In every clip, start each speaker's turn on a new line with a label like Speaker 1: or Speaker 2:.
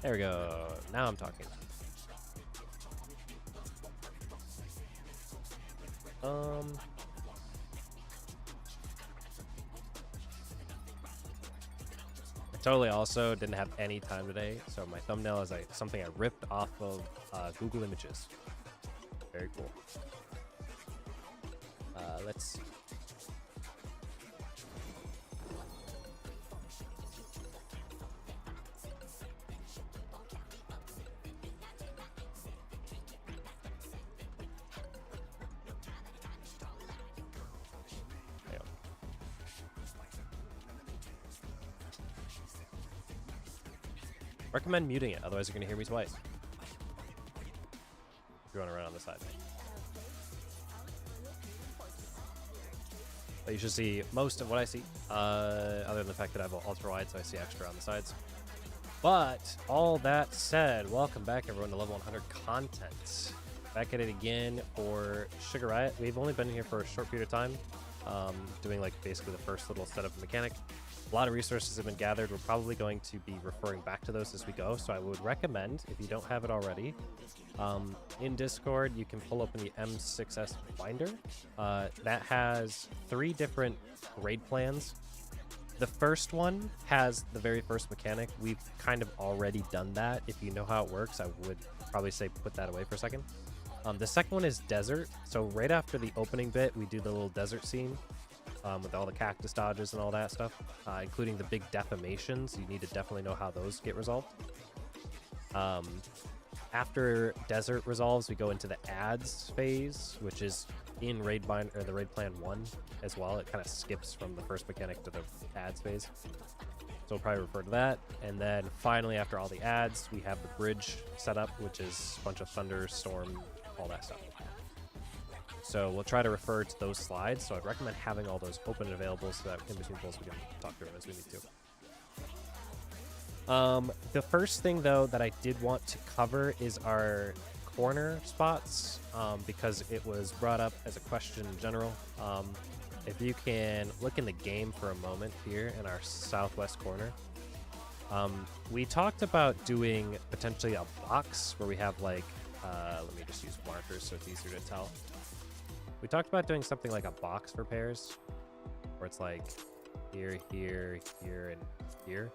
Speaker 1: There we go. Now I'm talking. I totally also didn't have any time today, so my thumbnail is like something I ripped off of Google Images. Very cool. Let's see. Recommend muting it, otherwise you're going to hear me twice. If you want to run on the side. But you should see most of what I see, other than the fact that I have an ultra wide, so I see extra on the sides. But all that said, welcome back everyone to level 100 content. Back at it again for Sugar Riot. We've only been here for a short period of time, doing like basically the first little setup mechanic. A lot of resources have been gathered. We're probably going to be referring back to those as we go. So I would recommend, if you don't have it already, in Discord, you can pull open the M6S binder. That has 3 different raid plans. The first one has the very first mechanic. We've kind of already done that. If you know how it works, I would probably say put that away for a second. The second one is desert. So right after the opening bit, we do the little desert scene. With all the cactus dodges and all that stuff, including the big defamations. You need to definitely know how those get resolved. After desert resolves, we go into the ads phase, which is in raid bind or the raid plan 1 as well. It kind of skips from the first mechanic to the ads phase, so we'll probably refer to that. And then finally, after all the ads, we have the bridge set up, which is a bunch of thunder, storm, all that stuff. So we'll try to refer to those slides. So I'd recommend having all those open and available so that in between pulls we can talk through them as we need to. The first thing though that I did want to cover is our corner spots, because it was brought up as a question in general. If you can look in the game for a moment here in our southwest corner, we talked about doing potentially a box where we have like, let me just use markers so it's easier to tell. We talked about doing something like a box for pairs, where it's like here, here, here, and here.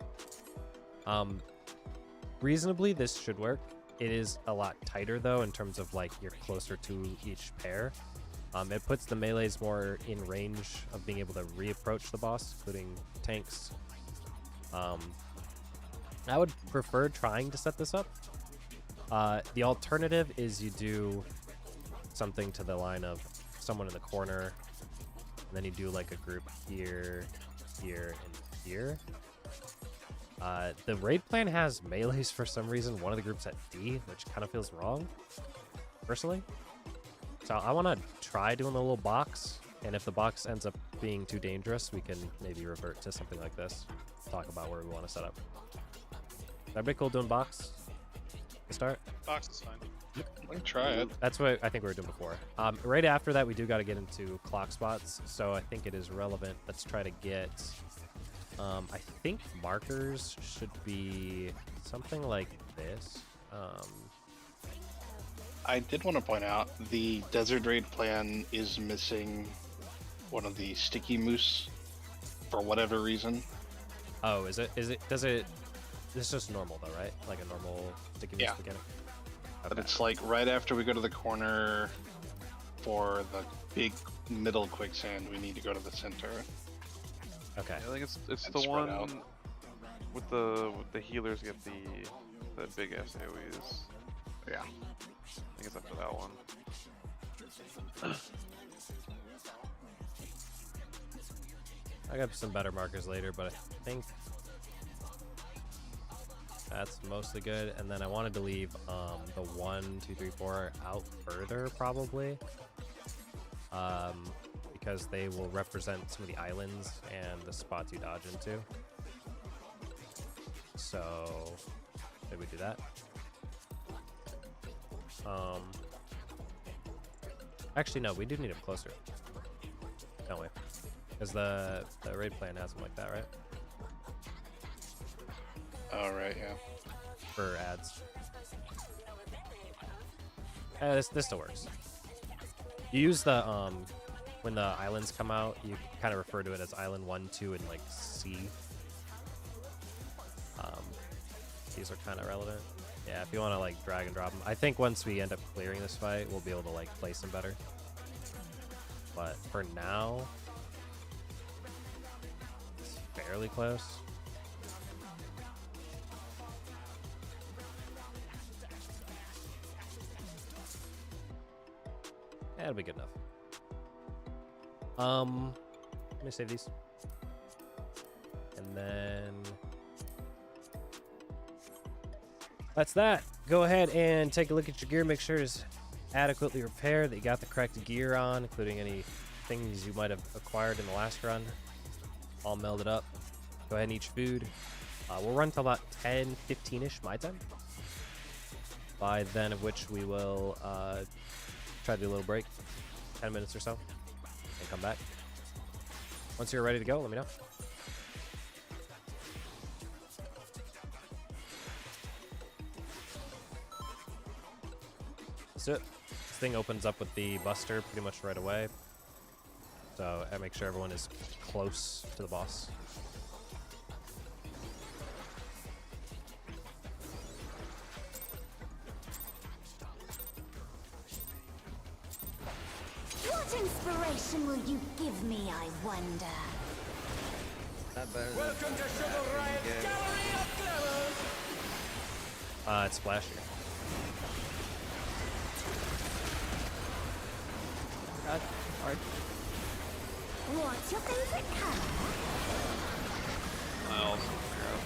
Speaker 1: Reasonably, this should work. It is a lot tighter, though, in terms of like you're closer to each pair. It puts the melees more in range of being able to reapproach the boss, including tanks. I would prefer trying to set this up. The alternative is you do something to the line of someone in the corner, and then you do like a group here, here, and here. The raid plan has melees for some reason. One of the groups at D, which kind of feels wrong, personally. So I want to try doing a little box, and if the box ends up being too dangerous, we can maybe revert to something like this. Talk about where we want to set up. That'd be cool doing box to start.
Speaker 2: Box is fine. We can try it.
Speaker 1: That's what I think we were doing before. Right after that, we do got to get into clock spots, so I think it is relevant. Let's try to get, I think markers should be something like this.
Speaker 2: I did want to point out the desert raid plan is missing one of the sticky moose for whatever reason.
Speaker 1: Oh, is it? Does it? This is just normal though, right? Like a normal sticky moose mechanic.
Speaker 2: But it's like right after we go to the corner for the big middle quicksand, we need to go to the center.
Speaker 1: Okay.
Speaker 3: I think it's the one out. with the healers get the big ass AoEs.
Speaker 2: Yeah.
Speaker 3: I think it's after that one.
Speaker 1: I got some better markers later, but I think that's mostly good. And then I wanted to leave the 1, 2, 3, 4 out further, probably, because they will represent some of the islands and the spots you dodge into. So did we do that? Actually, no, we do need them closer, don't we? Because the raid plan has them like that, right?
Speaker 2: Oh, right, yeah.
Speaker 1: for ads. This still works. You use the when the islands come out, you kind of refer to it as Island 1, 2, and like C. These are kind of relevant. Yeah, if you want to like drag and drop them. I think once we end up clearing this fight, we'll be able to like place them better. But for now, it's fairly close. Yeah, it'll be good enough. Let me save these. And then that's that. Go ahead and take a look at your gear. Make sure it's adequately repaired, that you got the correct gear on, including any things you might have acquired in the last run. All melded up. Go ahead and eat your food. We'll run till about 10, 15-ish my time. By then of which we will try to do a little break, 10 minutes or so, and come back. Once you're ready to go, let me know. That's it. This thing opens up with the Buster pretty much right away. So I make sure everyone is close to the boss.
Speaker 4: What inspiration will you give me, I wonder?
Speaker 5: Welcome to Sugar Riot's Gallery of Clevers!
Speaker 1: It's splashier.
Speaker 6: God, hard.
Speaker 4: What's your favorite color?
Speaker 3: I also figure out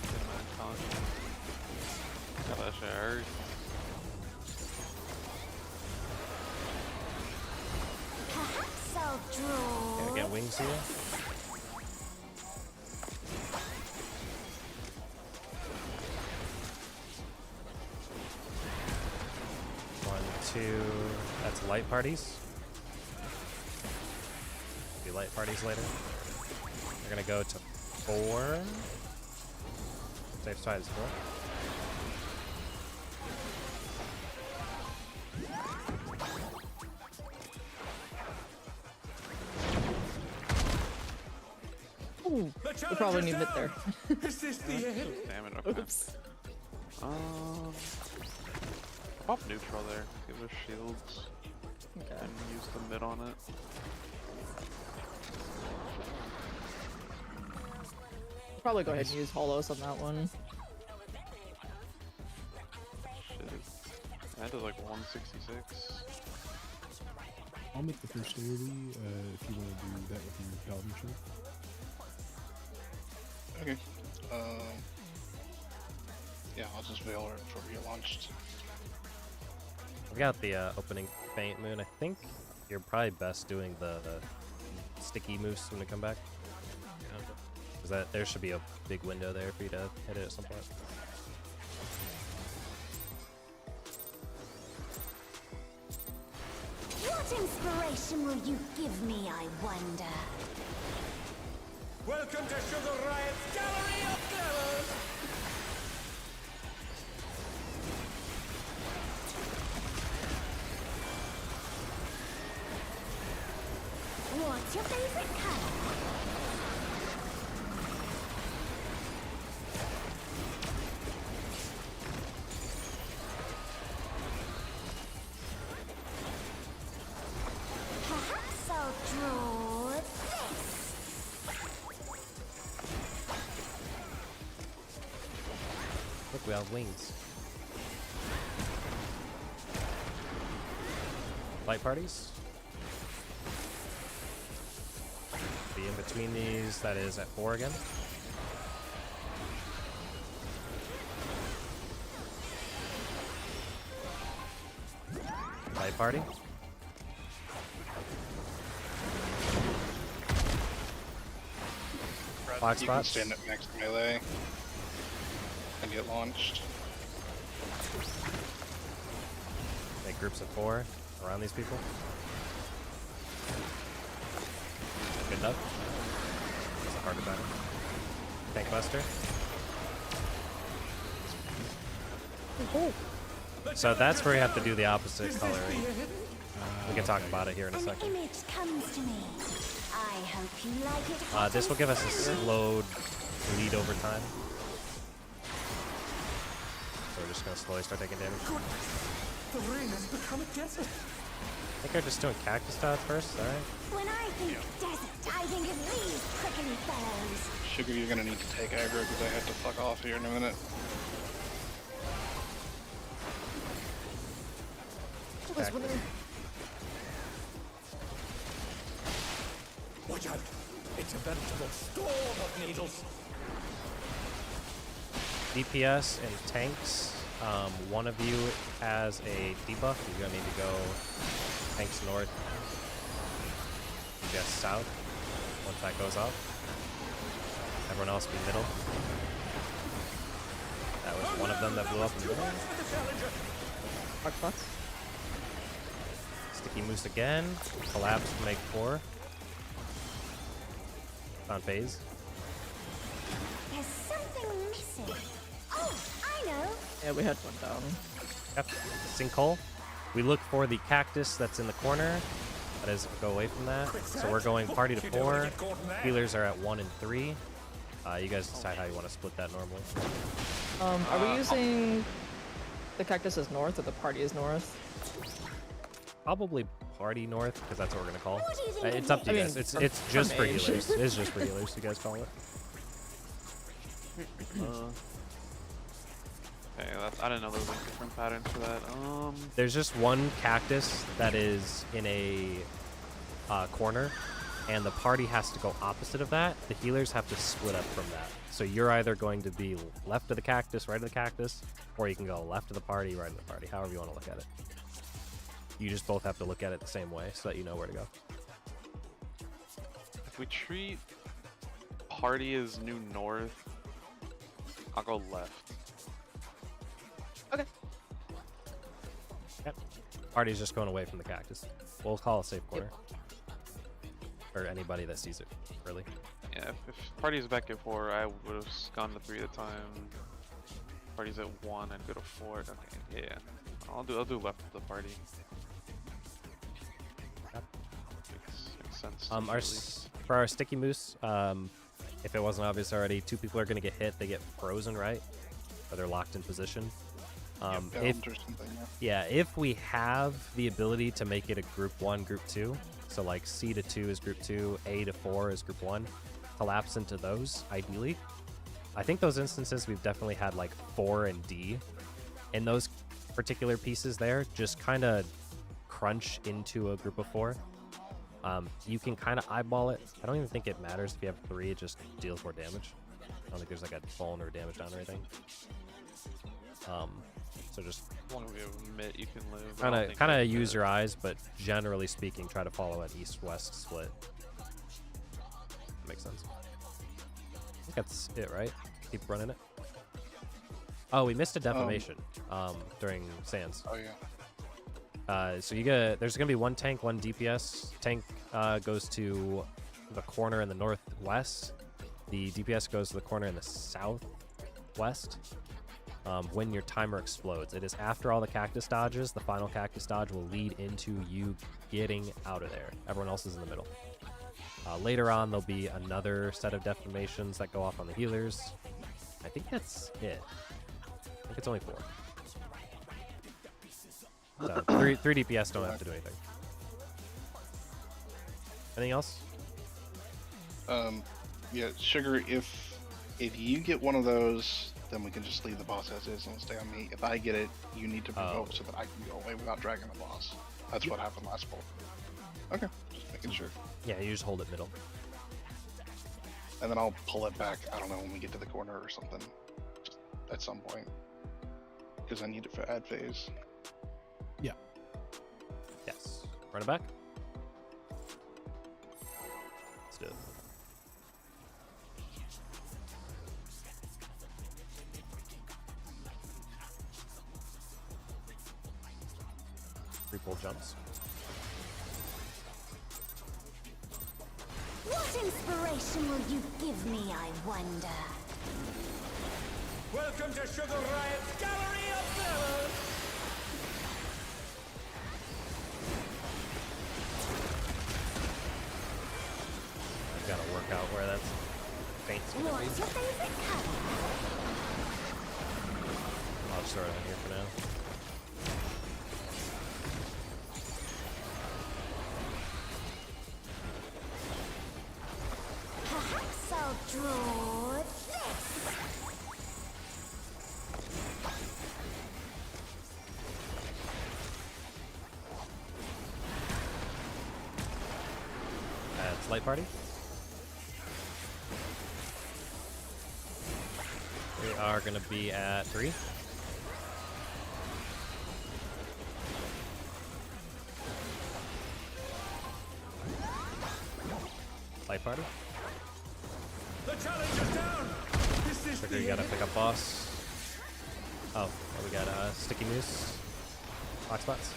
Speaker 3: get my content. God, that shit hurts.
Speaker 4: Perhaps I'll draw.
Speaker 1: Can I get wings here? That's light parties. Do light parties later. We're gonna go to 4. Safe side is 4.
Speaker 6: Ooh, we probably need it there.
Speaker 5: Is this the end?
Speaker 3: Damn it, okay.
Speaker 6: Oops.
Speaker 3: Pop neutral there. Give us shields.
Speaker 6: Okay.
Speaker 3: And use the mid on it.
Speaker 6: Probably go ahead and use holos on that one.
Speaker 3: Shit. That does like 166.
Speaker 7: I'll make the first ability if you want to do that with your paladin shield.
Speaker 2: Okay. Yeah, I'll just veil it before we get launched.
Speaker 1: We got the opening faint moon. I think you're probably best doing the sticky moose when we come back. Because that there should be a big window there for you to hit it at some point.
Speaker 4: What inspiration will you give me, I wonder?
Speaker 5: Welcome to Sugar Riot's Gallery of Clevers!
Speaker 4: What's your favorite color? Perhaps I'll draw this.
Speaker 1: Look, we have wings. Light parties. Be in between these. That is at 4 again. Light party. Box
Speaker 2: You can
Speaker 1: spots.
Speaker 2: stand up next to melee and get launched.
Speaker 1: Make groups of 4 around these people. Good enough. It's a harder battle. Tank buster. So that's where you have to do the opposite coloring. We can talk about it here in a
Speaker 4: An
Speaker 1: second.
Speaker 4: image comes to me. I hope you like it. hot
Speaker 1: This
Speaker 4: and
Speaker 1: will give us a
Speaker 4: fresh.
Speaker 1: slowed lead over time. So we're just gonna slowly start taking damage.
Speaker 5: The ring has become a desert.
Speaker 1: I think we're just doing cactus dodge first, alright?
Speaker 4: When I think desert, I think of these prickly fellows.
Speaker 2: Sugar, you're gonna need to take aggro because I have to fuck off here in a minute.
Speaker 5: Watch out. It's a veritable storm of needles.
Speaker 1: DPS and tanks. One of you has a debuff. You're gonna need to go tanks north, DPS south. Once that goes up, everyone else be middle. That was one of them that blew up in the middle.
Speaker 6: Box.
Speaker 1: Sticky Moose again. Collapse to make 4. On phase.
Speaker 4: There's something missing. Oh, I know.
Speaker 6: Yeah, we had one down.
Speaker 1: Yep. Sinkhole. We look for the cactus that's in the corner. That is, go away from that. So we're going party to 4. Healers are at 1 and 3. You guys decide how you want to split that normally.
Speaker 6: Are we using the cactus as north or the party as north?
Speaker 1: Probably party north, because that's what we're gonna call.
Speaker 4: What do you think
Speaker 1: It's
Speaker 4: of
Speaker 1: up to
Speaker 6: I
Speaker 1: you
Speaker 6: mean,
Speaker 1: guys.
Speaker 6: for-
Speaker 1: It's
Speaker 6: for
Speaker 1: just for
Speaker 6: mage.
Speaker 1: healers. It's just for healers. You guys call it.
Speaker 3: Okay, that's, I didn't know there was like different patterns for that.
Speaker 1: There's just one cactus that is in a corner, and the party has to go opposite of that. The healers have to split up from that. So you're either going to be left of the cactus, right of the cactus, or you can go left of the party, right of the party, however you want to look at it. You just both have to look at it the same way so that you know where to go.
Speaker 3: If we treat party as new north, I'll go left.
Speaker 1: Yep. Party's just going away from the cactus. We'll call a safe corner. Or anybody that sees it early.
Speaker 3: Yeah, if party's back at 4, I would have gone to 3 at a time. Party's at 1, I'd go to 4. Okay, yeah. I'll do left of the party.
Speaker 1: Yep.
Speaker 3: Makes sense. to me, at least.
Speaker 1: For our sticky moose, if it wasn't obvious already, 2 people are going to get hit. They get frozen, right? Or they're locked in position. If
Speaker 2: Domed or something, yeah.
Speaker 1: if we have the ability to make it a group 1, group 2, so like C to 2 is group 2, A to 4 is group 1, collapse into those, ideally. I think those instances we've definitely had like 4 and D. In those particular pieces there, just kind of crunch into a group of 4. You can kind of eyeball it. I don't even think it matters if you have 3, it just deals more damage. I don't think there's like a phone or damage down or anything. So just
Speaker 3: As long as we have a mitt, you can live. I don't think
Speaker 1: kind of
Speaker 3: that's
Speaker 1: use
Speaker 3: it.
Speaker 1: your eyes, but generally speaking, try to follow an east-west split. Makes sense. I think that's it, right? Keep running it. Oh, we missed a defamation during Sands.
Speaker 2: Oh yeah.
Speaker 1: So you get there's gonna be 1 tank, 1 DPS. Tank goes to the corner in the northwest. The DPS goes to the corner in the southwest. When your timer explodes, it is after all the cactus dodges. The final cactus dodge will lead into you getting out of there. Everyone else is in the middle. Later on, there'll be another set of defamations that go off on the healers. I think that's it. I think it's only 4. So 3 DPS don't have to do anything. Anything else?
Speaker 2: Yeah, Sugar, if you get one of those, then we can just leave the boss as is and stay on me. If I get it, you need to provoke so that I can go away without dragging the boss. That's what happened last pull. Okay, just making sure.
Speaker 1: Yeah, you just hold it middle.
Speaker 2: And then I'll pull it back, I don't know, when we get to the corner or something. Just at some point. Because I need it for ad phase.
Speaker 1: Yes. Run it back. Let's do it. Three pull jumps.
Speaker 4: What inspiration will you give me, I wonder?
Speaker 5: Welcome to Sugar Riot's Gallery of
Speaker 1: gotta work out where that's faint's gonna be.
Speaker 4: What's your favorite color?
Speaker 1: I'll just throw it on here for now.
Speaker 4: Perhaps I'll draw this.
Speaker 1: That's light party. We are gonna be at 3. Light party.
Speaker 5: The challenge is down. This is
Speaker 1: Trigger, you gotta pick up boss. Oh, well, we got sticky moose. Box spots.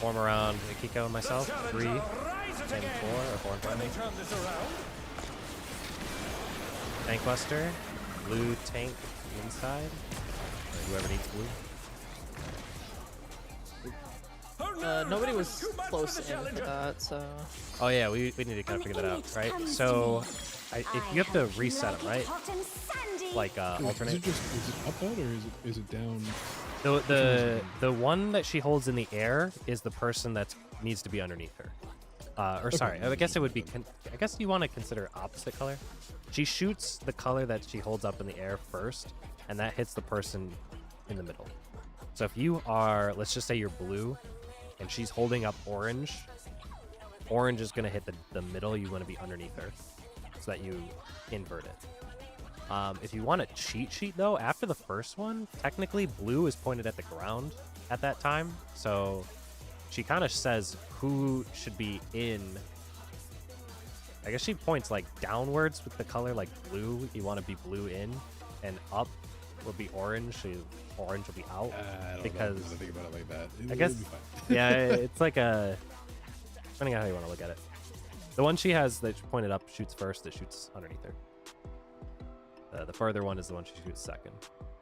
Speaker 1: Form around Akiko and myself. 3 and 4 or 4 and 5.
Speaker 5: Let me turn this around.
Speaker 1: Tank Buster, blue tank inside. Or whoever needs blue.
Speaker 5: Oh no,
Speaker 6: Nobody
Speaker 5: that
Speaker 6: was
Speaker 5: too much
Speaker 6: close
Speaker 5: for the
Speaker 6: in for
Speaker 5: challenger.
Speaker 6: that, so.
Speaker 1: Oh yeah, we need to kind of figure that out, right? So, if you have to reset them, right?
Speaker 4: Hot and sandy.
Speaker 1: Like
Speaker 7: Is
Speaker 1: alternate.
Speaker 7: it just is it up out or is it down?
Speaker 1: The one that she holds in the air is the person that needs to be underneath her. Or sorry, I guess it would be. I guess you want to consider opposite color. She shoots the color that she holds up in the air first, and that hits the person in the middle. So if you are, let's just say you're blue, and she's holding up orange, orange is going to hit the middle. You want to be underneath her, so that you invert it. If you want a cheat sheet, though, after the first one, technically blue is pointed at the ground at that time. So she kind of says who should be in. I guess she points like downwards with the color like blue. You want to be blue in, and up will be orange. So orange will be out.
Speaker 7: I don't
Speaker 1: Because-
Speaker 7: know. I think about it like that.
Speaker 1: I guess-
Speaker 7: It'll be fine.
Speaker 1: Yeah, it's like a. Depending on how you want to look at it. The one she has that pointed up shoots first. That shoots underneath her. The further one is the one she shoots second.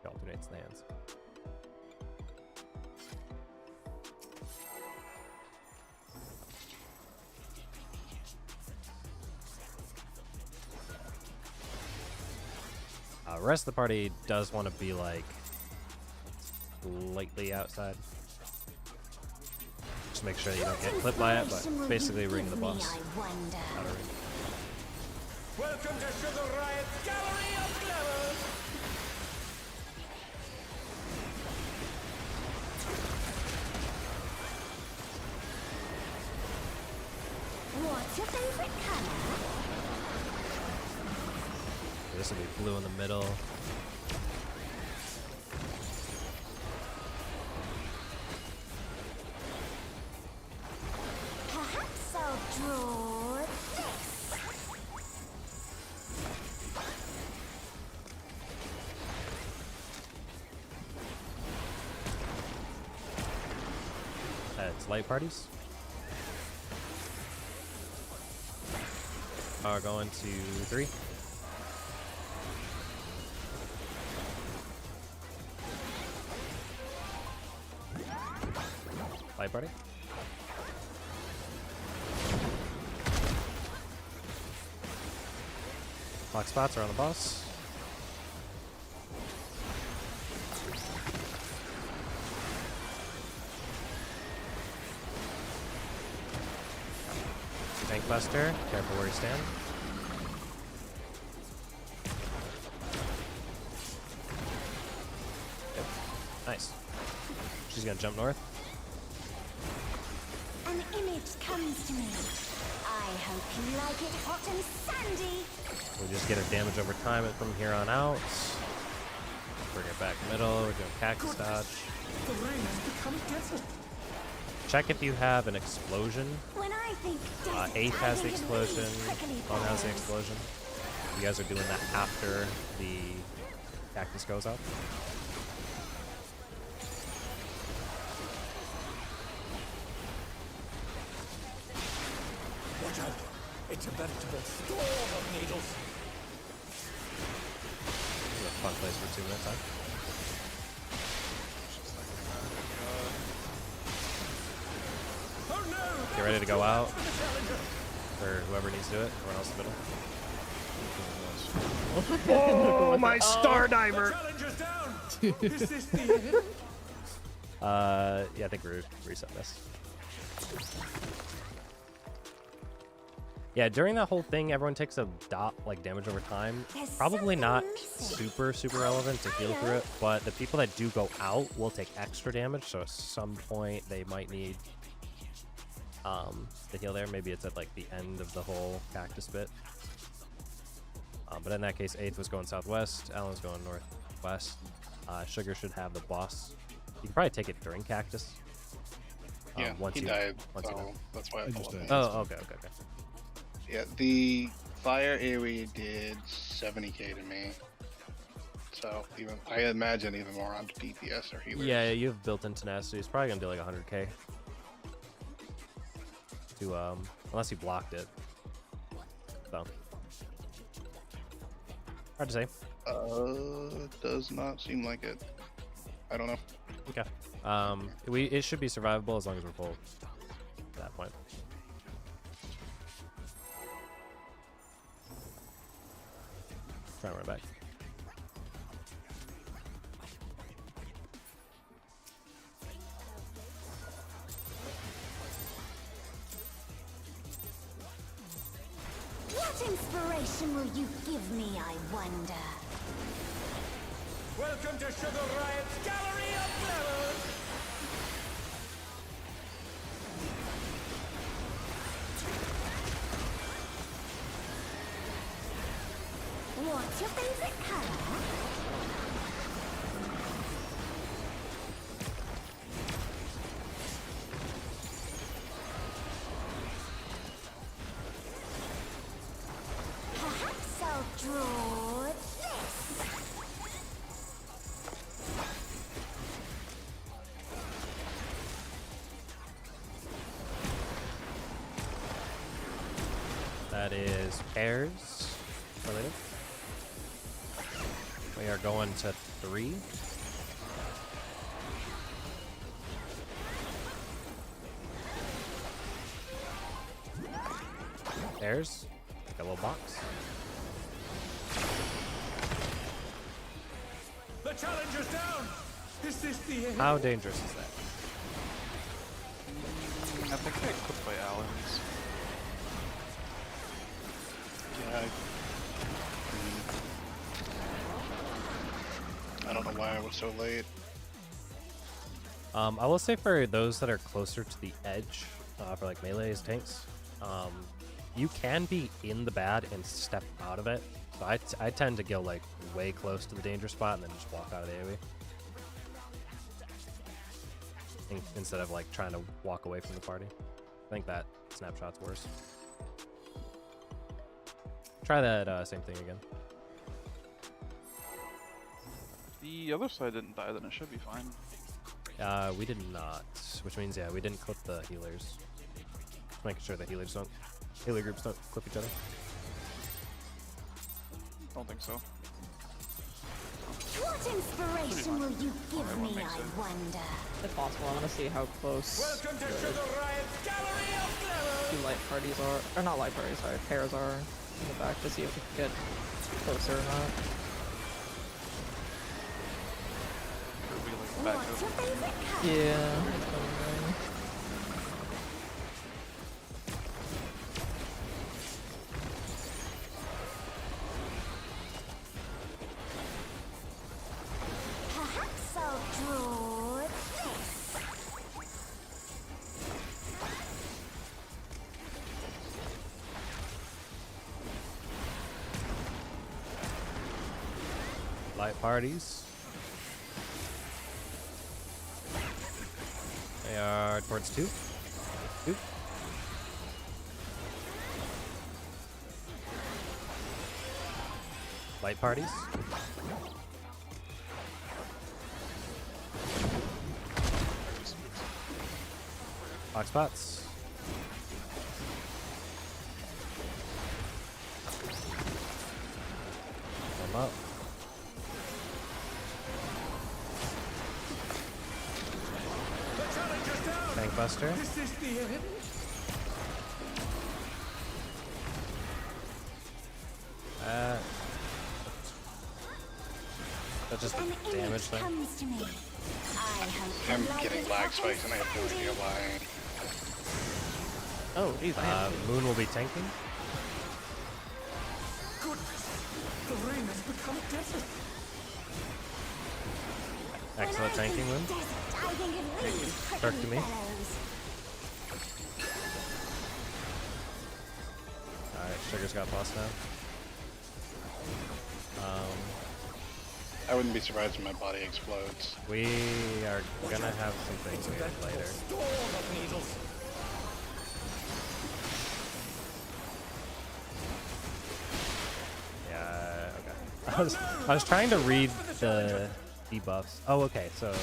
Speaker 1: She alternates the hands. Rest of the party does want to be like slightly outside. Just make sure you don't get clipped by it, but basically ring the boss.
Speaker 4: I wonder.
Speaker 1: Out of ring.
Speaker 5: Welcome to Sugar Riot's Gallery of Glamours.
Speaker 4: What's your favorite color?
Speaker 1: This will be blue in the middle.
Speaker 4: Perhaps I'll draw this.
Speaker 1: It's light parties. Are going to 3. Light party. Lock spots are on the boss. Tank Buster, careful where you stand. Yep. Nice. She's gonna jump north.
Speaker 4: An image comes to me. I hope you like it hot and sandy.
Speaker 1: We just get her damage over time from here on out. Bring her back middle. We're doing cactus dodge.
Speaker 5: The rain has become desert.
Speaker 1: Check if you have an explosion.
Speaker 4: When I think desert,
Speaker 1: 8
Speaker 4: I
Speaker 1: has the
Speaker 4: think of
Speaker 1: explosion.
Speaker 4: these prickly
Speaker 1: 1 has the
Speaker 4: pears.
Speaker 1: explosion. You guys are doing that after the cactus goes up.
Speaker 5: Watch out. It's a veritable storm of needles.
Speaker 1: This is a fun place for 2 minutes, huh?
Speaker 5: Oh no!
Speaker 1: Get ready to go out.
Speaker 5: For the challenger.
Speaker 1: or whoever needs to do it. Everyone else in the middle.
Speaker 6: Oh,
Speaker 1: my star
Speaker 5: The
Speaker 1: dimer!
Speaker 5: challenger's down. Is this the end?
Speaker 1: Yeah, I think we're reset this. Yeah, during that whole thing, everyone takes a dot like damage over time.
Speaker 4: There's
Speaker 1: Probably not
Speaker 4: something
Speaker 1: super relevant to heal through it, but the people that do go out will take extra damage. So at some point they might need to heal there. Maybe it's at like the end of the whole cactus bit. But in that case, 8th was going southwest, Alan's going northwest. Sugar should have the boss. You can probably take it during cactus.
Speaker 2: Yeah,
Speaker 1: once
Speaker 2: he
Speaker 1: you,
Speaker 2: died,
Speaker 1: once you
Speaker 2: so
Speaker 1: know.
Speaker 2: that's why I
Speaker 7: just
Speaker 2: followed
Speaker 7: died.
Speaker 2: him.
Speaker 1: Oh, okay.
Speaker 2: Yeah, the fire AoE did 70k to me. So even I imagine even more onto DPS or healers.
Speaker 1: Yeah, you have built-in tenacity. It's probably gonna do like 100k. To unless you blocked it. So hard to say.
Speaker 2: Does not seem like it. I don't know.
Speaker 1: Okay. It should be survivable as long as we're full at that point. Try and run back.
Speaker 4: What inspiration will you give me, I wonder?
Speaker 5: Welcome to Sugar Riot's Gallery of Glamours.
Speaker 4: What's your favorite color? Perhaps I'll draw this.
Speaker 1: That is pairs related. We are going to 3. Pairs. Like a little box.
Speaker 5: The challenger's down. Is this the end?
Speaker 1: How dangerous is that?
Speaker 3: I think I clipped by Allen's.
Speaker 2: Yeah. I don't know why I was so late.
Speaker 1: I will say for those that are closer to the edge, for like melees, tanks, you can be in the bad and step out of it. So I tend to go like way close to the danger spot and then just walk out of the AoE. Instead of like trying to walk away from the party. I think that snapshot's worse. Try that same thing again.
Speaker 3: The other side didn't die, then it should be fine.
Speaker 1: We did not, which means yeah, we didn't clip the healers. Just making sure the healer groups don't clip each other.
Speaker 3: Don't think so.
Speaker 4: What inspiration will you give
Speaker 3: Everyone
Speaker 4: me,
Speaker 3: makes
Speaker 4: I
Speaker 3: it.
Speaker 4: wonder?
Speaker 6: If possible, I want to see how close
Speaker 5: Welcome to Sugar Riot's Gallery of Glamours.
Speaker 6: two light parties are, or not light parties, sorry, pairs are in the back to see if we can get closer or not.
Speaker 3: Or we like back
Speaker 4: What's
Speaker 3: up.
Speaker 4: your favorite color?
Speaker 6: Yeah, that's what I'm doing.
Speaker 4: Perhaps I'll draw this.
Speaker 1: Light parties. They are towards 2. 2. Light parties. Box spots. Come up.
Speaker 5: The challenger's down.
Speaker 1: Tank buster.
Speaker 5: Is this the end?
Speaker 1: That's just
Speaker 4: An
Speaker 1: the damage
Speaker 4: image
Speaker 1: thing.
Speaker 4: comes to me. I hope
Speaker 2: I'm
Speaker 4: you like
Speaker 2: getting
Speaker 4: it
Speaker 2: lag
Speaker 4: hot
Speaker 2: spikes and I have no
Speaker 4: sandy.
Speaker 2: idea why.
Speaker 6: Oh, geez, I have
Speaker 1: Moon will be tanking.
Speaker 5: The rain has become desert.
Speaker 1: Excellent
Speaker 4: When I
Speaker 1: tanking,
Speaker 4: think
Speaker 1: Moon.
Speaker 4: desert, I think of these
Speaker 1: Start
Speaker 4: prickly
Speaker 1: to me.
Speaker 4: fellows.
Speaker 1: Alright, Sugar's got boss now.
Speaker 2: I wouldn't be surprised when my body explodes.
Speaker 1: We are gonna have something weird later.
Speaker 5: Storm of needles.
Speaker 1: Yeah, okay. I was trying to read the debuffs. Oh, okay, so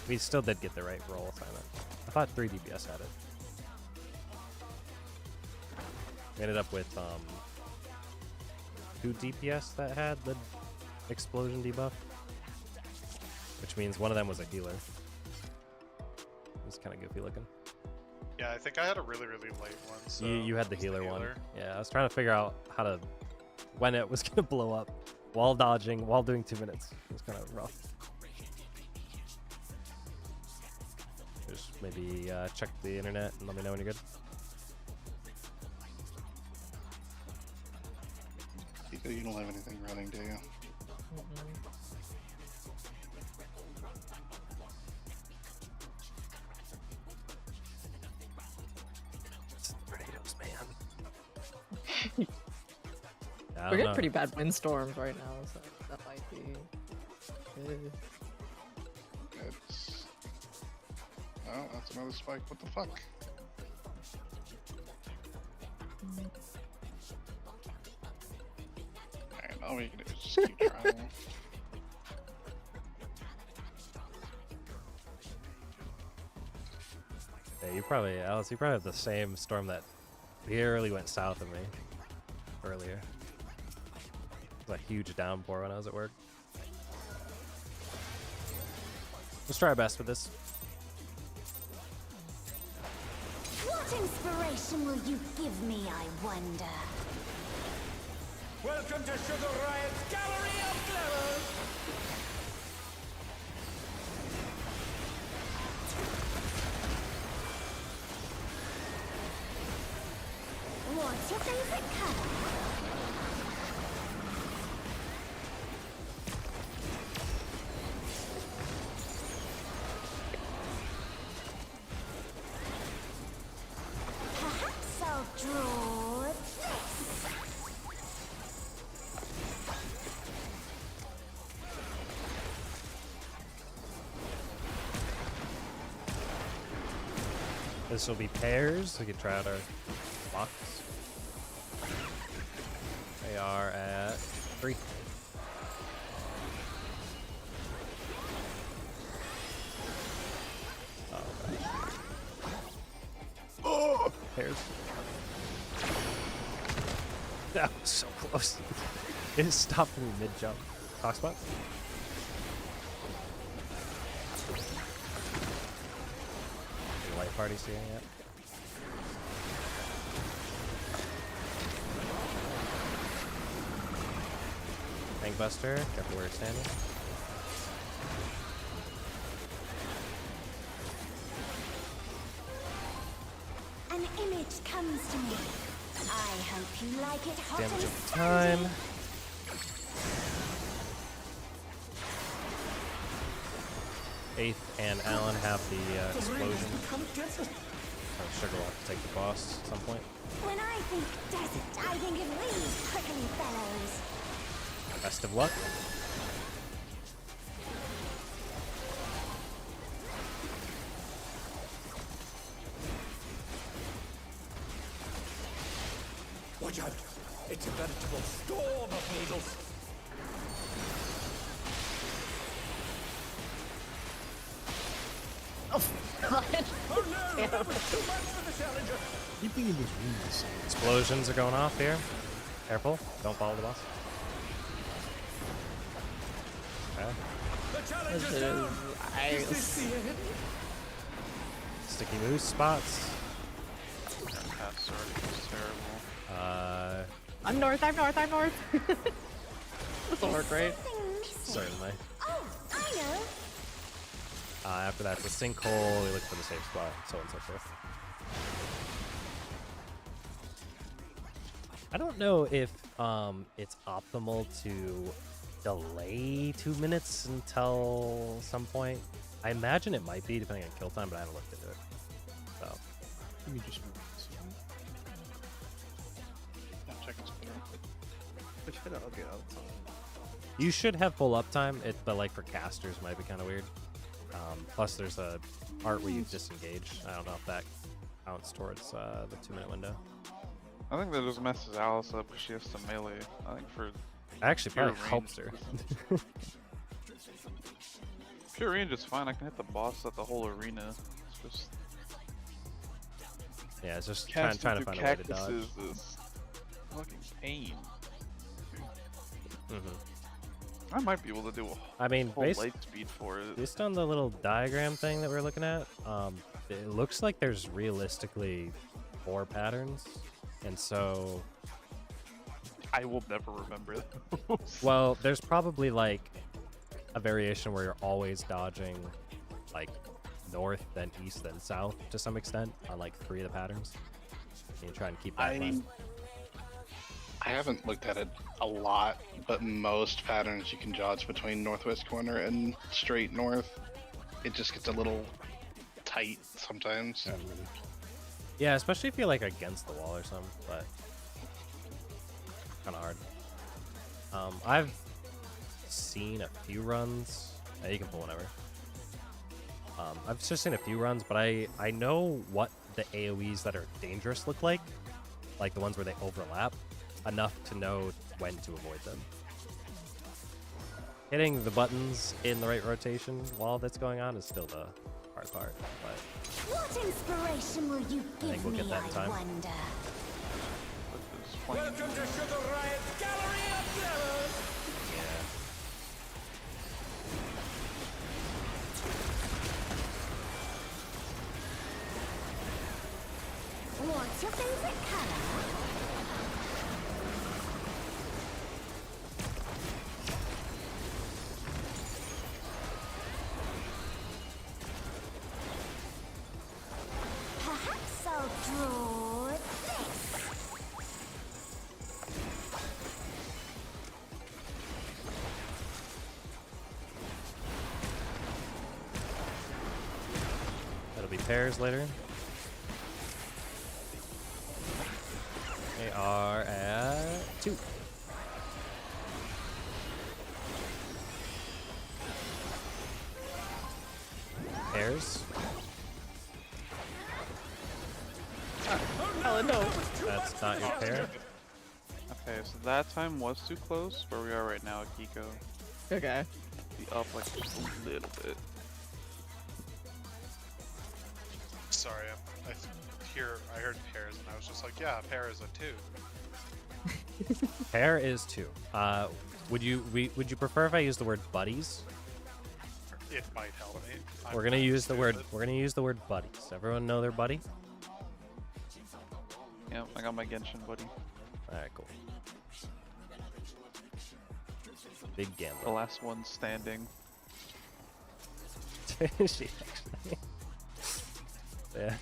Speaker 1: we still did get the right roll assignment. I thought 3 DPS had it. We ended up with 2 DPS that had the explosion debuff, which means one of them was a healer. It's kind of goofy looking.
Speaker 8: Yeah, I think I had a really late one. So
Speaker 1: You had the
Speaker 8: it's
Speaker 1: healer one. Yeah, I was trying to figure out how to when it was gonna blow up while dodging while doing 2 minutes. It was kind of rough. Just maybe check the internet and let me know when you're good.
Speaker 2: You don't have anything running, do you?
Speaker 1: Tornadoes, man. Yeah, I
Speaker 6: We're
Speaker 1: don't
Speaker 6: getting
Speaker 1: know.
Speaker 6: pretty bad windstorms right now, so that might be good.
Speaker 2: It's... Oh, that's another spike. What the fuck? Alright, all we can do is just keep trying.
Speaker 1: Yeah, you probably, Alice, you probably have the same storm that barely went south of me earlier. It was a huge downpour when I was at work. Let's try our best with this.
Speaker 4: What inspiration will you give me, I wonder?
Speaker 5: Welcome to Sugar Riot's Gallery of Glamours.
Speaker 4: What's your favorite color? Perhaps I'll draw this.
Speaker 1: This will be pairs. We can try out our blocks. They are at 3. Oh, okay. Oh, pairs. That was so close. It stopped me mid-jump. Talk spot. Any light parties here yet? Buster, careful where it's standing.
Speaker 4: An image comes to me. I hope you like it hot
Speaker 1: Damage
Speaker 4: and
Speaker 1: over time.
Speaker 4: sandy.
Speaker 1: Eighth and Alan have the explosion.
Speaker 5: Become desert.
Speaker 1: Sugar will have to take the boss at some point.
Speaker 4: When I think desert, I think of these prickly fellows.
Speaker 1: Best of luck.
Speaker 5: Watch out. It's a veritable storm of needles. Oh no, that was too much for the challenger.
Speaker 7: Keeping in this room is so
Speaker 1: Explosions are going off here. Careful, don't follow the boss. Okay.
Speaker 5: The challenger's
Speaker 6: This is
Speaker 5: down. Is
Speaker 6: nice.
Speaker 5: this the end?
Speaker 1: Sticky moose spots.
Speaker 3: That sword is terrible.
Speaker 6: I'm north. This will work great.
Speaker 4: Something missing.
Speaker 1: Certainly.
Speaker 4: Oh,
Speaker 1: After that's a sinkhole. We look for the safe spot, so on and so forth. I don't know if it's optimal to delay 2 minutes until some point. I imagine it might be, depending on kill time, but I haven't looked into it. So.
Speaker 7: Let me just move this one.
Speaker 2: Yeah, check this better.
Speaker 9: Which hit I'll get out of time.
Speaker 1: You should have full uptime, but like for casters might be kind of weird. Plus there's a part where you disengage. I don't know if that counts towards the 2 minute window.
Speaker 3: I think that just messes Alice up because she has to melee. I think for
Speaker 1: Actually,
Speaker 3: pure
Speaker 1: probably helps her.
Speaker 3: Pure range is fine. I can hit the boss at the whole arena. It's just
Speaker 1: Yeah, it's just trying to find a way to dodge.
Speaker 3: Is fucking pain.
Speaker 1: Mm-hmm.
Speaker 3: I might be able to do a
Speaker 1: I mean,
Speaker 3: whole light speed for it.
Speaker 1: based on the little diagram thing that we're looking at, it looks like there's realistically 4 patterns, and so
Speaker 3: I will never remember those.
Speaker 1: well, there's probably like a variation where you're always dodging like north, then east, then south to some extent on like 3 of the patterns. And you try and keep that in mind.
Speaker 2: I haven't looked at it a lot, but most patterns you can dodge between northwest corner and straight north. It just gets a little tight sometimes.
Speaker 1: Yeah, especially if you're like against the wall or something, but kind of hard. I've seen a few runs. You can pull whenever. I've just seen a few runs, but I know what the AoEs that are dangerous look like the ones where they overlap, enough to know when to avoid them. Hitting the buttons in the right rotation while that's going on is still the hard part, but
Speaker 4: What inspiration will you
Speaker 1: I think
Speaker 4: give
Speaker 1: we'll
Speaker 4: me,
Speaker 1: get that in
Speaker 4: I
Speaker 1: time.
Speaker 4: wonder?
Speaker 5: Welcome to Sugar Riot's Gallery of Glamours!
Speaker 1: yeah.
Speaker 4: What's your favorite color? Perhaps I'll draw this.
Speaker 1: That'll be pairs later. They are at 2. Pairs.
Speaker 6: Oh no.
Speaker 1: That's not your pair.
Speaker 3: Okay, so that time was too close. Where we are right now, Kiko.
Speaker 6: Okay.
Speaker 3: Be up like just a little bit.
Speaker 8: Sorry, I heard pairs and I was just like, yeah, a pair is a 2.
Speaker 1: Pair is 2. Would you prefer if I use the word buddies?
Speaker 8: It might help me. I'm
Speaker 1: We're gonna
Speaker 8: not
Speaker 1: use the word.
Speaker 8: stupid.
Speaker 1: We're gonna use the word buddies. Everyone know their buddy?
Speaker 3: Yeah, I got my Genshin buddy.
Speaker 1: All right, cool. Big
Speaker 3: The
Speaker 1: gambler.
Speaker 3: last one standing.
Speaker 1: She actually. Yeah.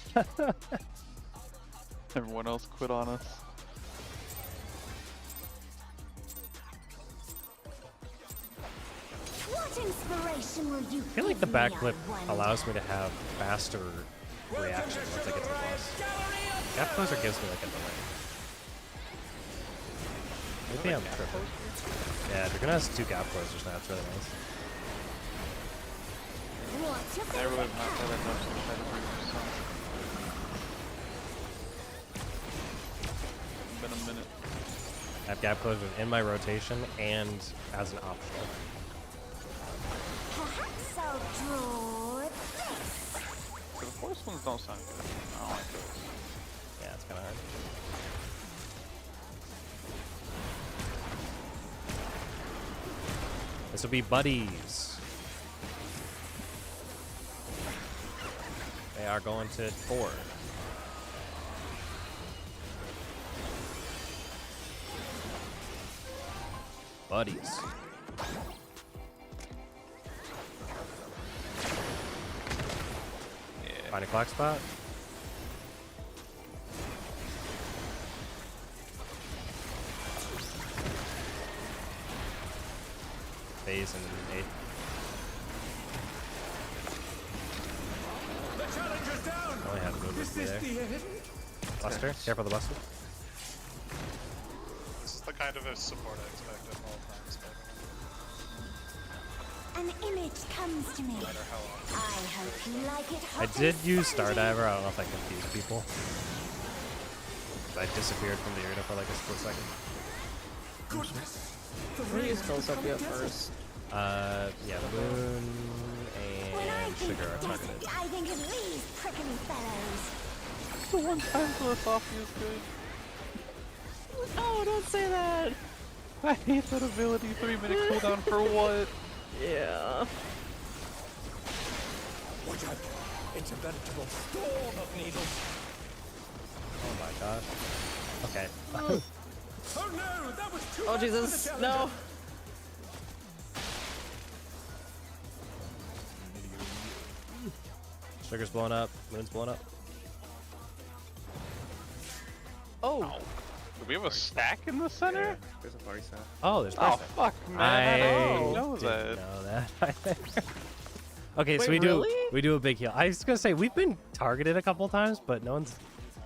Speaker 3: Everyone else quit on us.
Speaker 4: What inspiration will you
Speaker 1: I feel like the
Speaker 4: give me, I
Speaker 1: backflip
Speaker 4: wonder?
Speaker 1: allows me to have faster reaction once I get to the boss. Gap closer gives me like a delay. Maybe I'm tripping. Yeah, Dragon has 2 gap closers now. It's really nice.
Speaker 4: What's your
Speaker 3: I really
Speaker 4: favorite
Speaker 3: have not
Speaker 4: color?
Speaker 3: that much to try to bring this on. Been a minute.
Speaker 1: I have gap closers in my rotation and as an optional.
Speaker 4: Perhaps I'll draw this.
Speaker 3: So the force ones don't sound good. I don't like those.
Speaker 1: Yeah, it's kind of hard. This will be buddies. They are going to 4. Buddies. Find a clock spot. Phase and 8.
Speaker 5: The challenger's down.
Speaker 1: I only have movement
Speaker 5: Is
Speaker 1: for me
Speaker 5: this
Speaker 1: there.
Speaker 5: the end?
Speaker 1: Buster, careful the Buster.
Speaker 8: This is the kind of a support I expect at all times, by the way.
Speaker 4: An image comes to me.
Speaker 8: No matter how long.
Speaker 4: I hope you like it
Speaker 1: I
Speaker 4: hot
Speaker 1: did
Speaker 4: and
Speaker 1: use
Speaker 4: sandy.
Speaker 1: Stardiver. I don't know if I confused people. I disappeared from the arena for like a split second.
Speaker 5: Goodness. The
Speaker 6: I'm gonna
Speaker 5: rain
Speaker 6: use
Speaker 5: has
Speaker 6: Philosophia
Speaker 5: become desert.
Speaker 6: first.
Speaker 1: Yeah, Moon
Speaker 4: When I
Speaker 1: and
Speaker 4: think
Speaker 1: Sugar are
Speaker 4: desert,
Speaker 1: targeted.
Speaker 4: I think of these prickly fellows.
Speaker 3: The one time Philosophia is good.
Speaker 6: Oh, don't say that.
Speaker 3: I hate that ability. 3-minute cooldown for what?
Speaker 6: Yeah.
Speaker 5: Watch out. It's a veritable storm of needles.
Speaker 1: Oh my god. Okay.
Speaker 5: Oh no, that was too
Speaker 6: Oh
Speaker 5: much for the
Speaker 6: Jesus,
Speaker 5: challenger.
Speaker 6: no.
Speaker 1: Sugar's blowing up. Moon's blowing up.
Speaker 6: Oh.
Speaker 3: Do we have a stack in the center?
Speaker 9: Yeah, there's a party set.
Speaker 1: Oh, there's
Speaker 3: Oh
Speaker 1: perfect.
Speaker 3: fuck, man!
Speaker 1: I
Speaker 3: didn't know
Speaker 1: didn't
Speaker 3: that.
Speaker 1: know that. Okay, so
Speaker 6: Wait, really?
Speaker 1: we do a big heal. I was gonna say we've been targeted a couple times, but no one's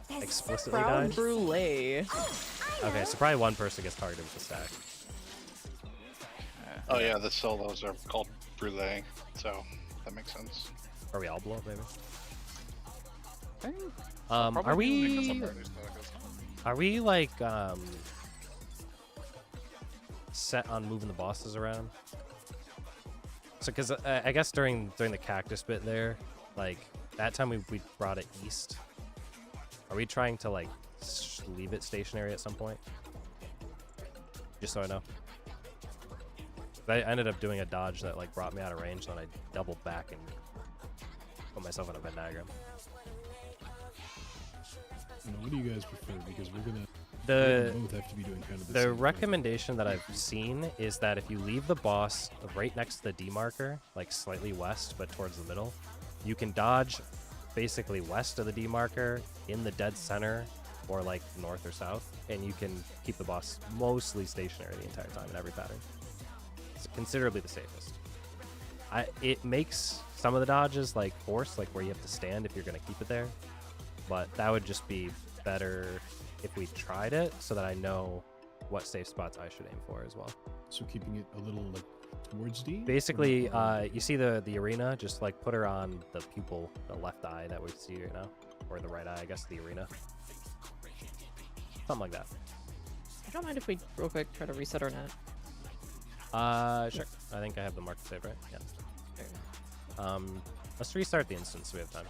Speaker 4: There's
Speaker 1: explicitly
Speaker 6: Brown
Speaker 1: died.
Speaker 6: brulee.
Speaker 4: Oh, I know.
Speaker 1: Okay, so probably one person gets targeted with the stack.
Speaker 2: Oh yeah, the solos are called brulee, so that makes sense.
Speaker 1: Or we all blow up, maybe.
Speaker 3: Probably
Speaker 1: Are
Speaker 8: Because
Speaker 1: we
Speaker 8: I'm already stuck.
Speaker 1: are we like set on moving the bosses around? So, because I guess during the cactus bit there, like that time we brought it east. Are we trying to like leave it stationary at some point? Just so I know. I ended up doing a dodge that like brought me out of range, then I doubled back and put myself in a Venn diagram.
Speaker 7: What do you guys prefer? Because we're gonna
Speaker 1: The
Speaker 7: both have to be doing kind of the
Speaker 1: The
Speaker 7: same thing.
Speaker 1: recommendation that I've seen is that if you leave the boss right next to the D marker, like slightly west but towards the middle, you can dodge basically west of the D marker in the dead center or like north or south, and you can keep the boss mostly stationary the entire time in every pattern. It's considerably the safest. It makes some of the dodges like force, like where you have to stand if you're going to keep it there, but that would just be better if we tried it so that I know what safe spots I should aim for as well.
Speaker 7: So keeping it a little like towards D.
Speaker 1: Basically, you see the arena, just like put her on the pupil, the left eye that we see right now, or the right eye, I guess, the arena. Something like that.
Speaker 6: I don't mind if we real quick try to reset our net.
Speaker 1: Sure. I think I have the mark to save, right? Yeah. Let's restart the instance so we have time.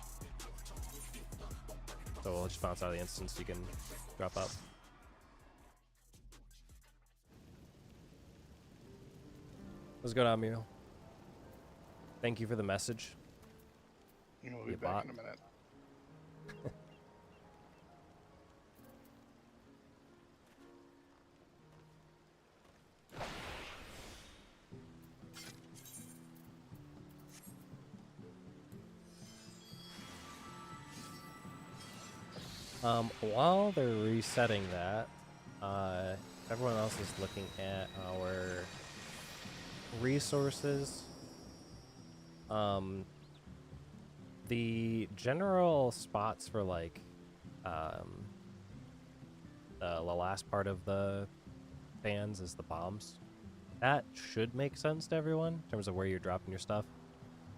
Speaker 1: So we'll just bounce out of the instance, you can drop out. What's going on, Muriel? Thank you for the message.
Speaker 2: We'll be
Speaker 1: You
Speaker 2: back
Speaker 1: bot.
Speaker 2: in a minute.
Speaker 1: While they're resetting that, everyone else is looking at our resources. The general spots for like the last part of the fans is the bombs. That should make sense to everyone in terms of where you're dropping your stuff.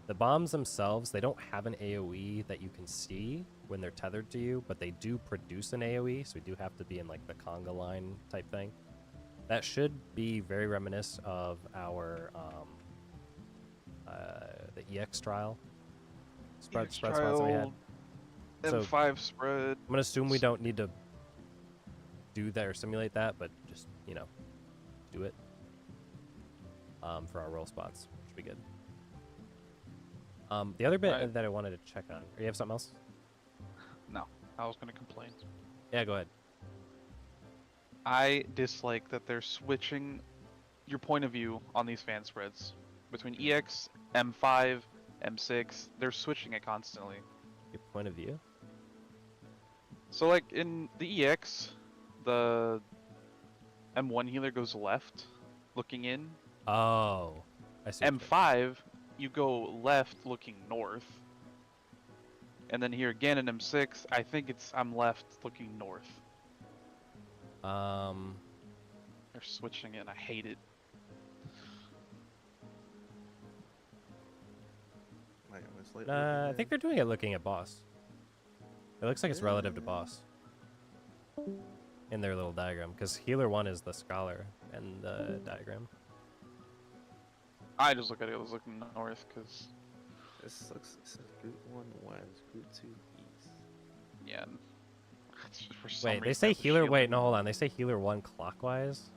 Speaker 1: The bombs themselves, they don't have an AoE that you can see when they're tethered to you, but they do produce an AoE, so we do have to be in like the conga line type thing. That should be very reminiscent of our the EX trial spread spots that we had. So,
Speaker 3: M5 spread.
Speaker 1: I'm gonna assume we don't need to do that or simulate that, but just, you know, do it for our roll spots. Should be good. The other bit
Speaker 3: Right.
Speaker 1: that I wanted to check on. Or you have something else?
Speaker 3: No, I was gonna complain.
Speaker 1: Yeah, go ahead.
Speaker 3: I dislike that they're switching your point of view on these fan spreads between EX, M5, M6. They're switching it constantly.
Speaker 1: Your point of view?
Speaker 3: So like in the EX, the M1 healer goes left, looking in.
Speaker 1: Oh, I see. what you
Speaker 3: M5, you go left, looking north. And then here again in M6, I think I'm left, looking north.
Speaker 1: mean.
Speaker 3: They're switching it, and I hate it.
Speaker 9: Like, it was like
Speaker 1: I
Speaker 9: looking
Speaker 1: think they're doing it looking at boss. It looks like it's relative to boss in their little diagram, because healer 1 is the scholar in the diagram.
Speaker 3: I just look at it, I was looking north, because,
Speaker 9: This looks. This is Route 1 west, Route 2 east.
Speaker 3: yeah. It's just for some
Speaker 1: Wait, they
Speaker 3: reason
Speaker 1: say
Speaker 3: I have the
Speaker 1: healer.
Speaker 3: shield.
Speaker 1: Wait, no, hold on. They say healer 1 clockwise.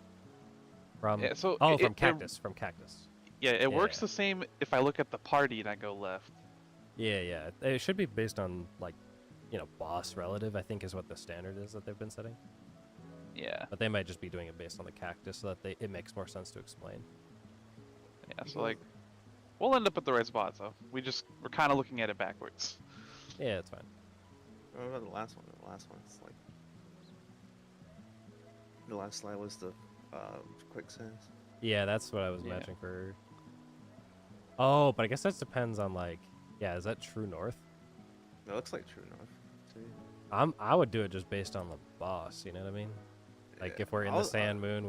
Speaker 1: From
Speaker 3: Yeah, so
Speaker 1: oh,
Speaker 3: it-
Speaker 1: from
Speaker 3: it-
Speaker 1: cactus. From cactus.
Speaker 3: Yeah, it works
Speaker 1: Yeah.
Speaker 3: the same if I look at the party and I go left.
Speaker 1: Yeah, yeah. It should be based on like, boss relative. I think is what the standard is that they've been setting.
Speaker 3: Yeah.
Speaker 1: But they might just be doing it based on the cactus, so that it makes more sense to explain.
Speaker 3: Yeah, so like, we'll end up at the right spot, so we're kind of looking at it backwards.
Speaker 1: Yeah, it's fine.
Speaker 9: What about the last one? The last one's like. The last slide was the quick sense.
Speaker 1: Yeah, that's what I was
Speaker 3: Yeah.
Speaker 1: matching for. Oh, but I guess that depends on like, yeah, is that true north?
Speaker 9: It looks like True North. Too.
Speaker 1: I would do it just based on the boss. You know what I mean? Like
Speaker 9: Yeah,
Speaker 1: if we're in
Speaker 9: I'll-
Speaker 1: the sand moon,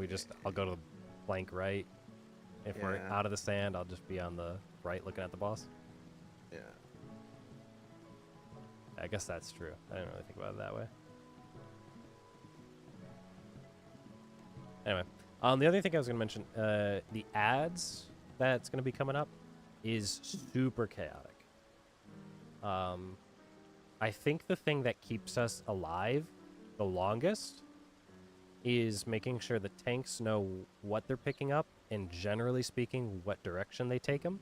Speaker 1: I'll go to the flank right. If we're
Speaker 9: Yeah.
Speaker 1: out of the sand, I'll just be on the right looking at the boss.
Speaker 9: Yeah.
Speaker 1: I guess that's true. I didn't really think about it that way. Anyway, the other thing I was going to mention, the ads that's going to be coming up is super chaotic. I think the thing that keeps us alive the longest is making sure the tanks know what they're picking up and, generally speaking, what direction they take them.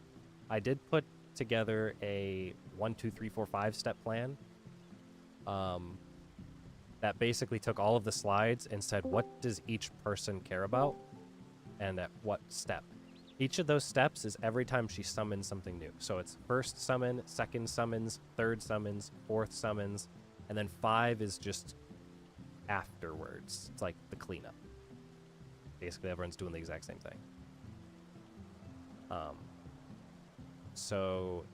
Speaker 1: I did put together a 1, 2, 3, 4, 5 step plan that basically took all of the slides and said, what does each person care about and at what step? Each of those steps is every time she summons something new. So it's first summon, second summons, third summons, fourth summons, and then 5 is just afterwards. It's like the cleanup. Basically, everyone's doing the exact same thing. So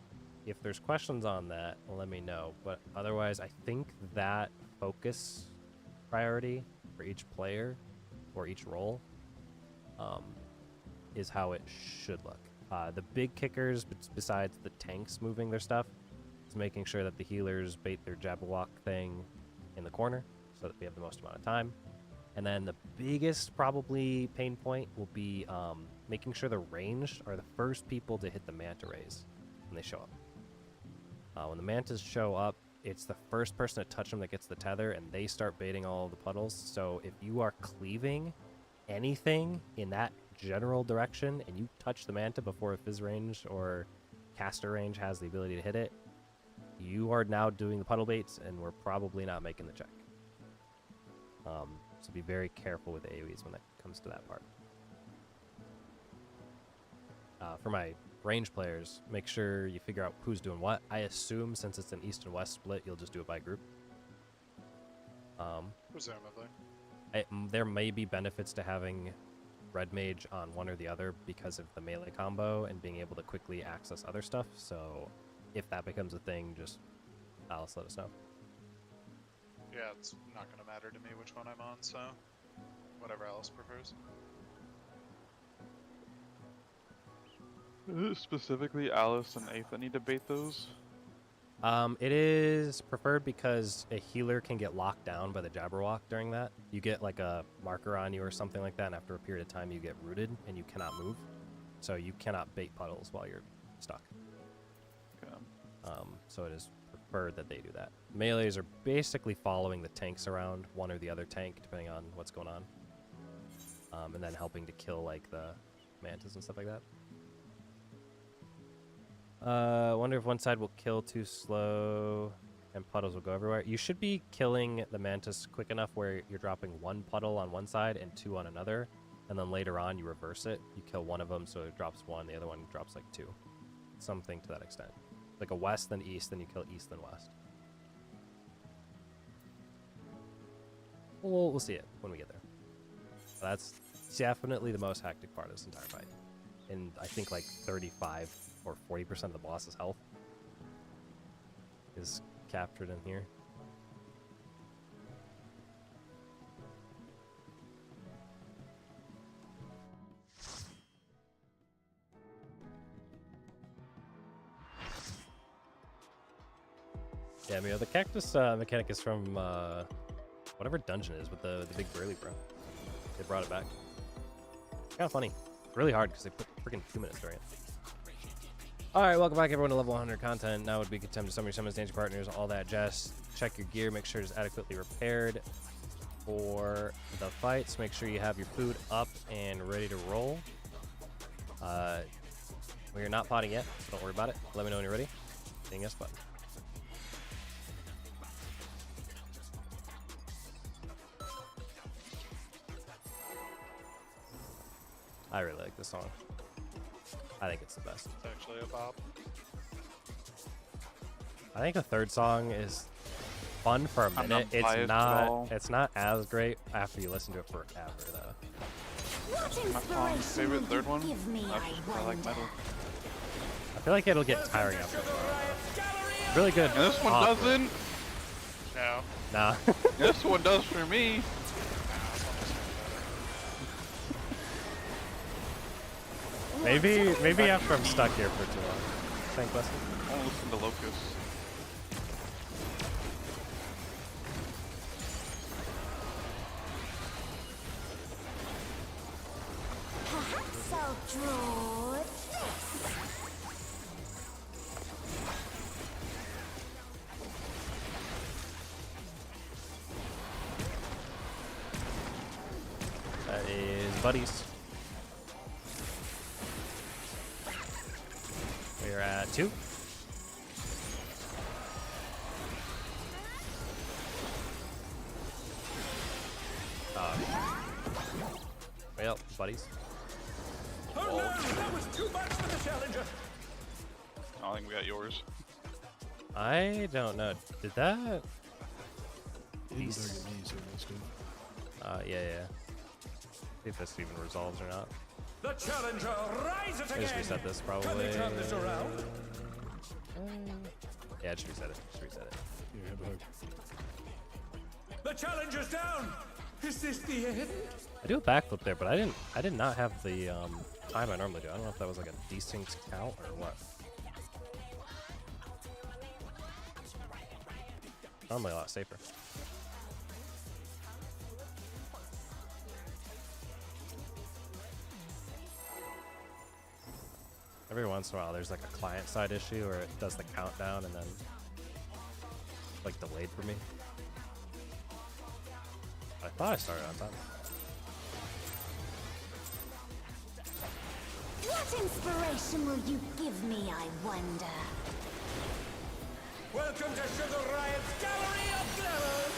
Speaker 1: if there's questions on that, let me know. But otherwise, I think that focus priority for each player or each role is how it should look. The big kickers, besides the tanks moving their stuff, is making sure that the healers bait their Jabberwock thing in the corner so that we have the most amount of time. And then the biggest probably pain point will be making sure the ranged are the first people to hit the manta rays when they show up. When the mantas show up, it's the first person to touch them that gets the tether, and they start baiting all of the puddles. So if you are cleaving anything in that general direction and you touch the manta before a fizz range or caster range has the ability to hit it, you are now doing the puddle baits, and we're probably not making the check. So be very careful with the AoEs when it comes to that part. For my range players, make sure you figure out who's doing what. I assume since it's an east and west split, you'll just do it by group.
Speaker 8: Presumably.
Speaker 1: There may be benefits to having red mage on one or the other because of the melee combo and being able to quickly access other stuff. So if that becomes a thing, just Alice, let us know.
Speaker 8: Yeah, it's not going to matter to me which one I'm on, so whatever Alice prefers.
Speaker 3: Is it specifically Alice and Aetha need to bait those?
Speaker 1: It is preferred because a healer can get locked down by the Jabberwock during that. You get like a marker on you or something like that, and after a period of time you get rooted and you cannot move. So you cannot bait puddles while you're stuck.
Speaker 3: Okay.
Speaker 1: So it is preferred that they do that. Melees are basically following the tanks around, one or the other tank, depending on what's going on. And then helping to kill like the mantas and stuff like that. Wonder if one side will kill too slow and puddles will go everywhere. You should be killing the mantis quick enough where you're dropping 1 puddle on one side and 2 on another, and then later on you reverse it. You kill one of them so it drops 1, the other one drops like 2. Something to that extent. Like a west then east, then you kill east then west. We'll see it when we get there. But that's definitely the most hectic part of this entire fight. And I think like 35 or 40% of the boss's health is captured in here. Yeah, Mio, the cactus mechanic is from whatever dungeon it is with the big burly bro. They brought it back. Kind of funny. Really hard because they put freaking 2 minutes during it. Alright, welcome back everyone to level 100 content. Now would be a good time to summon your summons, danger partners, all that jazz. Check your gear, make sure it's adequately repaired for the fights. Make sure you have your food up and ready to roll. We're not potting yet, so don't worry about it. Let me know when you're ready. Hitting yes button. I really like this song. I think it's the best.
Speaker 8: It's actually a bop.
Speaker 1: I think the third song is fun for a
Speaker 3: I'm
Speaker 1: minute.
Speaker 3: not biased at all.
Speaker 1: It's not as great after you listen to it forever though.
Speaker 4: What
Speaker 3: My favorite
Speaker 4: inspiration
Speaker 3: third one.
Speaker 4: give me,
Speaker 3: I
Speaker 4: I
Speaker 3: like
Speaker 4: wonder.
Speaker 3: metal.
Speaker 1: I feel like it'll get tiring after a while. Really good.
Speaker 3: And this one
Speaker 1: opera.
Speaker 3: doesn't.
Speaker 8: No.
Speaker 1: Nah.
Speaker 3: This one does for me.
Speaker 1: maybe after I'm stuck here for too long. Thank Wesley.
Speaker 3: I won't listen to Locust.
Speaker 4: Perhaps I'll draw this.
Speaker 1: That is buddies. We're at 2. Well, buddies.
Speaker 5: Oh no, that was too much for the challenger.
Speaker 3: I think we got yours.
Speaker 1: I don't know. Did that?
Speaker 7: He was targeting me, so that's good.
Speaker 1: Yeah. See if this even resolves or not.
Speaker 5: The challenger rises
Speaker 1: I
Speaker 5: again.
Speaker 1: just reset this probably.
Speaker 5: Can they turn this around?
Speaker 1: Yeah, just reset it. Just reset it.
Speaker 7: Here, have a hug.
Speaker 5: The challenger's down. Is this the end?
Speaker 1: I do a backflip there, but I did not have the time I normally do. I don't know if that was like a desync count or what. Normally a lot safer. Every once in a while, there's like a client side issue where it does the countdown and then like delayed for me. I thought I started on time.
Speaker 4: What inspiration will you give me, I wonder?
Speaker 5: Welcome to Sugar Riot's Gallery of Glamour.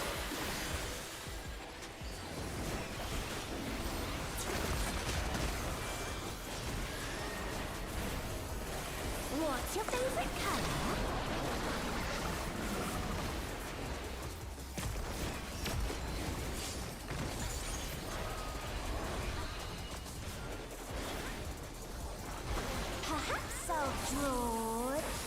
Speaker 4: What's your favorite color? Perhaps I'll draw this.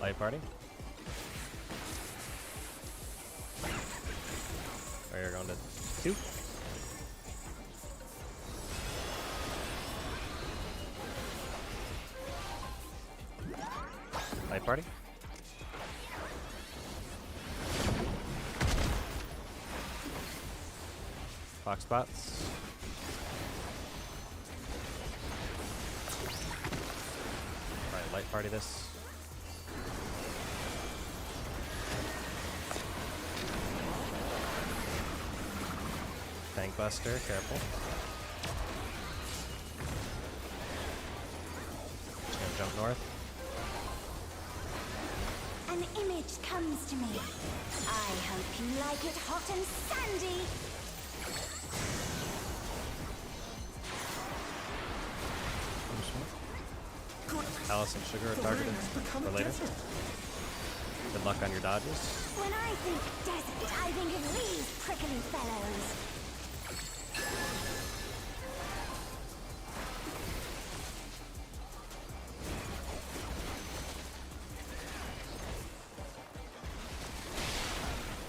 Speaker 1: Light party. We're going to 2. Light party. Box spots. Alright, light party this. Tank buster, careful. Just gonna jump north.
Speaker 4: An image comes to me. I hope you like it hot and sandy.
Speaker 1: Alice and Sugar are targeted for later. Good luck on your dodges.
Speaker 4: When I think desert, I think of these prickly fellows.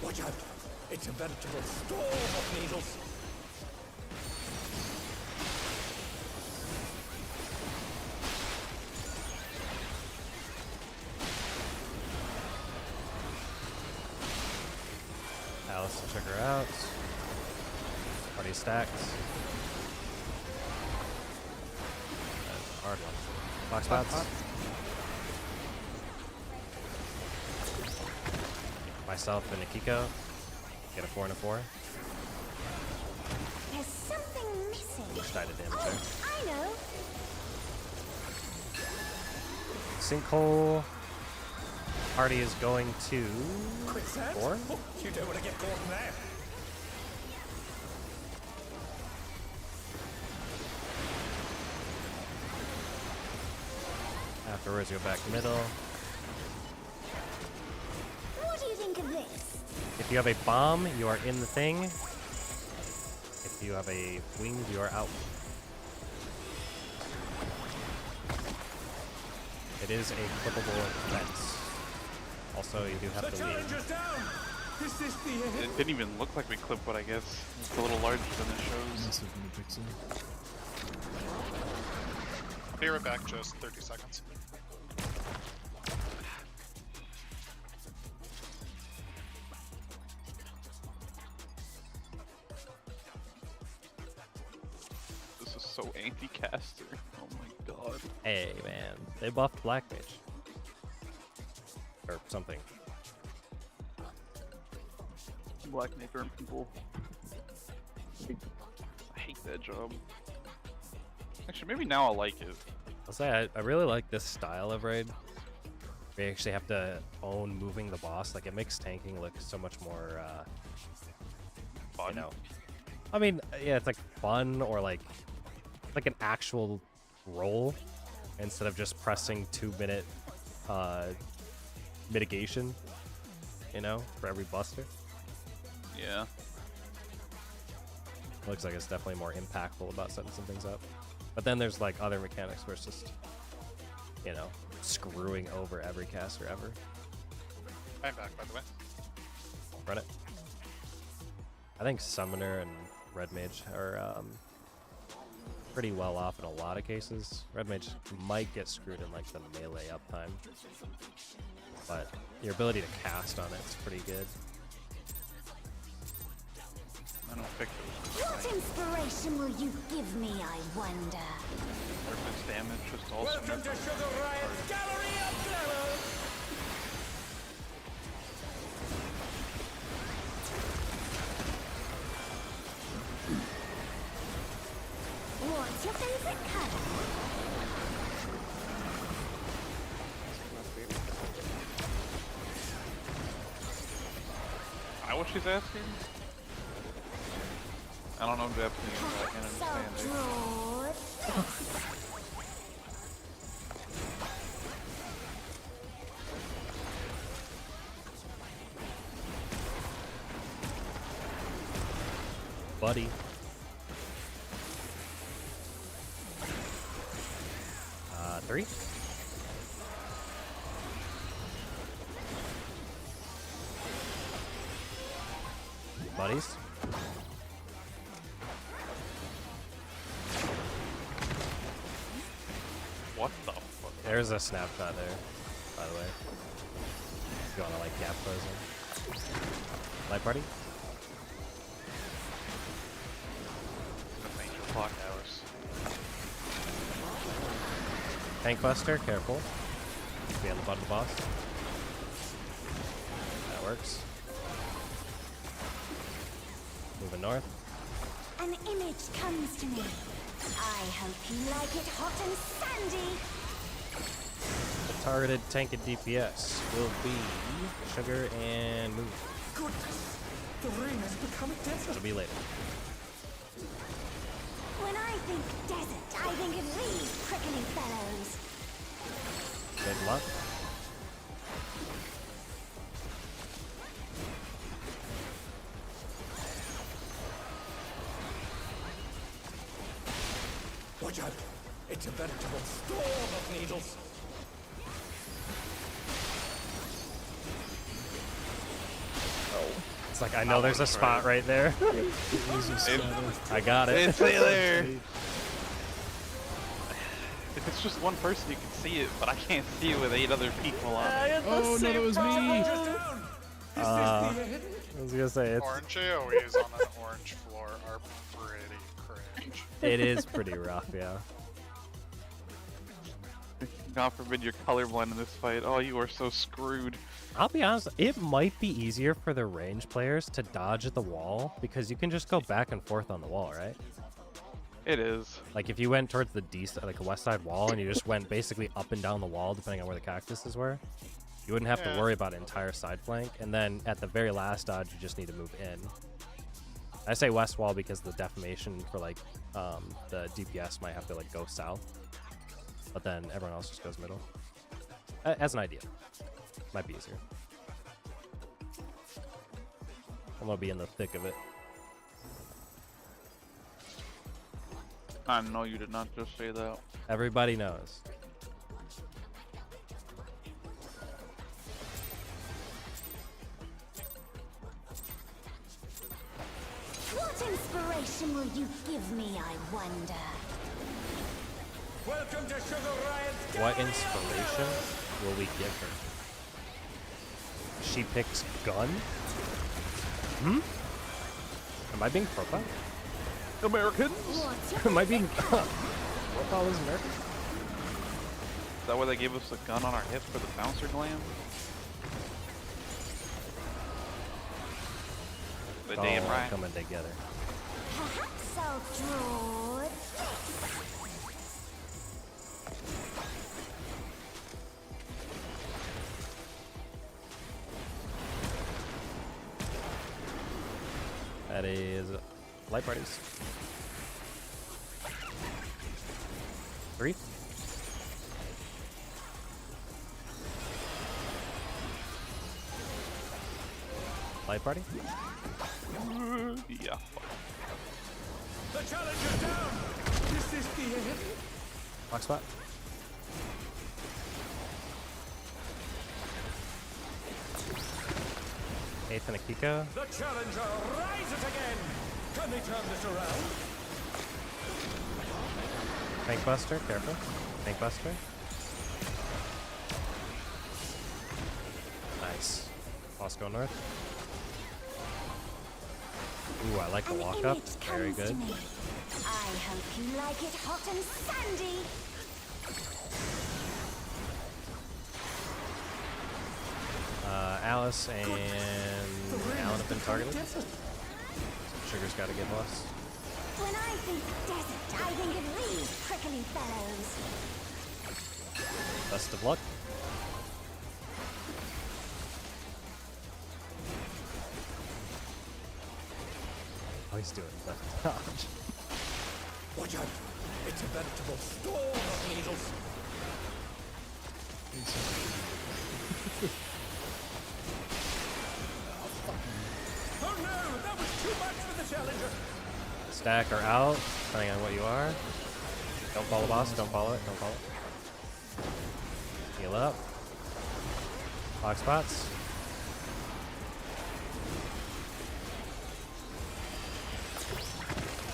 Speaker 5: Watch out! It's a veritable storm of needles.
Speaker 1: Alice and Sugar out. Party stacked. That's a hard one. Box spots. Myself and Akiko get a 4 and a 4.
Speaker 4: There's something missing.
Speaker 1: Which died of damage there.
Speaker 4: I know.
Speaker 1: Sinkhole. Party is going to
Speaker 5: Quicksand?
Speaker 1: 4.
Speaker 5: Oh, you don't want to get caught in there.
Speaker 1: Afterwards, go back middle.
Speaker 4: What do you think of this?
Speaker 1: If you have a bomb, you are in the thing. If you have a wings, you are out. It is a clippable fence. Also, you do have
Speaker 5: The
Speaker 1: to leave.
Speaker 5: challenger's down. Is this the end?
Speaker 3: It didn't even look like we clipped, but I guess it's a little larger than it shows.
Speaker 7: Must have been a pixel.
Speaker 8: I'll be right back, just 30 seconds.
Speaker 3: This is so anti-caster. Oh my god.
Speaker 1: Hey, man. They buffed Black Mage. Or something.
Speaker 3: Black Maker and people. I hate that job. Actually, maybe now I'll like it.
Speaker 1: I'll say I really like this style of raid. We actually have to own moving the boss. Like, it makes tanking look so much more,
Speaker 3: Fun.
Speaker 1: you know. I mean, yeah, it's like fun or like an actual roll instead of just pressing 2-minute mitigation, you know, for every buster.
Speaker 3: Yeah.
Speaker 1: Looks like it's definitely more impactful about setting some things up. But then there's like other mechanics where it's just, you know, screwing over every caster ever.
Speaker 8: I'm back, by the way.
Speaker 1: Run it. I think Summoner and Red Mage are pretty well off in a lot of cases. Red Mage might get screwed in like the melee uptime, but your ability to cast on it's pretty good.
Speaker 3: I don't think it was
Speaker 4: What inspiration will you give me, I wonder?
Speaker 3: surface damage, just also.
Speaker 5: Welcome to Sugar Riot's Gallery of Glamour.
Speaker 4: What's your favorite color?
Speaker 3: I what she's asking? I don't know Japanese, so I can't
Speaker 4: So
Speaker 3: understand it.
Speaker 4: draw
Speaker 1: Buddy. Three. Buddies.
Speaker 3: What the fuck?
Speaker 1: There's a snapshot there, by the way. If you want to like gap closing. Light party.
Speaker 3: Major clock hours.
Speaker 1: Tank Buster, careful. Be on the button boss. That works. Moving north.
Speaker 4: An image comes to me. I hope you like it hot and sandy.
Speaker 1: The targeted tank and DPS will be Sugar and Move.
Speaker 5: Goodness, the ring has become a desert.
Speaker 1: It'll be later.
Speaker 4: When I think desert, I think of these prickly fellows.
Speaker 1: Good luck.
Speaker 5: Watch out! It's a veritable storm of needles.
Speaker 1: It's like, I know there's a spot right there. I got it.
Speaker 3: It's there. If it's just one person, you can see it, but I can't see it with 8 other people on it.
Speaker 7: Oh no, that was me.
Speaker 1: I was gonna say it's.
Speaker 8: Orange AoEs on an orange floor are pretty cringe.
Speaker 1: It is pretty rough, yeah.
Speaker 3: God forbid you're colorblind in this fight. Oh, you are so screwed.
Speaker 1: I'll be honest, it might be easier for the range players to dodge at the wall because you can just go back and forth on the wall, right?
Speaker 3: It is.
Speaker 1: Like if you went towards the like a west side wall and you just went basically up and down the wall depending on where the cactuses were, you wouldn't have to worry about an entire side flank. And then at the very last dodge, you just need to move in. I say west wall because the deformation for like the DPS might have to like go south, but then everyone else just goes middle. As an idea, might be easier. I'm gonna be in the thick of it.
Speaker 3: I know you did not just say that.
Speaker 1: Everybody knows.
Speaker 4: What inspiration will you give me, I wonder?
Speaker 5: Welcome to Sugar Riot's
Speaker 1: What inspiration will we give her? She picks gun? Am I being profiled?
Speaker 3: Americans?
Speaker 1: Am I being... what all is American?
Speaker 3: Is that why they gave us a gun on our hips for the bouncer gland? The
Speaker 1: It's
Speaker 3: damn
Speaker 1: all
Speaker 3: right.
Speaker 1: coming together.
Speaker 4: Perhaps I'll draw this.
Speaker 1: That is light parties. 3. Light party.
Speaker 3: Yeah.
Speaker 5: The challenger's down! Is this the end?
Speaker 1: Lock spot. Eighth and a Kiko.
Speaker 5: The challenger rises again! Can they turn this around?
Speaker 1: Tank Buster, careful. Tank Buster. Nice. Boss go north. Ooh, I like the
Speaker 4: An
Speaker 1: walk up.
Speaker 4: image
Speaker 1: Very
Speaker 4: comes to
Speaker 1: good.
Speaker 4: me. I hope you like it hot and sandy.
Speaker 1: Alice and Alan have been targeted. Sugar's got to get lost.
Speaker 4: When I think desert, I think of these prickly fellows.
Speaker 1: Best of luck. Oh, he's doing the dodge.
Speaker 5: Watch out! It's a veritable storm of needles. Oh no! That was too much for the challenger!
Speaker 1: Stack or out, depending on what you are. Don't follow boss, don't follow it, don't follow it. Heal up. Lock spots.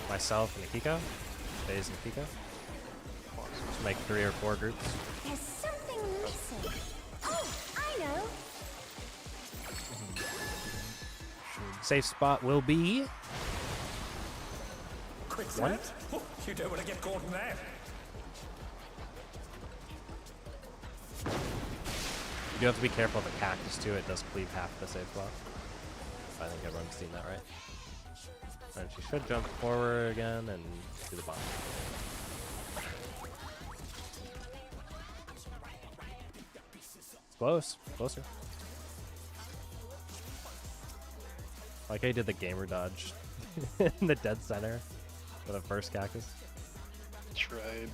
Speaker 1: Myself and Akiko. Phase and Akiko. Let's make 3 or 4 groups.
Speaker 4: There's something missing. Oh, I know.
Speaker 1: Safe spot will be
Speaker 5: Quick
Speaker 1: One.
Speaker 5: set! Oh, you don't want to get caught in that.
Speaker 1: You do have to be careful of the cactus too. It does cleave half the safe spot. I think everyone's seen that, right? And she should jump forward again and do the bomb. It's close. Closer. Like I did the gamer dodge in the dead center for the first cactus.
Speaker 2: That's right.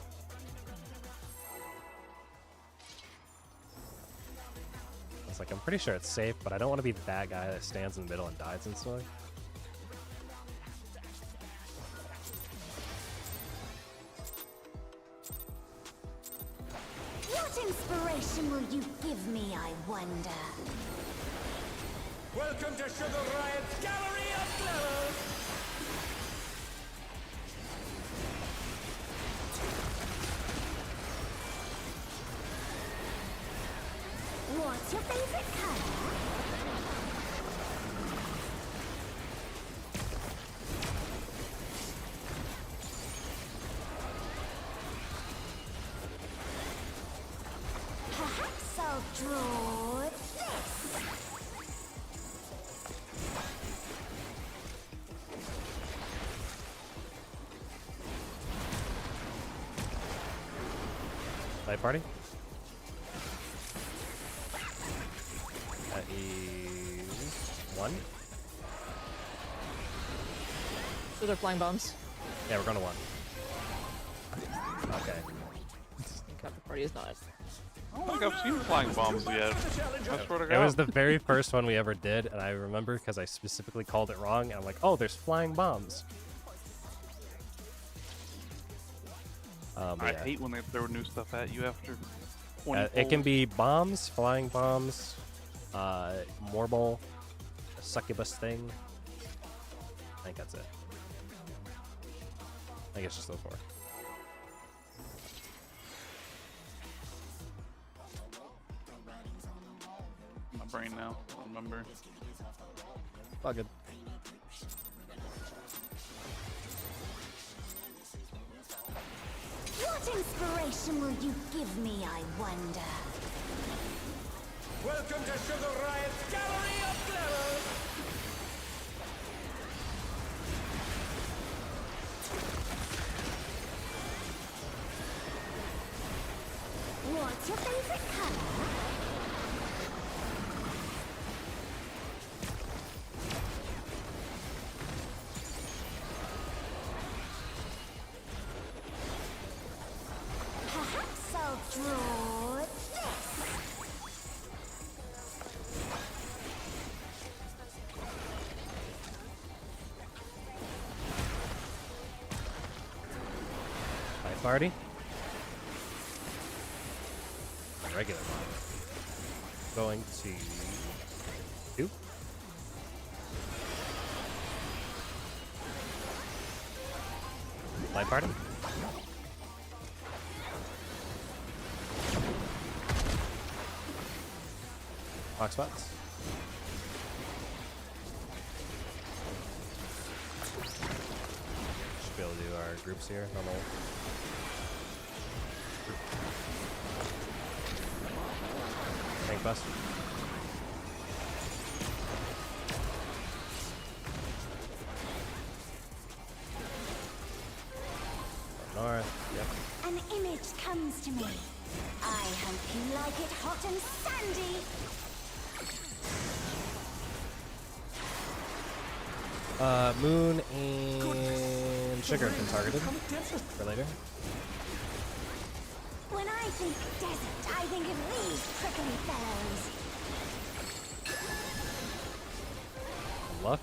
Speaker 1: It's like, I'm pretty sure it's safe, but I don't want to be that guy that stands in the middle and dies instantly.
Speaker 4: What inspiration will you give me, I wonder?
Speaker 5: Welcome to Sugar Riot's Gallery of Glamour!
Speaker 4: What's your favorite color? Perhaps I'll draw this.
Speaker 1: Light party? That is 1.
Speaker 6: So they're flying bombs.
Speaker 1: Yeah, we're going to 1. Okay.
Speaker 6: Captain Party is not.
Speaker 3: I don't think I've seen flying bombs yet. I swear to
Speaker 1: It
Speaker 3: God.
Speaker 1: was the very first one we ever did, and I remember because I specifically called it wrong, and I'm like, oh, there's flying bombs. But
Speaker 3: I
Speaker 1: yeah.
Speaker 3: hate when they throw new stuff at you after 20
Speaker 1: It can
Speaker 3: pulls.
Speaker 1: be bombs, flying bombs, Morbol, a succubus thing. I think that's it. I think it's just those 4.
Speaker 3: My brain now. I don't remember.
Speaker 1: All good.
Speaker 4: What inspiration will you give me, I wonder?
Speaker 5: Welcome to Sugar Riot's Gallery of Glamour!
Speaker 4: What's your favorite color? Perhaps I'll draw this.
Speaker 1: Light party. Regular one. Going to 2. Light party. Box spots. Should be able to do our groups here. Normal. Tank bust. North. Yep.
Speaker 4: An image comes to me. I hope you like it hot and sandy.
Speaker 1: Moon and Sugar have been targeted for later.
Speaker 4: When I think desert, I think of these prickly fellows.
Speaker 1: Luck.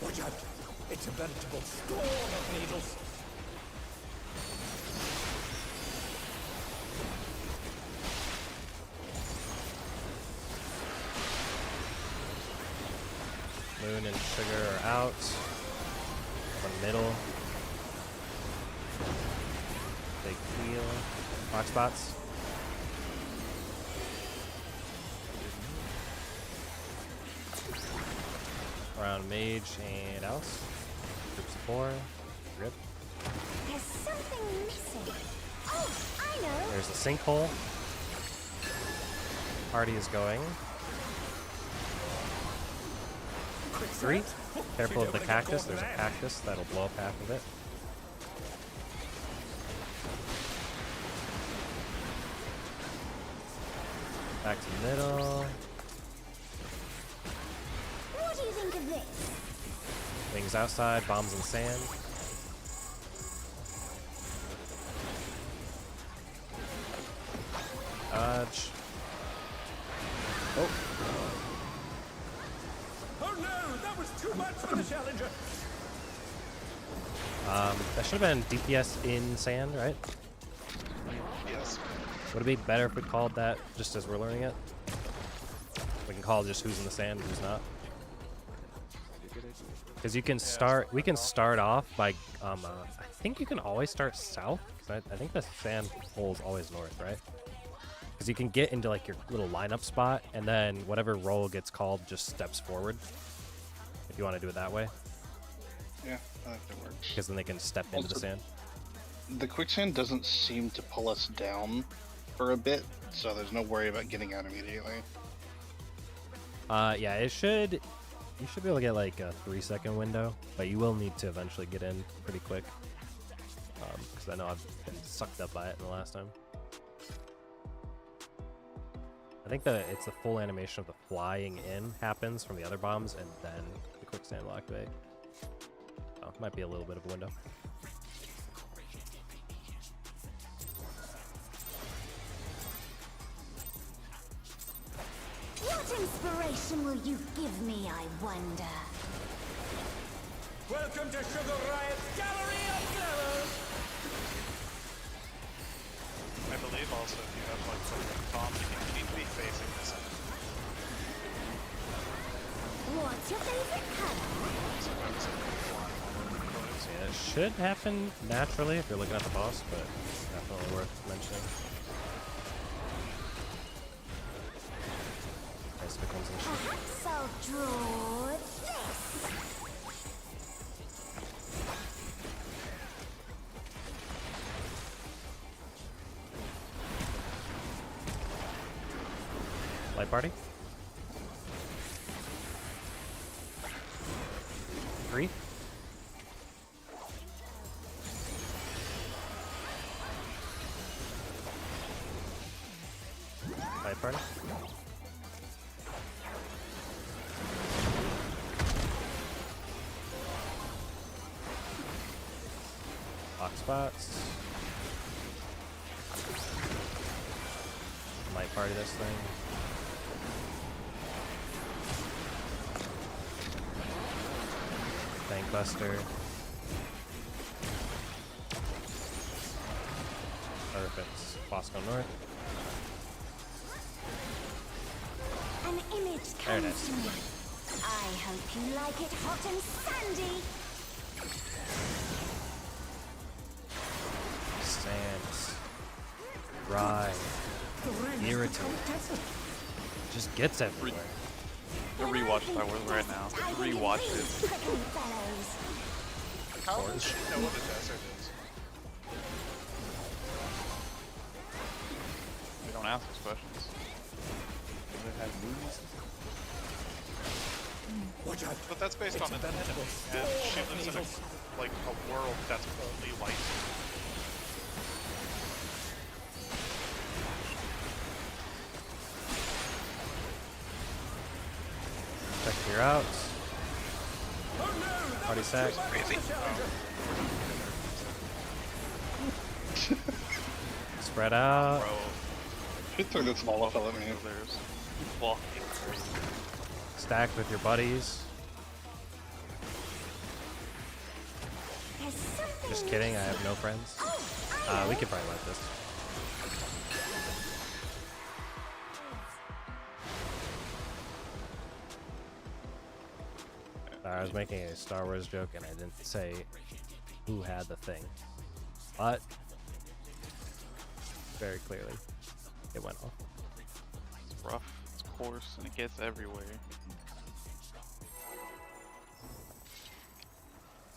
Speaker 5: Watch out! It's a veritable storm of needles!
Speaker 1: Moon and Sugar are out. One middle. Big heal. Box spots. Around Mage and Alice. Groups of 4. Rip.
Speaker 4: There's something missing. Oh, I know.
Speaker 1: There's a sinkhole. Party is going. 3. Careful of the cactus. There's a cactus that'll blow up half of it. Back to middle.
Speaker 4: What do you think of this?
Speaker 1: Wings outside. Bombs in sand. Dodge. Oh.
Speaker 5: Oh no, that was too much for the challenger.
Speaker 1: That should have been DPS in sand, right?
Speaker 8: Yes.
Speaker 1: Would it be better if we called that just as we're learning it? We can call just who's in the sand and who's not. Because you can start, we can start off by, I think you can always start south. I think the sand pole's always north, right? Because you can get into like your little lineup spot, and then whatever roll gets called just steps forward. If you want to do it that way.
Speaker 2: Yeah, I think that works.
Speaker 1: Because then they can step into the
Speaker 2: Also,
Speaker 1: sand.
Speaker 2: The quicksand doesn't seem to pull us down for a bit, so there's no worry about getting out immediately.
Speaker 1: Yeah, it should. You should be able to get like a 3-second window, but you will need to eventually get in pretty quick. Because I know I've been sucked up by it in the last time. I think that it's the full animation of the flying in happens from the other bombs, and then the quicksand will activate. Oh, might be a little bit of a window.
Speaker 4: What inspiration will you give me, I wonder?
Speaker 5: Welcome to Sugar Riot's Gallery of Glamours.
Speaker 8: I believe also if you have like something calm, you need to be facing this end.
Speaker 4: What's your favorite color?
Speaker 8: So I would say flying all over the place.
Speaker 1: Yeah, it should happen naturally if you're looking at the boss, but definitely worth mentioning. Nice if it comes in.
Speaker 4: Perhaps I'll draw this.
Speaker 1: Light party? 3? Light party? Box spots. Light party this thing. Bank buster. Perfect. Boss go north.
Speaker 4: An image
Speaker 1: There it
Speaker 4: comes
Speaker 1: is.
Speaker 4: to me. I hope you like it hot and sandy.
Speaker 1: Sands. Dry. Irritating. Just gets everywhere.
Speaker 3: I rewatched Star Wars right now. Rewatch it.
Speaker 8: How does she know what a desert is?
Speaker 3: We don't ask those questions.
Speaker 8: But that's based on an enemy, and she lives in a world that's only light.
Speaker 1: Check your outs. Party sack.
Speaker 8: Crazy.
Speaker 1: Spread out.
Speaker 8: Bro,
Speaker 2: He threw the small fell at me.
Speaker 3: There's fucking crazy.
Speaker 1: Stack with your buddies.
Speaker 4: There's something
Speaker 1: Just kidding, I have no friends. We could probably let this. I was making a Star Wars joke and I didn't say who had the thing. But very clearly it went off.
Speaker 3: It's rough, it's coarse, and it gets everywhere.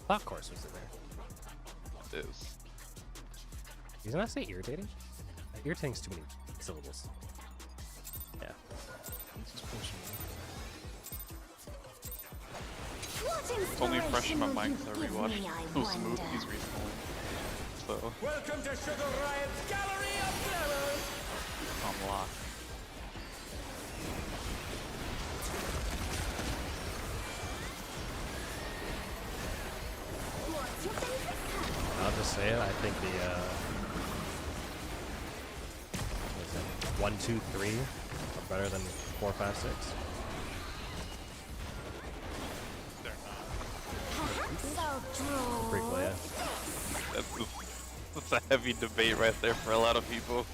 Speaker 1: Thought course was in there.
Speaker 3: It is.
Speaker 1: Isn't that say irritating? Irritating's too many syllables. Yeah.
Speaker 3: It's only fresh in my mind because I rewatched those movies recently. So,
Speaker 5: Welcome to Sugar Riot's Gallery of Glamours.
Speaker 3: I'm locked.
Speaker 4: What's your favorite color?
Speaker 1: I'll just say it. I think the 1, 2, 3 are better than 4, 5, 6.
Speaker 8: They're not.
Speaker 4: Perhaps I'll draw.
Speaker 1: Briefly, yeah.
Speaker 3: That's a heavy debate right there for a lot of people.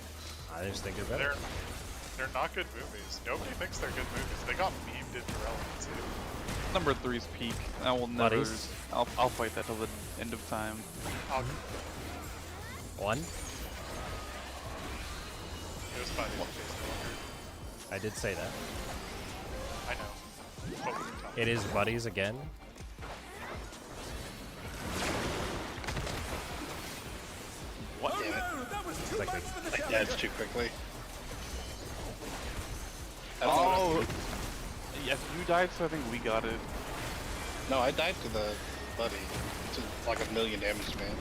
Speaker 1: I just think they're better.
Speaker 8: They're not good movies. Nobody thinks they're good movies. They got memed into relevancy.
Speaker 3: Number 3's peak. I will never.
Speaker 1: Buddies.
Speaker 3: I'll fight that till the end of time.
Speaker 8: I'll,
Speaker 1: 1.
Speaker 8: it was funny.
Speaker 1: I did say that.
Speaker 8: I know. But we can talk.
Speaker 1: It is buddies again.
Speaker 3: What?
Speaker 8: Oh,
Speaker 2: Damn it.
Speaker 1: Like
Speaker 2: Yeah, it's too quickly.
Speaker 3: Oh! Yes, you died, so I think we got it.
Speaker 2: No, I died to the buddy. It's like a million damage, man.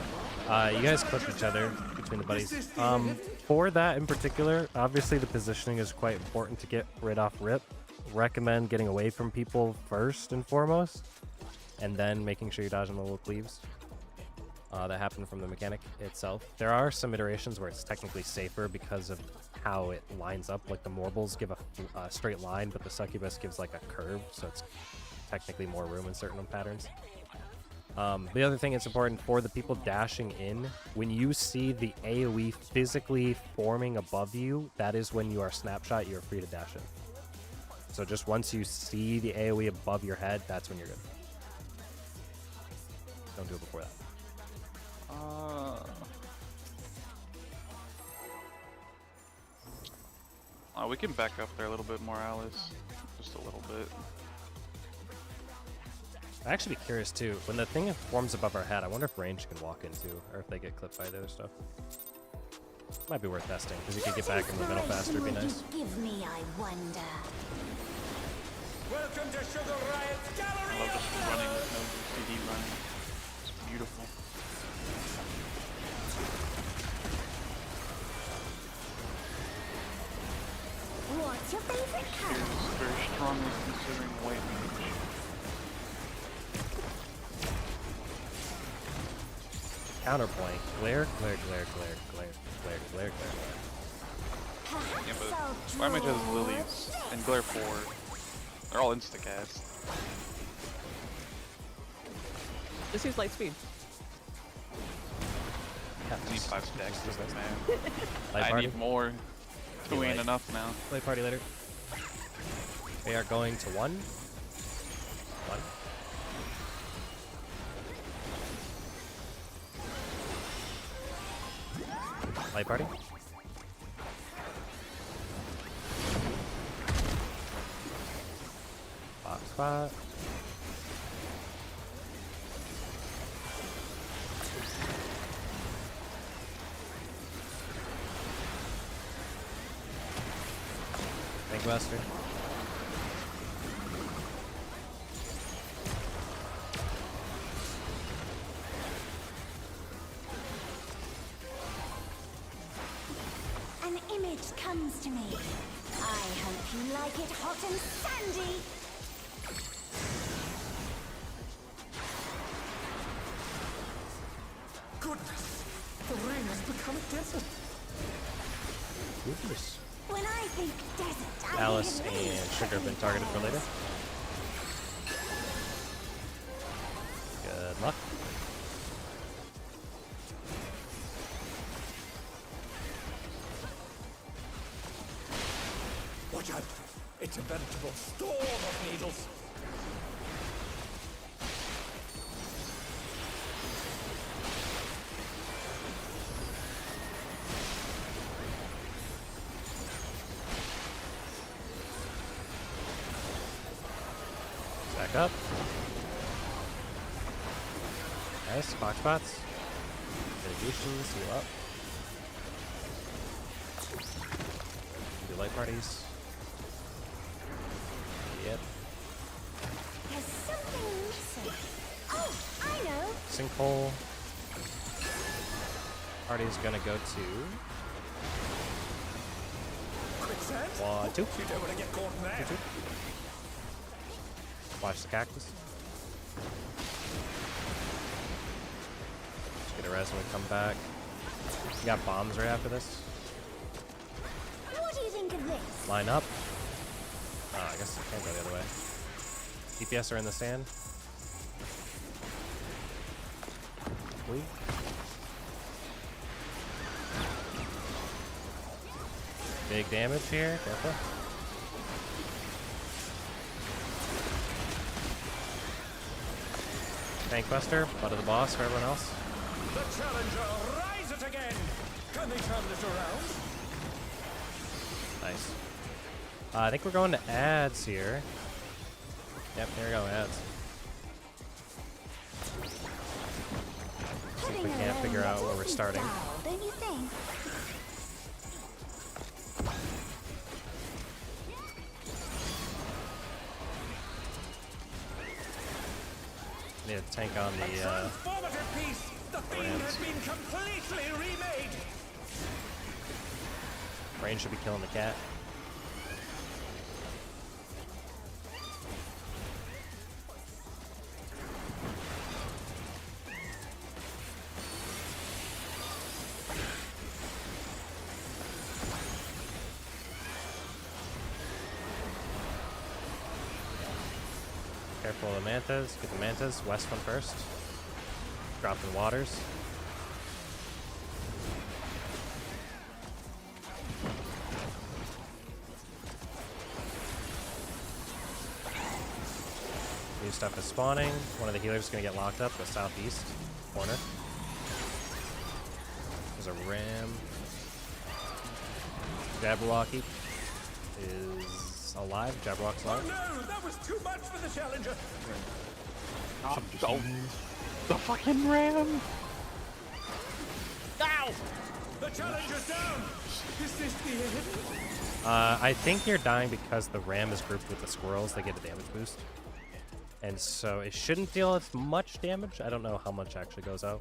Speaker 1: You guys clip each other between the buddies. For that in particular, obviously the positioning is quite important to get rid off rip. Recommend getting away from people first and foremost, and then making sure you're dodging the little cleaves. That happen from the mechanic itself. There are some iterations where it's technically safer because of how it lines up. Like the Morbles give a straight line, but the Succubus gives like a curve, so it's technically more room in certain patterns. The other thing that's important for the people dashing in, when you see the AoE physically forming above you, that is when you are snapshot, you're free to dash in. So just once you see the AoE above your head, that's when you're good. Don't do it before that.
Speaker 3: We can back up there a little bit more, Alice. Just a little bit.
Speaker 1: I'd actually be curious too. When the thing forms above our head, I wonder if range can walk into, or if they get clipped by the other stuff. Might be worth testing, because you could get back in the middle faster, it'd be nice.
Speaker 4: Give me, I wonder.
Speaker 5: Welcome to Sugar Riot's
Speaker 3: I
Speaker 5: Gallery
Speaker 3: love
Speaker 5: of
Speaker 3: just running with
Speaker 5: Flowers.
Speaker 3: no CD running. It's beautiful.
Speaker 4: What's your favorite color?
Speaker 3: Here's very strongly considering white mage.
Speaker 1: Counterpoint. Glare, glare, glare, glare, glare, glare, glare, glare.
Speaker 4: Perhaps
Speaker 3: Yeah, but
Speaker 4: I'll
Speaker 3: white mage has
Speaker 4: draw
Speaker 3: lilies and glare 4. They're all insta-cast.
Speaker 6: Just use light speed.
Speaker 3: Need 5 stacks to this, man.
Speaker 1: Light
Speaker 3: I
Speaker 1: party?
Speaker 3: need more. 2 ain't
Speaker 1: light.
Speaker 3: enough now.
Speaker 1: Play party later. We are going to 1. 1. Light party. Box spot. Buster.
Speaker 4: An image comes to me. I hope you like it hot and sandy.
Speaker 5: Goodness, the rain has become a desert.
Speaker 1: Goodness.
Speaker 4: When I think desert, I
Speaker 1: Alice
Speaker 4: think
Speaker 1: and
Speaker 4: these
Speaker 1: Sugar have been targeted for later. Good luck.
Speaker 5: Watch out! It's a veritable storm of needles.
Speaker 1: Back up. Nice. Box spots. Mitigation. Seal up. Do light parties. Yep.
Speaker 4: There's something missing. Oh, I know.
Speaker 1: Sinkhole. Party's gonna go to
Speaker 5: Quicksand?
Speaker 1: 1, 2.
Speaker 5: You don't want to get caught in there.
Speaker 1: 2. Watch the cactus. Just get a res when we come back. We got bombs right after this.
Speaker 4: What do you think
Speaker 1: Line up. Oh, I guess I can't go the other way. DPS are in the stand. Wait. Big damage here. Careful. Tank Buster, butt of the boss for everyone else.
Speaker 5: The challenger, rise it again! Can they turn this around?
Speaker 1: Nice. I think we're going to ads here. Yep, there we go, ads. See if we can't figure out where we're starting.
Speaker 4: Don't you think?
Speaker 1: Need a tank on the
Speaker 5: Transformative piece! The thing
Speaker 1: Rams.
Speaker 5: has been completely remade!
Speaker 1: range should be killing the cat. Careful of the mantas. Get the mantas. West one first. Drop in waters. New stuff is spawning. One of the healers is going to get locked up. Go southeast corner. There's a ram. Jabberwocky is alive. Jabberwock's
Speaker 5: Oh
Speaker 1: alive.
Speaker 5: no! That was too much for the challenger!
Speaker 3: Oh, the fucking ram!
Speaker 5: The challenger's down! Is this the end?
Speaker 1: I think you're dying because the ram is grouped with the squirrels. They get a damage boost. And so it shouldn't deal as much damage. I don't know how much actually goes out.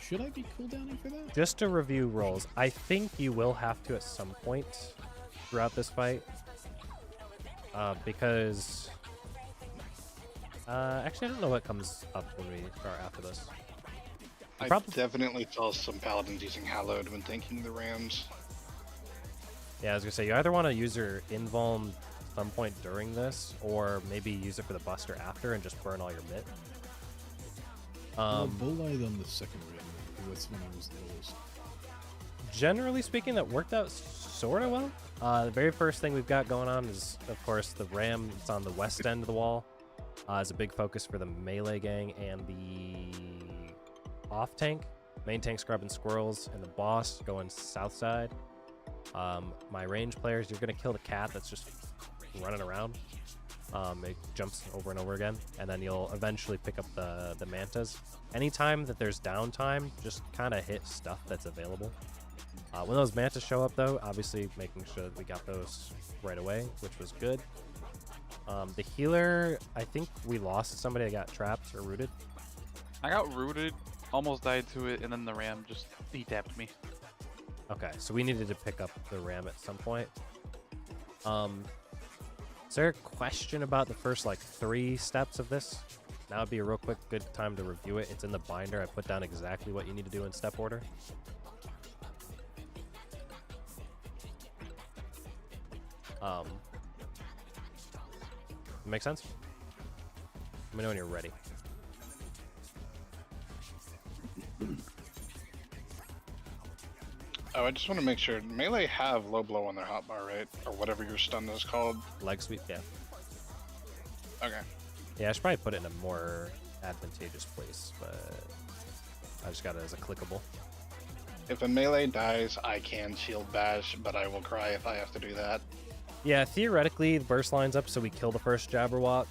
Speaker 7: Should I be cooldowning for that?
Speaker 1: Just to review rolls, I think you will have to at some point throughout this fight. Because... actually, I don't know what comes up when we start after this.
Speaker 2: I definitely saw some paladins using Hallowed when tanking the Rams.
Speaker 1: Yeah, I was gonna say, you either want to use your invuln some point during this, or maybe use it for the buster after and just burn all your mitt.
Speaker 7: Bolide on the second ram. That's when I was the lowest.
Speaker 1: Generally speaking, that worked out sort of well. The very first thing we've got going on is, of course, the ram. It's on the west end of the wall. Is a big focus for the melee gang and the off tank. Main tank scrubbing squirrels, and the boss going south side. My range players, you're going to kill the cat that's just running around. It jumps over and over again, and then you'll eventually pick up the mantas. Anytime that there's downtime, just kind of hit stuff that's available. When those mantas show up, though, obviously making sure that we got those right away, which was good. The healer, I think we lost to somebody that got trapped or rooted.
Speaker 3: I got rooted, almost died to it, and then the ram just he-tapped me.
Speaker 1: Okay, so we needed to pick up the ram at some point. Is there a question about the first, like, 3 steps of this? Now would be a real quick good time to review it. It's in the binder. I put down exactly what you need to do in step order. Make sense? Let me know when you're ready.
Speaker 2: Oh, I just want to make sure. Melee have low blow on their hotbar, right? Or whatever your stun is called.
Speaker 1: Leg sweep, yeah.
Speaker 2: Okay.
Speaker 1: Yeah, I should probably put it in a more advantageous place, but I just got it as a clickable.
Speaker 2: If a melee dies, I can shield bash, but I will cry if I have to do that.
Speaker 1: Yeah, theoretically, the burst lines up so we kill the first Jabberwock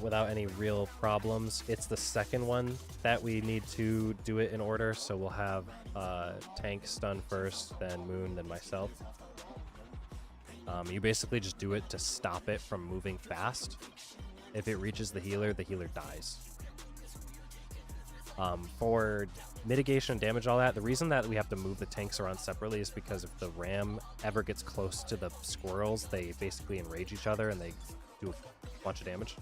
Speaker 1: without any real problems. It's the second one that we need to do it in order, so we'll have tank stun first, then Moon, then myself. You basically just do it to stop it from moving fast. If it reaches the healer dies. For mitigation and damage, all that, the reason that we have to move the tanks around separately is because if the ram ever gets close to the squirrels, they basically enrage each other and they do a bunch of damage.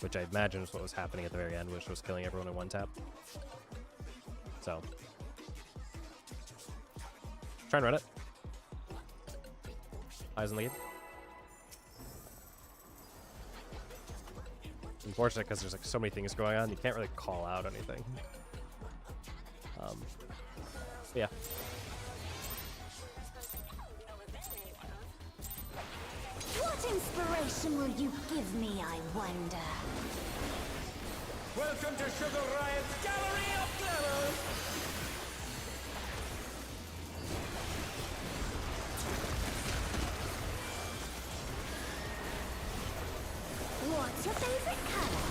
Speaker 1: Which I imagine is what was happening at the very end, which was killing everyone in one tap. So. Try and run it. Eyes in lead. Unfortunate because there's like so many things going on, you can't really call out anything. But yeah.
Speaker 4: What inspiration will you give me, I wonder?
Speaker 5: Welcome to Sugar Riot's Gallery of Glamours!
Speaker 4: What's your favorite color?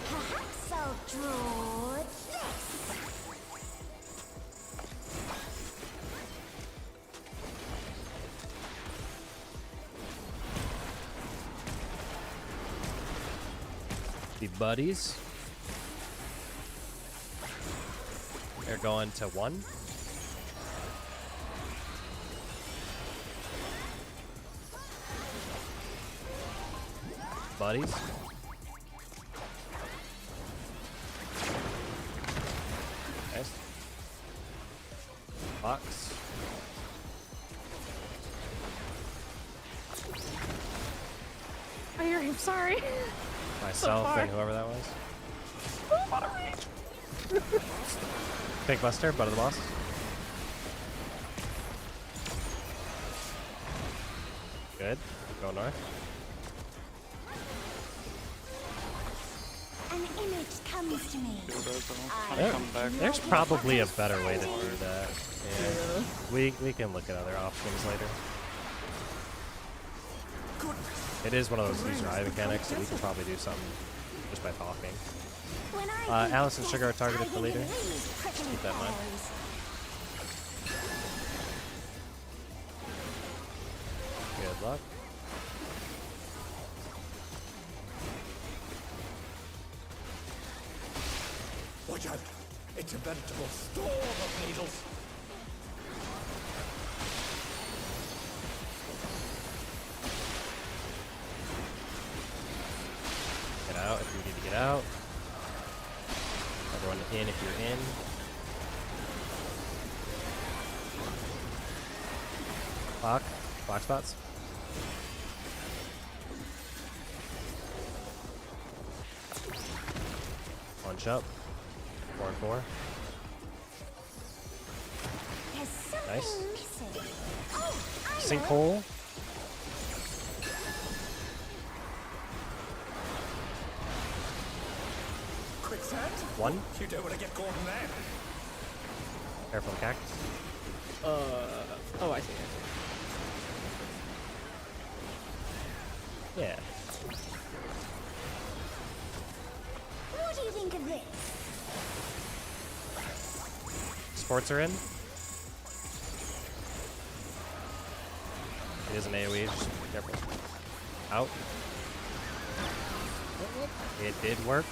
Speaker 4: Perhaps I'll draw this.
Speaker 1: The buddies. They're going to 1. Buddies. Nice. Box.
Speaker 6: I'm sorry.
Speaker 1: Myself
Speaker 6: far.
Speaker 1: and whoever that was. Pink Buster, butt of the boss. Good. Go north.
Speaker 4: An image comes to me.
Speaker 1: There's probably a better way to do that. Yeah. We can look at other options later. It is one of those user eye mechanics, so we can probably do something just by talking.
Speaker 4: When I
Speaker 1: Alice and Sugar are targeted for later.
Speaker 4: Keep
Speaker 1: Keep that in mind. Good luck.
Speaker 5: Watch out! It's a veritable storm of needles!
Speaker 1: Get out if you need to get out. Everyone in if you're in. Block spots. Punch up. 4 and 4.
Speaker 4: There's something
Speaker 1: Nice.
Speaker 4: missing. Oh, I know.
Speaker 1: Sinkhole.
Speaker 5: Quicksand?
Speaker 1: 1.
Speaker 5: You don't want to get caught in there.
Speaker 1: Careful of the cactus.
Speaker 6: Oh, I see.
Speaker 1: Yeah.
Speaker 4: What do you think of this?
Speaker 1: Sports are in. It is an AoE, just be careful. Out. It did work.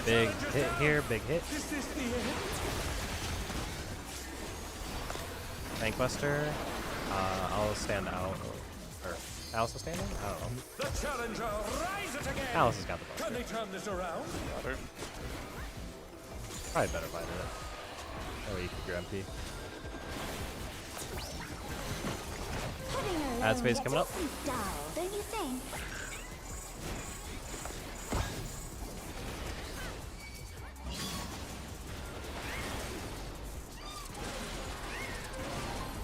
Speaker 1: Big hit here, big hit.
Speaker 5: Is this the end?
Speaker 1: Tank Buster. I'll stand out. Or Alice will stand in? I don't know.
Speaker 5: The challenger, rise it again!
Speaker 1: Alice has got the
Speaker 5: Can
Speaker 1: buster.
Speaker 5: they turn this around?
Speaker 1: Probably better by that. That way you keep your MP.
Speaker 4: Putting alone
Speaker 1: Ad space coming up.
Speaker 4: gets it dull, don't you think?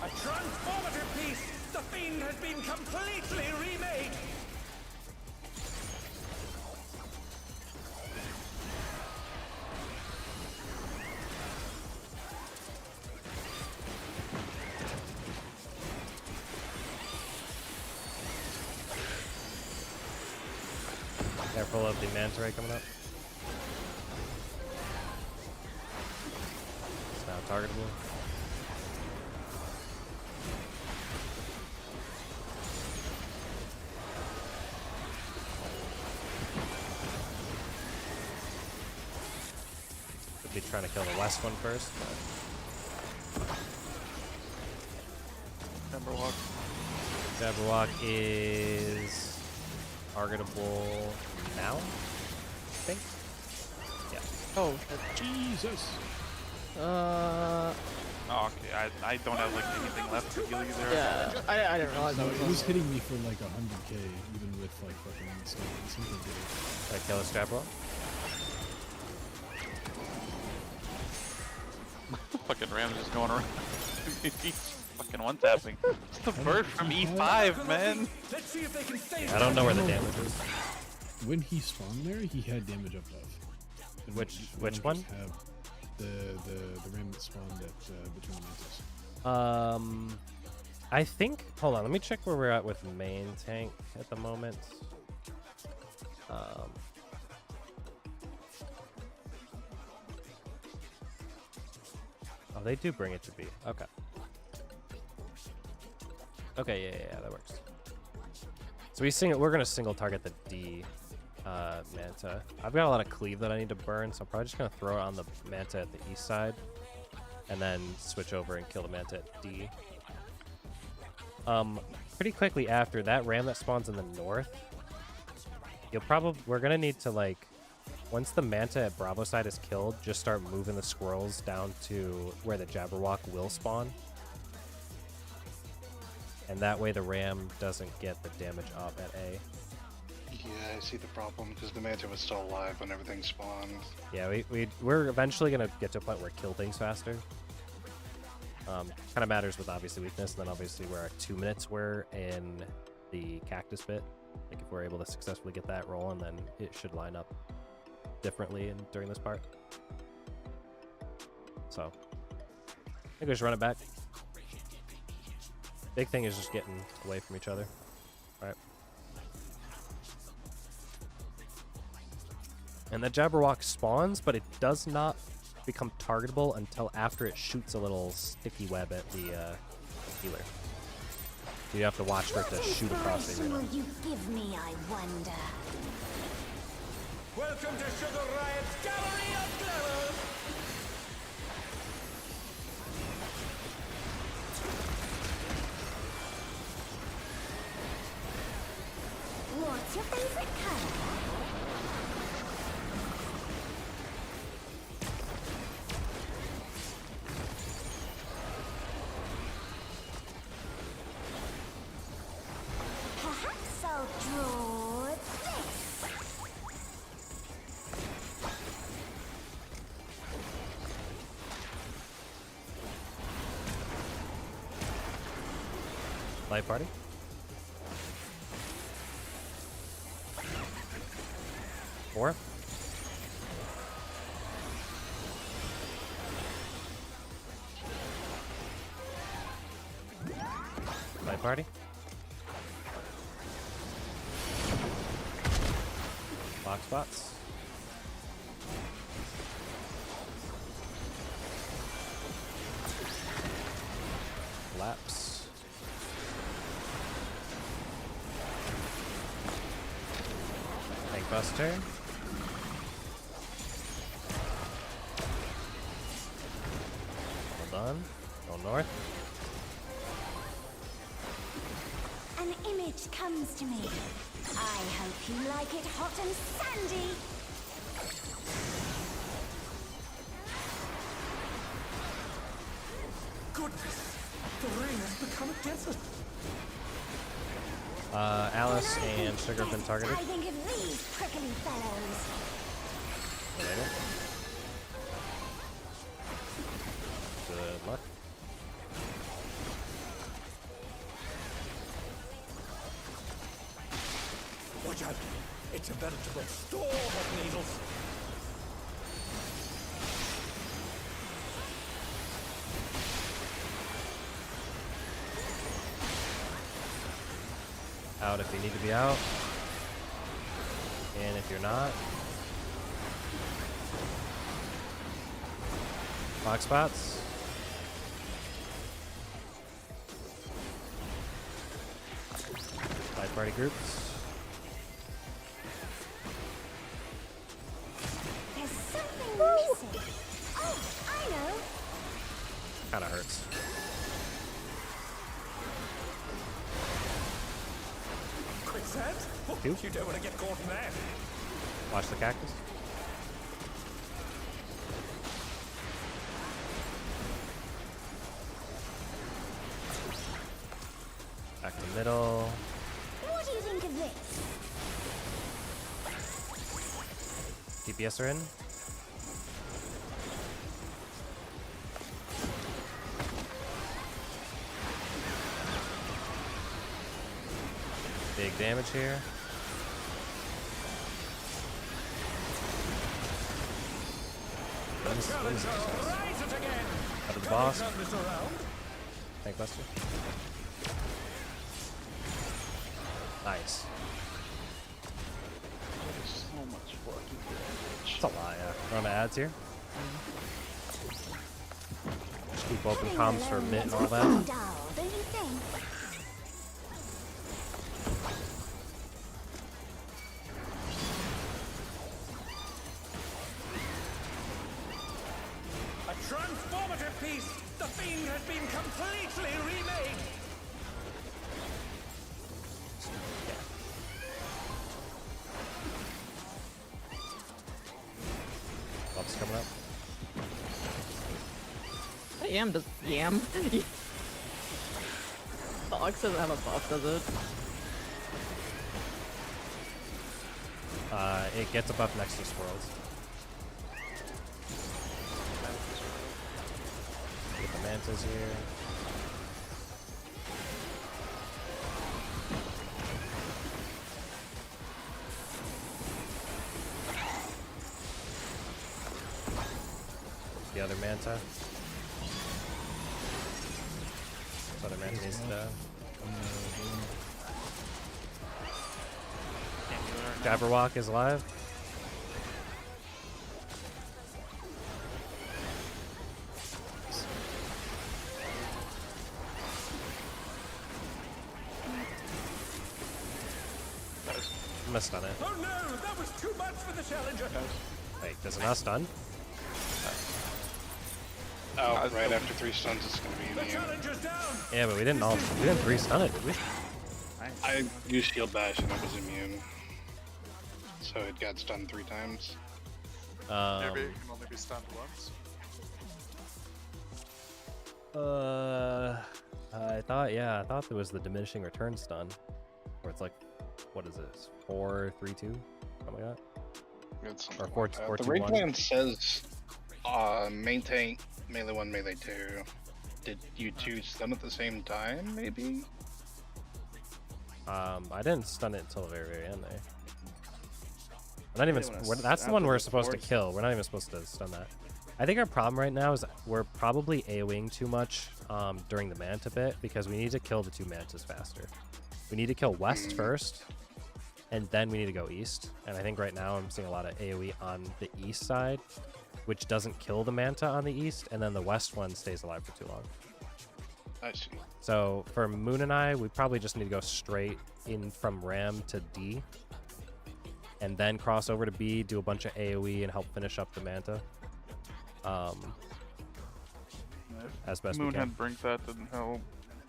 Speaker 5: A transformative piece! The fiend has been completely remade!
Speaker 1: Careful of the manta ray coming up. It's now targetable. Could be trying to kill the west one first, but
Speaker 3: Number walk.
Speaker 1: Jabberwock is targetable now, I think. Yeah.
Speaker 6: Oh, shit.
Speaker 7: Jesus.
Speaker 3: Oh, okay. I don't have like anything left to heal you there.
Speaker 6: Yeah, I didn't realize
Speaker 7: No,
Speaker 6: that
Speaker 7: it was hitting me for like 100k, even with like fucking stuff.
Speaker 1: Did I kill a scrap roll?
Speaker 3: Fucking Ram's just going around. He's fucking one tapping. It's the bird from E5, man.
Speaker 5: Let's see if they can stay.
Speaker 1: I don't know where the damage is.
Speaker 7: When he spawned there, he had damage up above. And
Speaker 1: Which
Speaker 7: we don't
Speaker 1: one?
Speaker 7: just have the ram that spawned at between the mantis.
Speaker 1: I think. Hold on, let me check where we're at with main tank at the moment. Oh, they do bring it to B. Okay. Okay, yeah, that works. So we're gonna single target the D Manta. I've got a lot of cleave that I need to burn, so I'm probably just gonna throw it on the Manta at the east side, and then switch over and kill the Manta at D. Pretty quickly after that ram that spawns in the north, we're gonna need to, like, once the Manta at Bravo side is killed, just start moving the squirrels down to where the Jabberwock will spawn. And that way the ram doesn't get the damage up at A.
Speaker 2: Yeah, I see the problem, because the Manta was still alive when everything spawned.
Speaker 1: Yeah, we're eventually going to get to a point where kill things faster. Kind of matters with obviously weakness, and then obviously where our 2 minutes were in the cactus bit. Like if we're able to successfully get that rolling, then it should line up differently during this part. So, I think we just run it back. Big thing is just getting away from each other. All right. And the Jabberwock spawns, but it does not become targetable until after it shoots a little sticky web at the healer. So you have to watch for it to shoot across the arena.
Speaker 4: Will you give me, I wonder?
Speaker 5: Welcome to Sugar Riot's Gallery of Glamour.
Speaker 4: What's your favorite color? Perhaps I'll draw this.
Speaker 1: Light party? Four? Light party? Lock spots? Laps? Tank buster? Hold on. Go north.
Speaker 4: An image comes to me. I hope you like it hot and sandy.
Speaker 5: Goodness, the rain has become a desert.
Speaker 1: Alice and Sugar have been targeted.
Speaker 4: I think of these prickly fellows.
Speaker 1: Later. Good luck.
Speaker 5: Watch out. It's a veritable storm of needles.
Speaker 1: Out if you need to be out. And if you're not. Lock spots. Light party groups.
Speaker 4: There's something missing. Oh, I know.
Speaker 1: Kinda hurts.
Speaker 5: makes sense. Oh,
Speaker 1: Two.
Speaker 5: you don't want to get caught in that.
Speaker 1: Watch the cactus. Back to middle.
Speaker 4: What do you think of this?
Speaker 1: DPS are in. Big damage here.
Speaker 5: Rise it again.
Speaker 1: Out of the boss.
Speaker 5: Turn this around.
Speaker 1: Tank buster. Nice.
Speaker 2: So much fucking damage.
Speaker 1: It's a lot, yeah. Run ads here. Just keep open comms for mid and all that.
Speaker 4: Dull, don't you think?
Speaker 5: A transformative piece. The fiend has been completely remade.
Speaker 1: Buff's coming up.
Speaker 6: Yam does Yam. The Ox doesn't have a buff, does it?
Speaker 1: It gets a buff next to squirrels. Get the mantas here. The other manta. The other manta needs to. Jabberwock is alive. I'm gonna stun it.
Speaker 5: Oh no, that was too much for the challenger.
Speaker 1: Wait, does it not stun?
Speaker 2: Oh, right after 3 stuns, it's gonna be
Speaker 5: The
Speaker 2: immune.
Speaker 5: challenger's down.
Speaker 1: Yeah, but we didn't 3 stun it, did we?
Speaker 2: I used shield bash and it was immune. So it got stunned 3 times.
Speaker 8: Maybe it can only be stunned once.
Speaker 1: I thought there was the diminishing return stun, where it's like, what is this? 4, 3, 2, something like that.
Speaker 2: It's something
Speaker 1: Or 4,
Speaker 2: like that.
Speaker 1: 4
Speaker 2: The
Speaker 1: 2,
Speaker 2: raid
Speaker 1: 1.
Speaker 2: plan says main tank, melee 1, melee 2. Did you 2 stun at the same time, maybe?
Speaker 1: I didn't stun it until the very, very end there. We're not even.
Speaker 9: Yeah, when
Speaker 1: That's the
Speaker 9: after
Speaker 1: one we're
Speaker 9: the
Speaker 1: supposed to
Speaker 9: force.
Speaker 1: kill. We're not even supposed to stun that. I think our problem right now is we're probably AoEing too much during the manta bit because we need to kill the 2 mantas faster. We need to kill west first, and then we need to go east. And I think right now I'm seeing a lot of AoE on the east side, which doesn't kill the manta on the east, and then the west one stays alive for too long.
Speaker 2: I see.
Speaker 1: So for Moon and I, we probably just need to go straight in from Ram to D, and then cross over to B, do a bunch of AoE, and help finish up the manta. As best we
Speaker 3: Moon
Speaker 1: can.
Speaker 3: had Brink that didn't help.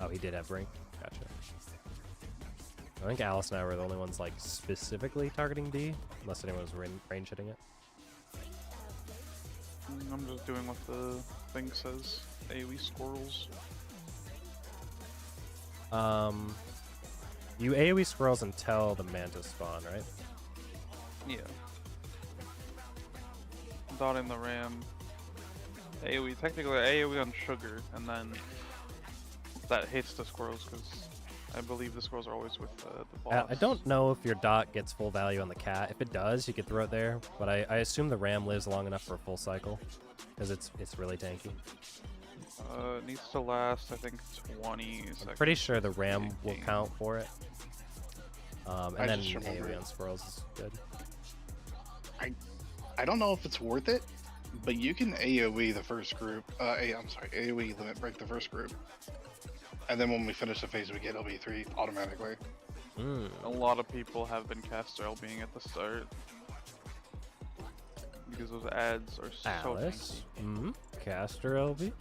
Speaker 1: Oh, he did have Brink. Gotcha. I think Alice and I were the only ones like specifically targeting D, unless anyone was range hitting it.
Speaker 3: I'm just doing what the thing says. AoE squirrels.
Speaker 1: You AoE squirrels until the manta spawn, right?
Speaker 3: Yeah. Dotting the ram. AoE, technically AoE on sugar, and then that hits the squirrels because I believe the squirrels are always with the boss.
Speaker 1: I don't know if your dot gets full value on the cat. If it does, you could throw it there, but I assume the ram lives long enough for a full cycle because it's really tanky.
Speaker 3: It needs to last, I think, 20 seconds.
Speaker 1: I'm pretty sure the ram will count for it. And
Speaker 2: I
Speaker 1: then
Speaker 2: just remember
Speaker 1: AoE on squirrels is good.
Speaker 2: I don't know if it's worth it, but you can AoE the first group. I'm sorry, AoE limit break the first group. And then when we finish the phase, we get LB3 automatically.
Speaker 3: A lot of people have been caster LBing at the start. Because those ads are so
Speaker 1: Alice?
Speaker 3: tanky.
Speaker 1: Caster LB?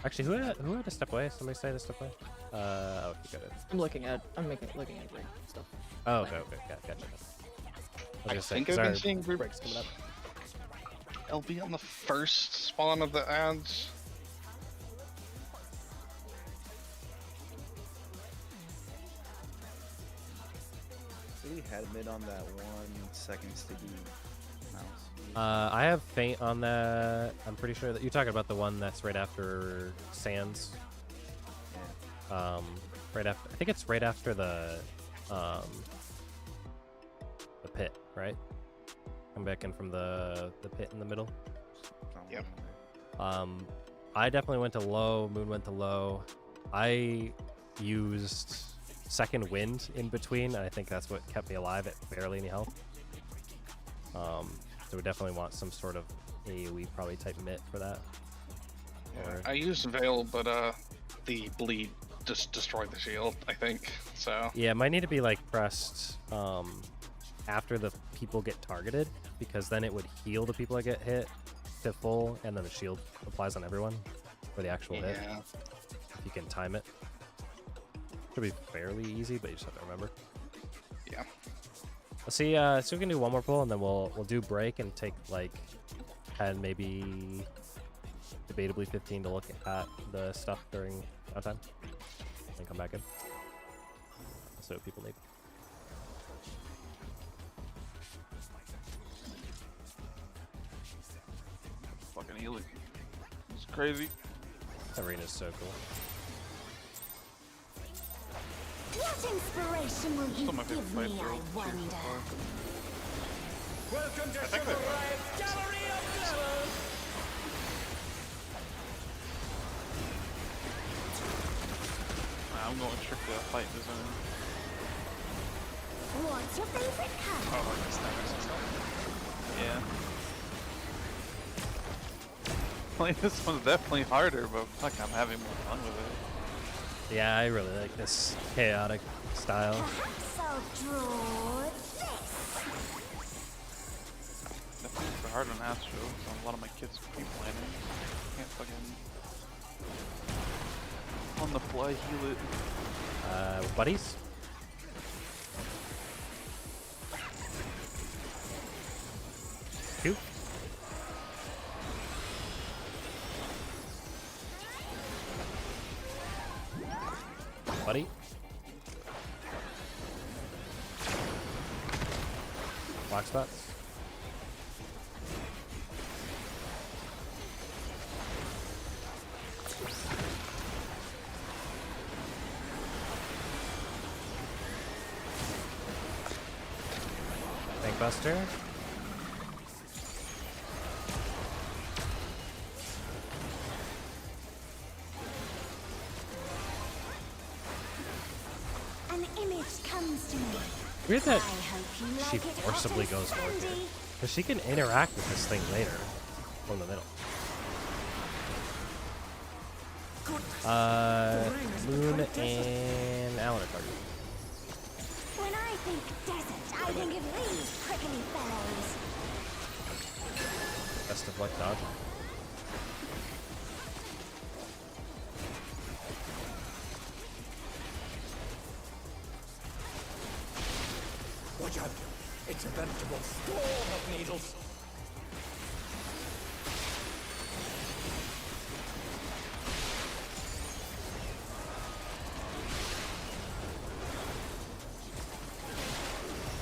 Speaker 1: Actually, who had to step away? Somebody say to step away. Oh, you got it.
Speaker 6: I'm looking at break stuff.
Speaker 1: Oh, okay, gotcha.
Speaker 2: I
Speaker 1: was gonna
Speaker 2: think
Speaker 1: say,
Speaker 2: I've been
Speaker 1: 'cause
Speaker 2: seeing
Speaker 1: our breaks coming up.
Speaker 2: LB on the first spawn of the ads.
Speaker 9: We had mid on that 1 second sticky mouse.
Speaker 1: I have faint on that. I'm pretty sure that you're talking about the one that's right after Sands.
Speaker 9: Yeah.
Speaker 1: Right after. I think it's right after the pit, right? Come back in from the pit in the middle.
Speaker 2: Yep.
Speaker 1: I definitely went to low. Moon went to low. I used second wind in between, and I think that's what kept me alive at barely any health. So we definitely want some sort of AoE probably type mitt for that.
Speaker 2: Yeah, I used Veil, but the bleed just destroyed the shield, I think. So
Speaker 1: yeah, it might need to be like pressed after the people get targeted, because then it would heal the people that get hit to full, and then the shield applies on everyone for the actual hit.
Speaker 2: yeah.
Speaker 1: If you can time it. Should be fairly easy, but you just have to remember.
Speaker 2: Yeah.
Speaker 1: Let's see. So we can do one more pull, and then we'll do break and take like 10, maybe debatably 15 to look at the stuff during downtime, and come back in. That's what people need.
Speaker 3: Fucking healing. It's crazy.
Speaker 1: Arena's so cool.
Speaker 4: What inspiration will
Speaker 3: Still
Speaker 4: you
Speaker 3: my favorite
Speaker 4: give
Speaker 3: fight
Speaker 4: me,
Speaker 3: though.
Speaker 4: I
Speaker 3: Tier
Speaker 4: wonder?
Speaker 3: 4.
Speaker 5: Welcome to CruiserWeight Gallery of Levels.
Speaker 3: I'm going trick the fight design.
Speaker 4: What's your favorite color?
Speaker 8: Oh, I guess that makes sense.
Speaker 3: Yeah. Like, this one's definitely harder, but fuck, I'm having more fun with it.
Speaker 1: Yeah, I really like this chaotic style.
Speaker 4: Perhaps I'll draw this.
Speaker 3: Definitely super hard on Astro, so a lot of my kids keep playing it. Can't fucking on the fly heal it.
Speaker 1: Buddies? Two? Buddy? Black spots? Buster.
Speaker 4: An image comes to me.
Speaker 1: Weird that
Speaker 4: I hope you
Speaker 1: she
Speaker 4: like it
Speaker 1: forcibly
Speaker 4: hot and
Speaker 1: goes north here.
Speaker 4: sandy.
Speaker 1: Because she can interact with this thing later from the middle. Moon and Alan are targeted.
Speaker 4: When I think desert, I think of these prickly fellows.
Speaker 1: Best of luck dodging.
Speaker 5: Watch out. It's a veritable storm of needles.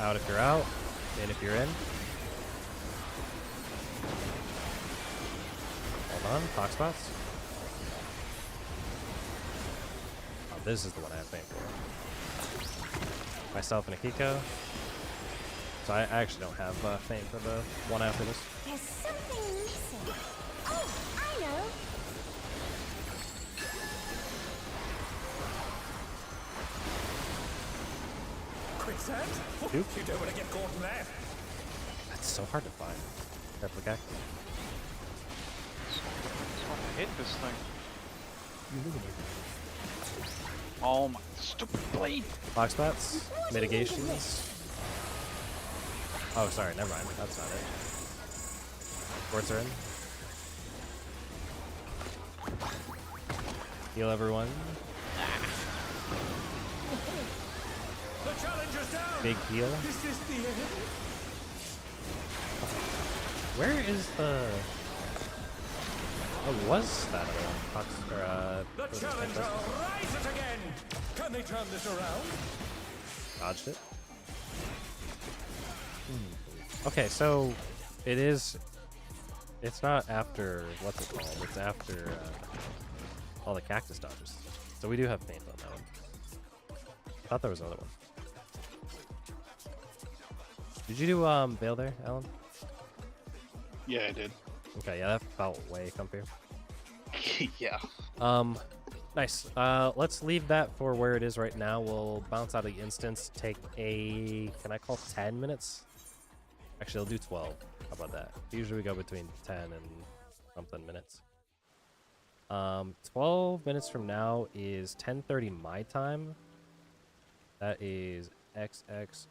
Speaker 1: Out if you're out, in if you're in. Hold on, Fox spots. Oh, this is the one I have faint for. Myself and Akiko. So I actually don't have faint for the one after this.
Speaker 4: There's something missing. Oh, I know.
Speaker 5: Quicksand?
Speaker 1: Duke?
Speaker 5: You don't want to get caught in that.
Speaker 1: That's so hard to find. Replica.
Speaker 3: I hit this thing.
Speaker 7: You look at that.
Speaker 3: Oh my stupid blade!
Speaker 1: Fox spots, mitigations. Oh, sorry, never mind. That's not it. Sports are in. Heal everyone.
Speaker 5: The challenger's down.
Speaker 1: Big heal.
Speaker 5: Is this the end?
Speaker 1: Where is the... Oh, was that other one? Fox, or,
Speaker 5: The
Speaker 1: was it
Speaker 5: challenger
Speaker 1: Tempest?
Speaker 5: rises again. Can they turn this around?
Speaker 1: Dodged it. Okay, so it is... It's not after... What's it called? It's after all the cactus dodges. So we do have paint on that one. I thought there was another one. Did you do Veil there, Alan?
Speaker 2: Yeah, I did.
Speaker 1: Okay, yeah, that felt way comfier.
Speaker 2: Yeah.
Speaker 1: Nice. Let's leave that for where it is right now. We'll bounce out of the instance, take a... Can I call 10 minutes? Actually, I'll do 12. How about that? Usually we go between 10 and something minutes. 12 minutes from now is 10:30 my time. That is XX30.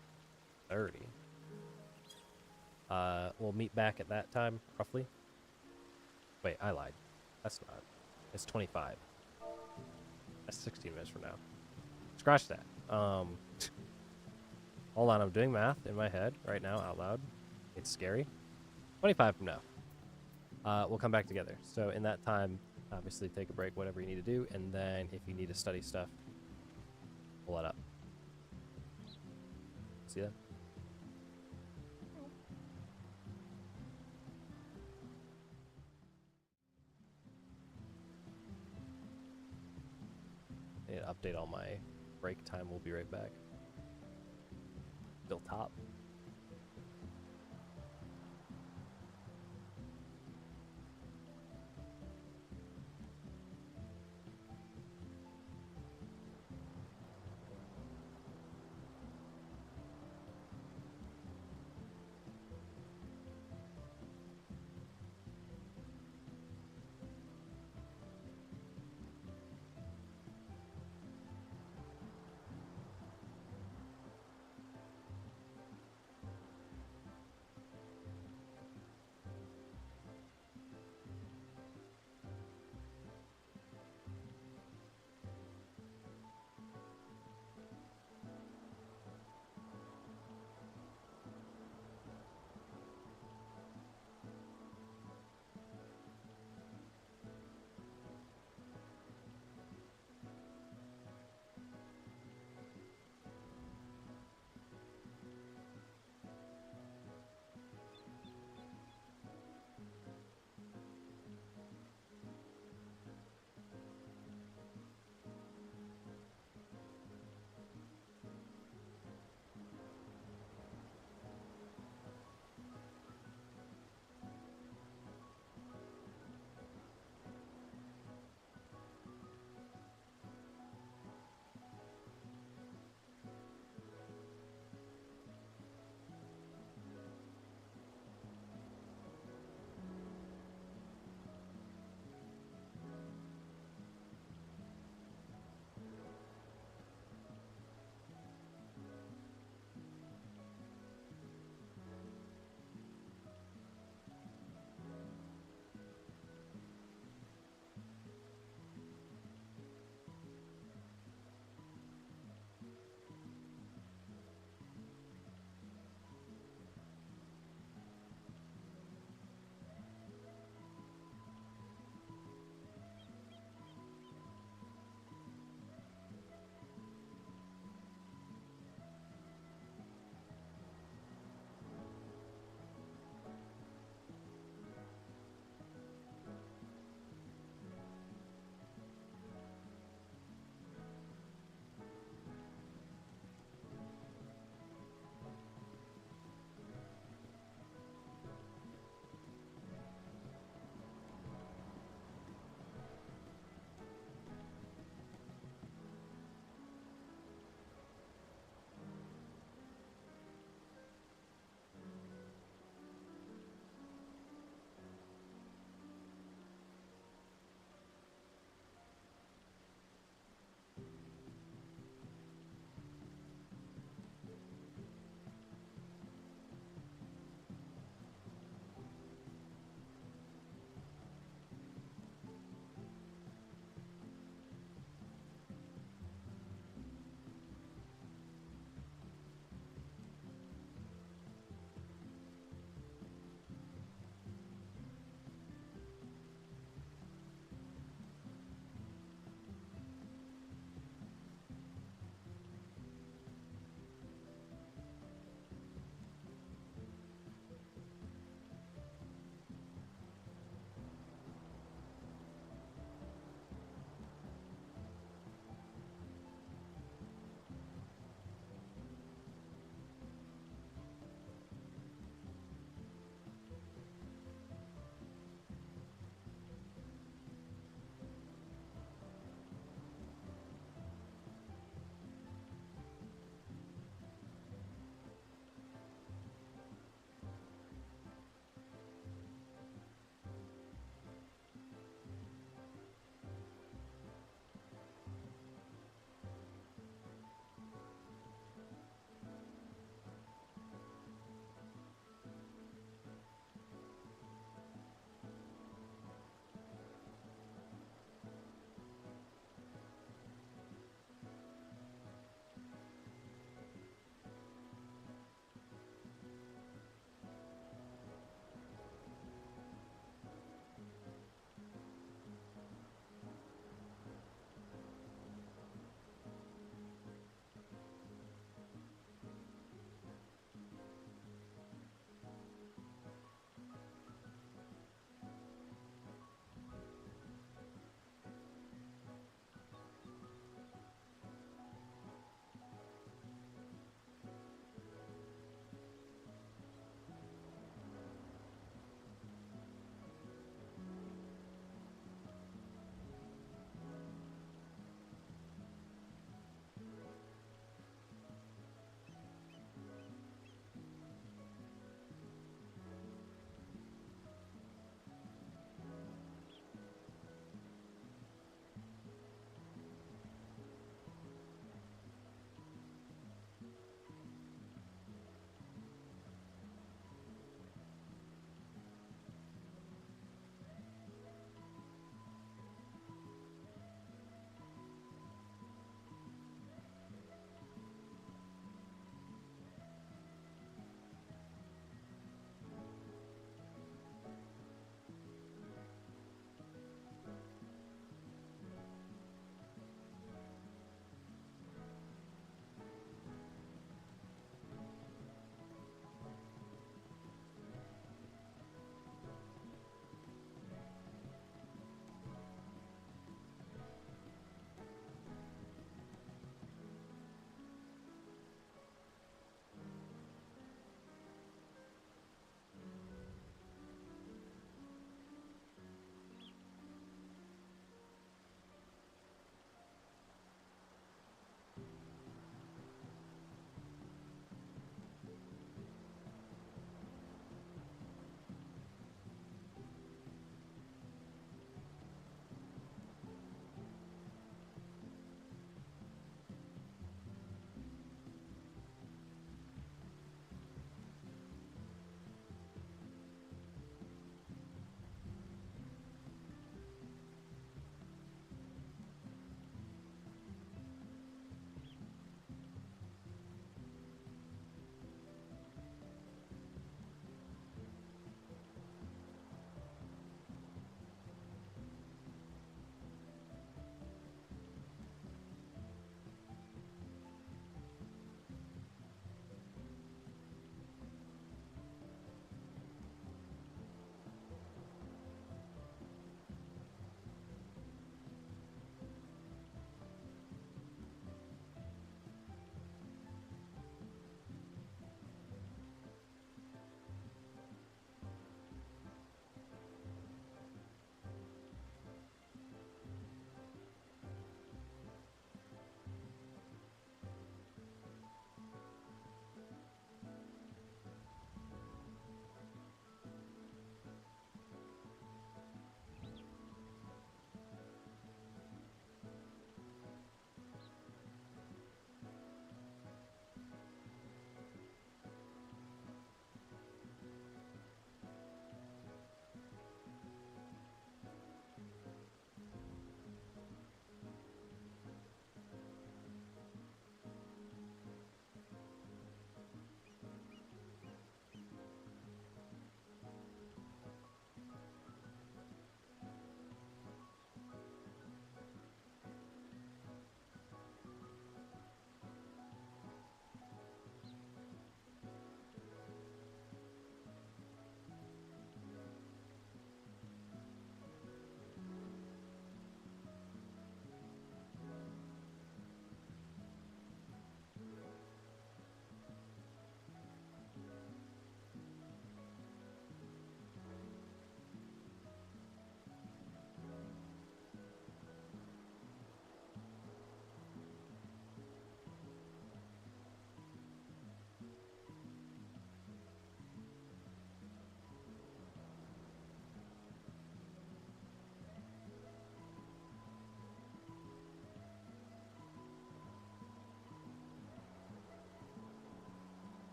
Speaker 1: We'll meet back at that time, roughly. Wait, I lied. That's not. It's 25. That's 16 minutes from now. Scratch that. Hold on, I'm doing math in my head right now out loud. It's scary. 25 from now. We'll come back together. So in that time, obviously take a break, whatever you need to do, and then if you need to study stuff, pull that up. See that? I need to update all my break time. We'll be right back. Still top.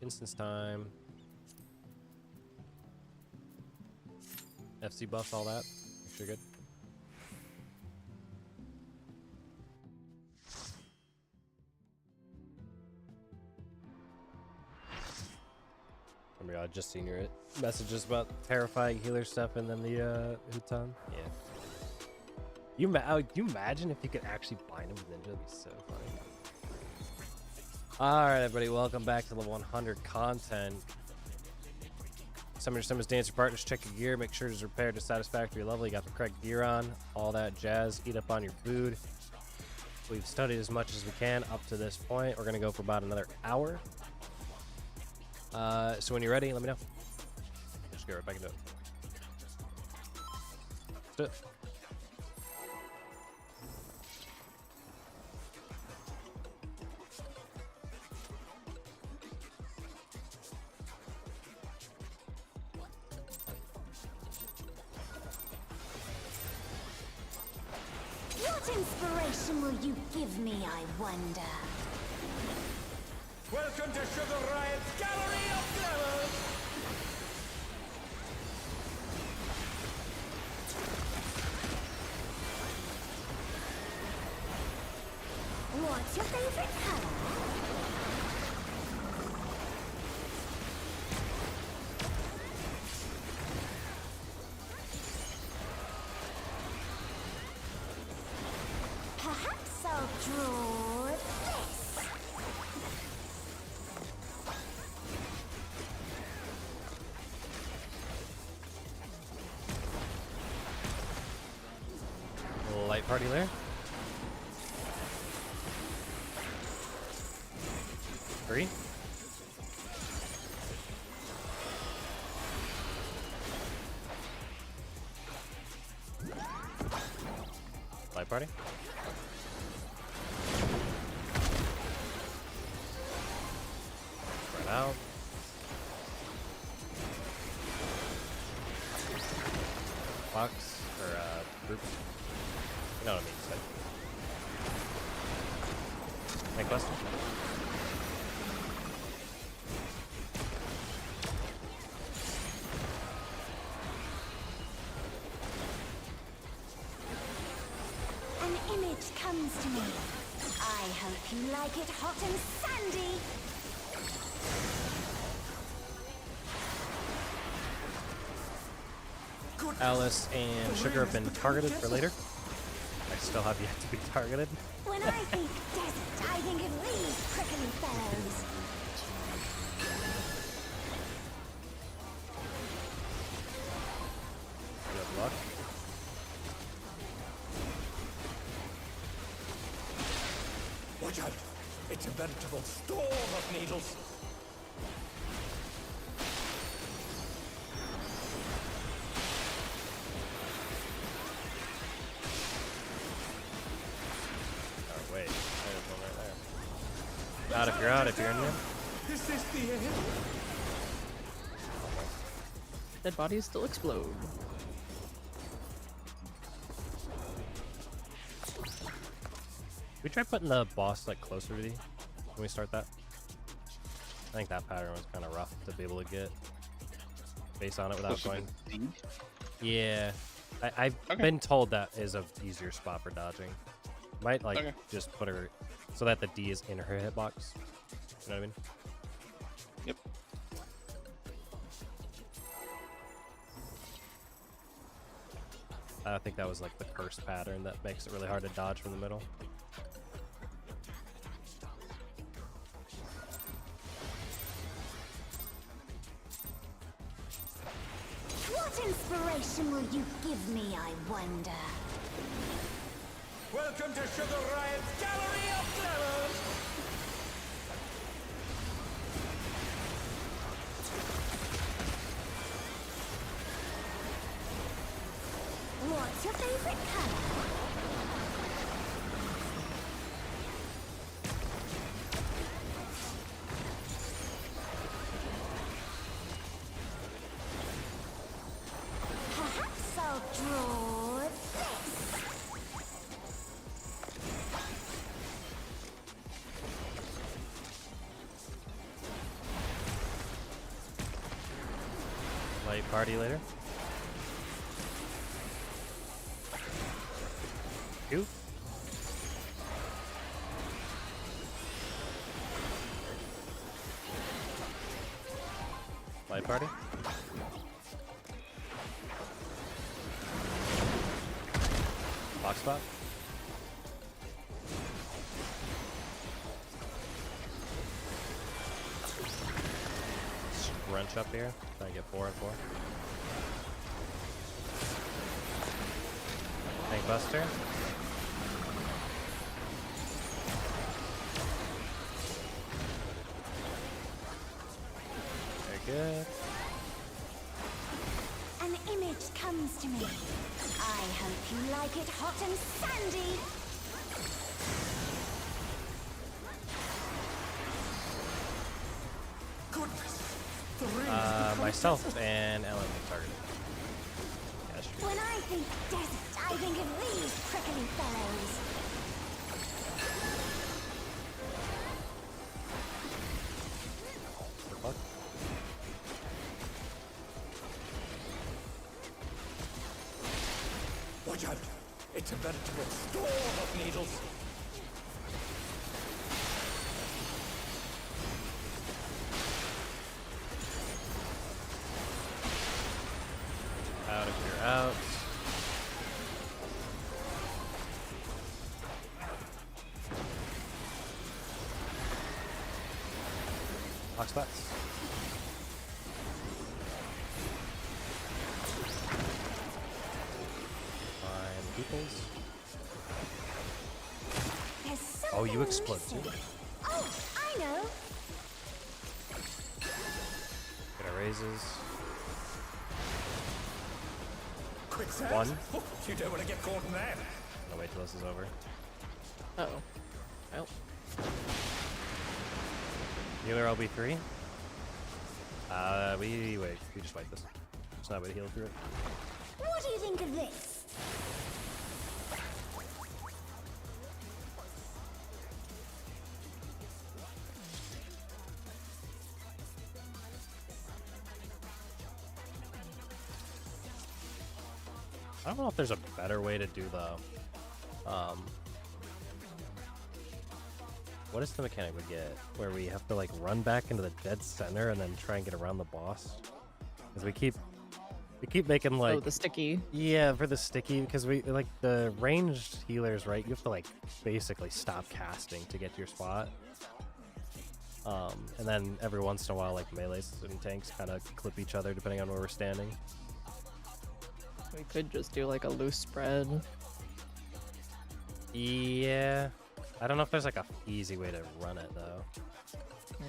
Speaker 1: Instance time. FC buffs, all that. Make sure you're good. Remember, I just seen your messages about terrifying healer stuff and then the Huton. Yeah. You imagine if you could actually bind him with Ninja? That'd be so funny. All right, everybody, welcome back to level 100 content. Summon your summons, dance your partners, check your gear, make sure it's repaired to satisfactory level. You got the correct gear on, all that jazz. Eat up on your food. We've studied as much as we can up to this point. We're gonna go for about another hour. So when you're ready, let me know. Just go right back into it. Let's do it.
Speaker 4: What inspiration will you give me, I wonder?
Speaker 5: Welcome to Sugar Riot's Gallery of Glamours!
Speaker 4: What's your favorite color? Perhaps I'll draw this.
Speaker 1: Light party there. Three. Light party. Spread out. Box or groups. You know what I mean, so. Any questions?
Speaker 4: An image comes to me. I hope you like it hot and sandy.
Speaker 1: Alice and Sugar have been targeted for later. I still have yet to be targeted.
Speaker 4: When I think desert, I think of these prickly fellows.
Speaker 1: Good luck.
Speaker 5: Watch out! It's a veritable storm of needles!
Speaker 1: Oh, wait. There's one right there. Out if you're out, if you're in there.
Speaker 5: Is this the end?
Speaker 6: Dead bodies still explode.
Speaker 1: We try putting the boss like closer to you when we start that. I think that pattern was kind of rough to be able to get base on it without
Speaker 2: Closer
Speaker 1: going.
Speaker 2: to D?
Speaker 1: Yeah, I've
Speaker 2: Okay.
Speaker 1: been told that is a easier spot for dodging. Might like
Speaker 2: Okay.
Speaker 1: just put her so that the D is in her hitbox. You know what I mean?
Speaker 2: Yep.
Speaker 1: I think that was like the curse pattern that makes it really hard to dodge from the middle.
Speaker 4: What inspiration will you give me, I wonder?
Speaker 5: Welcome to Sugar Riot's Gallery of Glamours!
Speaker 4: What's your favorite color? Perhaps I'll draw this.
Speaker 1: Light party later. 2. Light party. Box spot. Scrunch up here. Try and get 4 and 4. Tank buster. Very good.
Speaker 4: An image comes to me. I hope you like it hot and sandy.
Speaker 1: Myself and Ellen get targeted. Yeah, sure.
Speaker 4: When I think desert, I think of these prickly fellows.
Speaker 1: The fuck?
Speaker 5: Watch out! It's a veritable storm of needles.
Speaker 1: Out if you're out. Box spots. Fine peoples.
Speaker 4: There's
Speaker 1: Oh, you
Speaker 4: something
Speaker 1: explode too.
Speaker 4: missing. Oh, I know.
Speaker 1: Get our raises.
Speaker 5: Quick, Sam.
Speaker 1: 1.
Speaker 5: Oh, you don't want to get caught in that.
Speaker 1: No, wait till this is over.
Speaker 6: Uh oh. Well,
Speaker 1: Healer LB3. We just fight this. It's not a way to heal through it.
Speaker 4: What do you think of this?
Speaker 1: I don't know if there's a better way to do the, what is the mechanic we get where we have to like run back into the dead center and then try and get around the boss? Because we keep making like,
Speaker 6: oh, the sticky.
Speaker 1: yeah, for the sticky, because we like the ranged healers, right? You have to like basically stop casting to get to your spot. And then every once in a while, like melees and tanks kind of clip each other depending on where we're standing.
Speaker 6: We could just do like a loose spread.
Speaker 1: Yeah, I don't know if there's like a easy way to run it though.
Speaker 6: Yeah.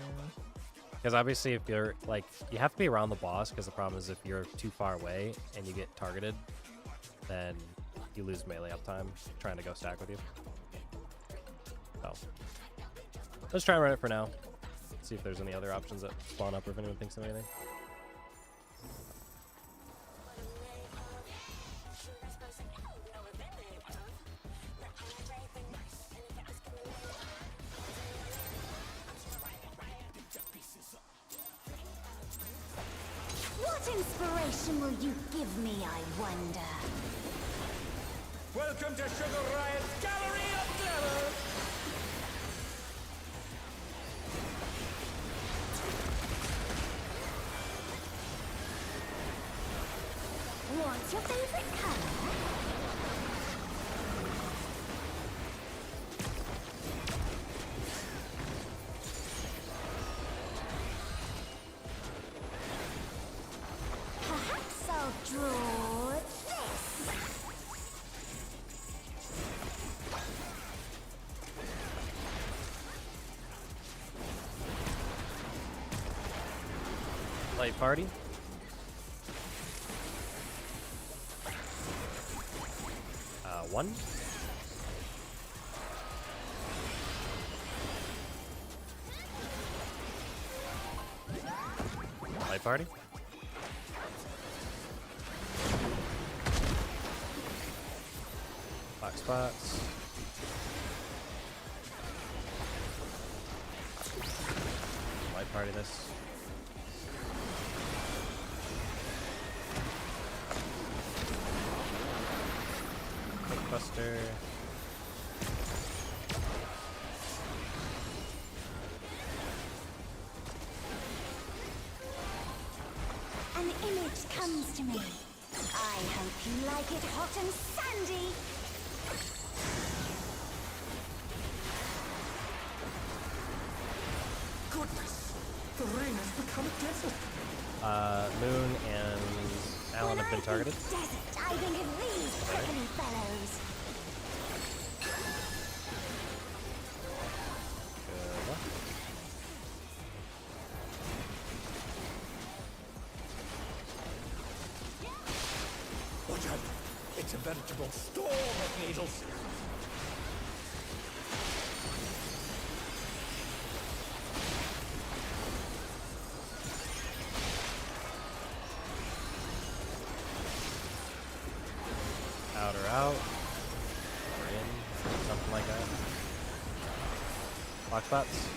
Speaker 1: Because obviously, if you're like, you have to be around the boss. Because the problem is, if you're too far away and you get targeted, then you lose melee uptime trying to go stack with you. So let's try and run it for now. See if there's any other options that spawn up, or if anyone thinks of anything.
Speaker 4: What inspiration will you give me, I wonder?
Speaker 5: Welcome to Sugar Riot's Gallery of Glamour.
Speaker 4: What's your favorite color? Perhaps I'll draw this.
Speaker 1: Light party. One. Light party. Black spots. Light party this. Buster.
Speaker 4: An image comes to me. I hope you like it hot and sandy.
Speaker 5: Goodness, the rain has become a desert.
Speaker 1: Moon and Alan have been targeted.
Speaker 4: Desert, I think of these prickly fellows.
Speaker 1: Good luck.
Speaker 5: Watch out. It's a veritable storm of needles.
Speaker 1: Out or out. Or in. Something like that. Block spots.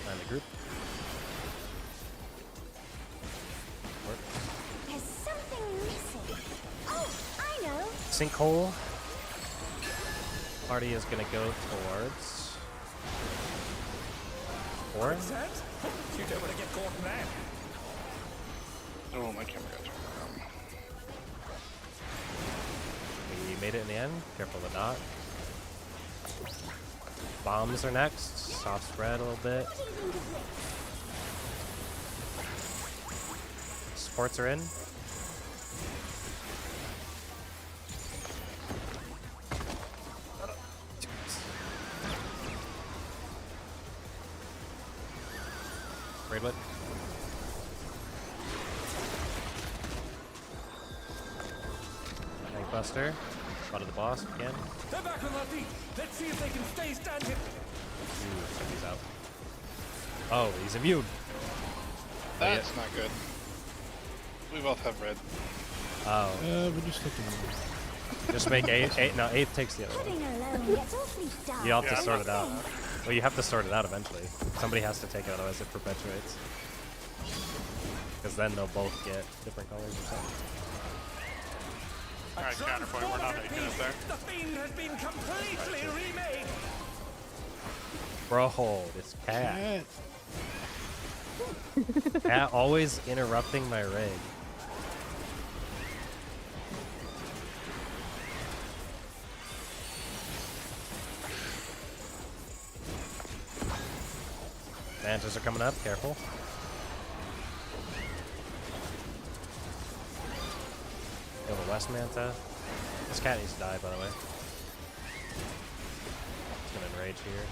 Speaker 1: Find the group. Work.
Speaker 4: There's something missing. Oh, I know.
Speaker 1: Sinkhole. Party is gonna go towards 4.
Speaker 5: That? You don't want to get caught in that.
Speaker 2: Oh, my camera got turned around.
Speaker 1: We made it in the end. Careful of the dot. Bombs are next. Soft spread a little bit.
Speaker 4: What do you think of this?
Speaker 1: Supports are in. Raidwood. Buster. Out of the boss again.
Speaker 5: They're back on their feet. Let's see if they can stay standing.
Speaker 1: Ooh, somebody's out. Oh, he's immune.
Speaker 2: That's not good. We both have red.
Speaker 1: Oh.
Speaker 7: We're just looking at
Speaker 1: Just make 8. No, 8 takes the other one.
Speaker 4: Pudding alone gets awfully dark.
Speaker 1: You have to
Speaker 8: Yeah,
Speaker 1: sort
Speaker 8: I'm
Speaker 1: it out. Well, you have to sort it out eventually. Somebody has to take it, otherwise it perpetuates. Because then they'll both get different colors or something.
Speaker 8: Alright, counterpoint, we're not making it there.
Speaker 5: The fiend has been completely remade.
Speaker 1: Bro, this cat. Cat always interrupting my raid. Mantas are coming up, careful. Kill the West Manta. This cat needs to die, by the way. It's gonna enrage here.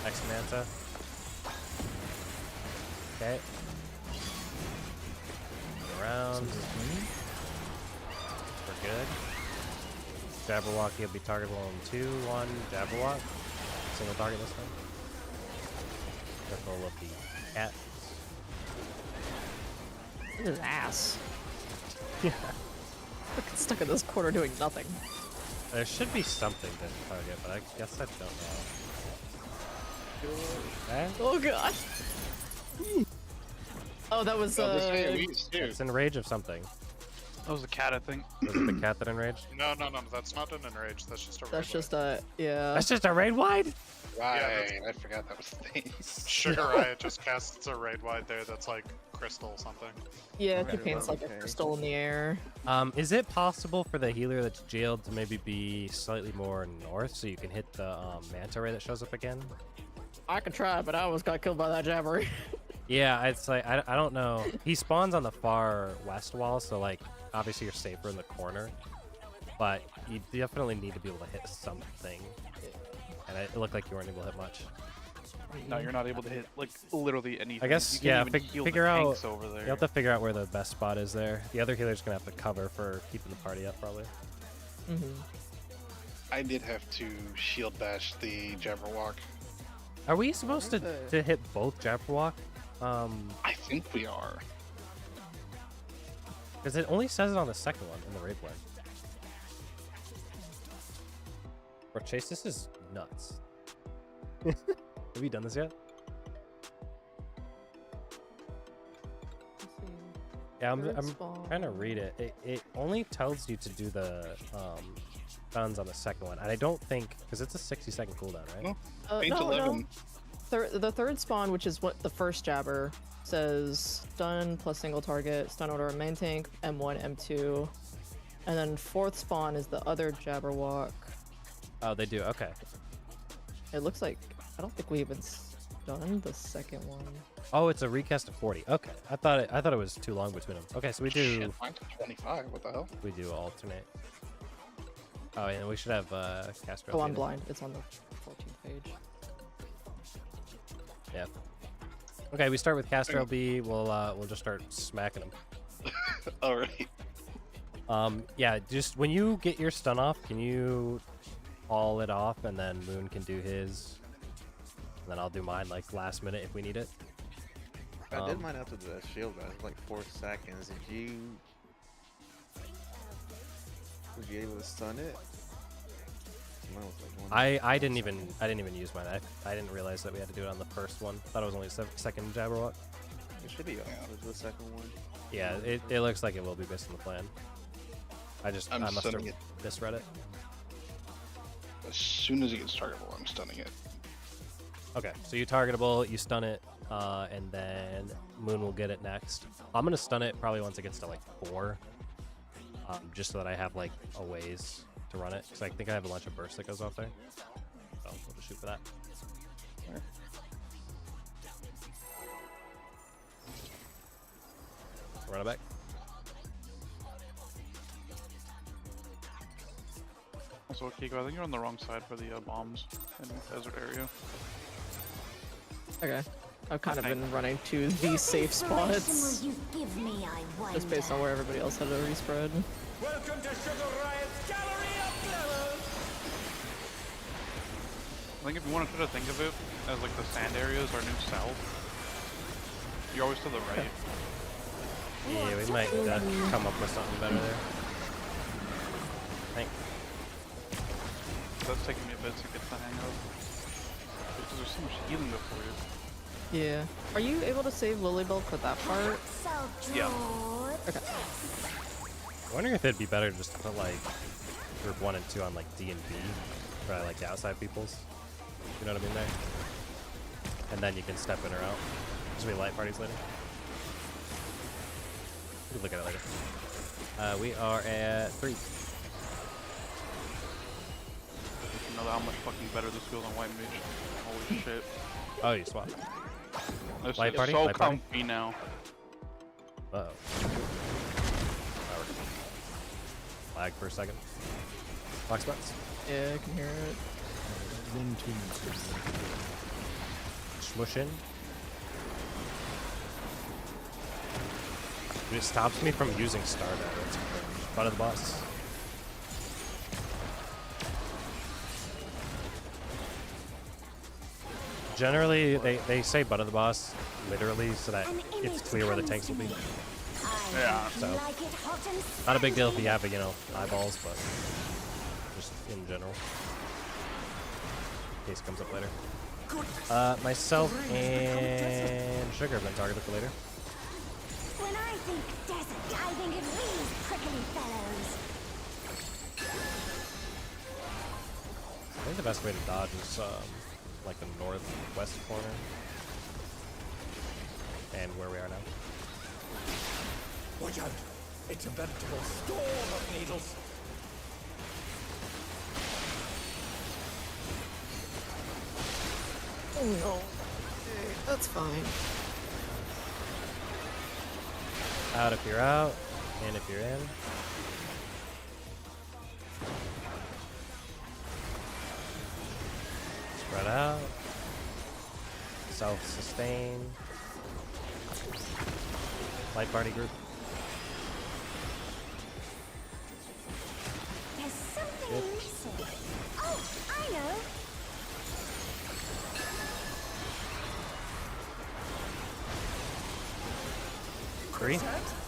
Speaker 1: Next Manta. Okay. Around. We're good. Jabberwocky will be targetable in 2, 1, Jabberwock. Single target this time. Careful of the cat.
Speaker 6: Look at his ass. Yeah. Fucking stuck in this corner doing nothing.
Speaker 1: There should be something to target, but I guess I don't know. Okay.
Speaker 6: Oh god. Oh, that was
Speaker 1: It's enrage of something.
Speaker 3: That was a cat, I think.
Speaker 1: Was it the cat that enraged?
Speaker 8: No, that's not an enrage. That's just a
Speaker 6: that's
Speaker 8: red
Speaker 6: just a yeah.
Speaker 1: That's just a raid wide?
Speaker 2: Right, I forgot that was the thing.
Speaker 8: Sugar Riot just casts a raid wide there that's like crystal something.
Speaker 6: Yeah,
Speaker 9: Right,
Speaker 6: contains like a
Speaker 9: okay.
Speaker 6: crystal in the air.
Speaker 1: Is it possible for the healer that's jailed to maybe be slightly more north so you can hit the manta ray that shows up again?
Speaker 6: I could try, but I almost got killed by that jabber.
Speaker 1: Yeah, it's like I don't know. He spawns on the far west wall, so like obviously you're safer in the corner, but you definitely need to be able to hit something. And it looked like you weren't able to hit much.
Speaker 3: No, you're not able to hit like literally anything.
Speaker 1: I guess
Speaker 3: You
Speaker 1: yeah.
Speaker 3: can't even heal the
Speaker 1: Figure out.
Speaker 3: tanks over there.
Speaker 1: You have to figure out where the best spot is there. The other healer's gonna have to cover for keeping the party up, probably.
Speaker 2: I did have to shield bash the Jabberwock.
Speaker 1: Are we supposed to hit both Jabberwock?
Speaker 2: I think we are.
Speaker 1: Because it only says it on the second one in the raid one. Bro, Chase, this is nuts. Have you done this yet?
Speaker 6: Let's see.
Speaker 1: Yeah, I'm
Speaker 6: Third
Speaker 1: trying to
Speaker 6: spawn.
Speaker 1: read it. It only tells you to do the stuns on the second one. And I don't think, because it's a 60-second cooldown, right?
Speaker 2: No. Paint
Speaker 6: No,
Speaker 2: 11.
Speaker 6: The third spawn, which is what the first jabber, says stun plus single target, stun order main tank, M1, M2. And then fourth spawn is the other jabber walk.
Speaker 1: Oh, they do. Okay.
Speaker 6: It looks like, I don't think we even stunned the second one.
Speaker 1: Oh, it's a recast of 40. Okay. I thought it was too long between them. Okay, so we do
Speaker 2: Shit, mine's 25. What the hell?
Speaker 1: we do alternate. Oh, and we should have Castro.
Speaker 6: Oh, I'm
Speaker 1: data.
Speaker 6: blind. It's on the 14th page.
Speaker 1: Yeah. Okay, we start with Castro B. We'll just start smacking them.
Speaker 2: All right.
Speaker 1: Yeah, just when you get your stun off, can you haul it off and then Moon can do his, and then I'll do mine like last minute if we need it.
Speaker 9: I did mine after the shield guys, like 4 seconds. Did you? Were you able to stun it? Mine was like 1
Speaker 1: I didn't even use mine. I didn't realize that we had to do it on the first one. Thought it was only second jabber walk.
Speaker 9: It should be the second one.
Speaker 1: Yeah, it looks like it will be based on the plan. I must have
Speaker 2: stunning it.
Speaker 1: misread it.
Speaker 2: As soon as it gets targetable, I'm stunning it.
Speaker 1: Okay, so you targetable, you stun it, and then Moon will get it next. I'm gonna stun it probably once it gets to like 4, just so that I have like a ways to run it. Because I think I have a bunch of bursts that goes off there. So we'll just shoot for that. Run it back.
Speaker 3: Also, Kiko, I think you're on the wrong side for the bombs in the desert area.
Speaker 6: Okay. I've kind of been running to the safe spots,
Speaker 4: Will you give me, I wonder?
Speaker 6: just based on where everybody else had already spread.
Speaker 5: Welcome to Sugar Riot's Gallery of Glamour!
Speaker 3: I think if you want to try to think of it as like the sand areas are new south, you're always to the right.
Speaker 1: Yeah, we might come up with something better there. Thank.
Speaker 3: That's taking me a bit to get the hang of. Because there's so much healing before you.
Speaker 6: Yeah. Are you able to save Lilybelk for that part?
Speaker 3: Yeah.
Speaker 6: Okay.
Speaker 1: I wonder if it'd be better just to put like group 1 and 2 on like D and B, for like the outside peoples. You know what I mean there? And then you can step in or out. There's gonna be light parties later. We can look at it later. We are at 3.
Speaker 3: You know how much fucking better this feels on White Mage. Holy shit.
Speaker 1: Oh, you swap.
Speaker 3: This
Speaker 1: Light
Speaker 3: is
Speaker 1: party?
Speaker 3: so
Speaker 1: Light party?
Speaker 3: comfy now.
Speaker 1: Uh-oh. Lag for a second. Box spots.
Speaker 6: Yeah, I can hear it.
Speaker 7: 1, 2 minutes.
Speaker 1: Smush in. It stops me from using Star Dagger. It's front of the boss. Generally, they say butt of the boss, literally, so that it's clear where the tanks will be.
Speaker 3: Yeah.
Speaker 1: So, not a big deal if you have, eyeballs, but just in general. In case it comes up later. Myself and Sugar have been targeted for later.
Speaker 4: When I think desert, I think of these prickly fellows.
Speaker 1: I think the best way to dodge is like the northwest corner. And where we are now.
Speaker 5: Watch out! It's a veritable storm of needles!
Speaker 6: Oh no. That's fine.
Speaker 1: Out if you're out, in if you're in. Spread out. Self-sustain. Light party group.
Speaker 4: There's something missing. Oh, I know.
Speaker 1: Three.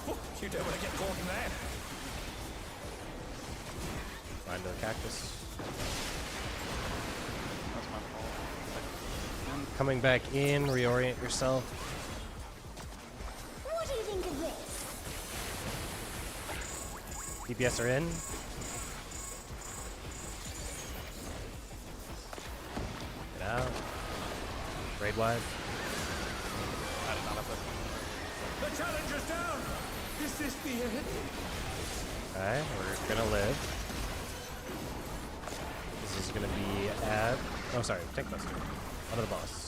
Speaker 5: Oh, you don't want to get caught in there.
Speaker 1: Find the cactus.
Speaker 3: That's my fault.
Speaker 1: coming back in. Reorient yourself.
Speaker 4: What do you think of this?
Speaker 1: DPS are in. Get out. Raid wide.
Speaker 3: I did not have that.
Speaker 5: The challenger's down! Is this the end?
Speaker 1: Okay, we're gonna live. This is gonna be at. Oh, sorry, take this. Out of the boss.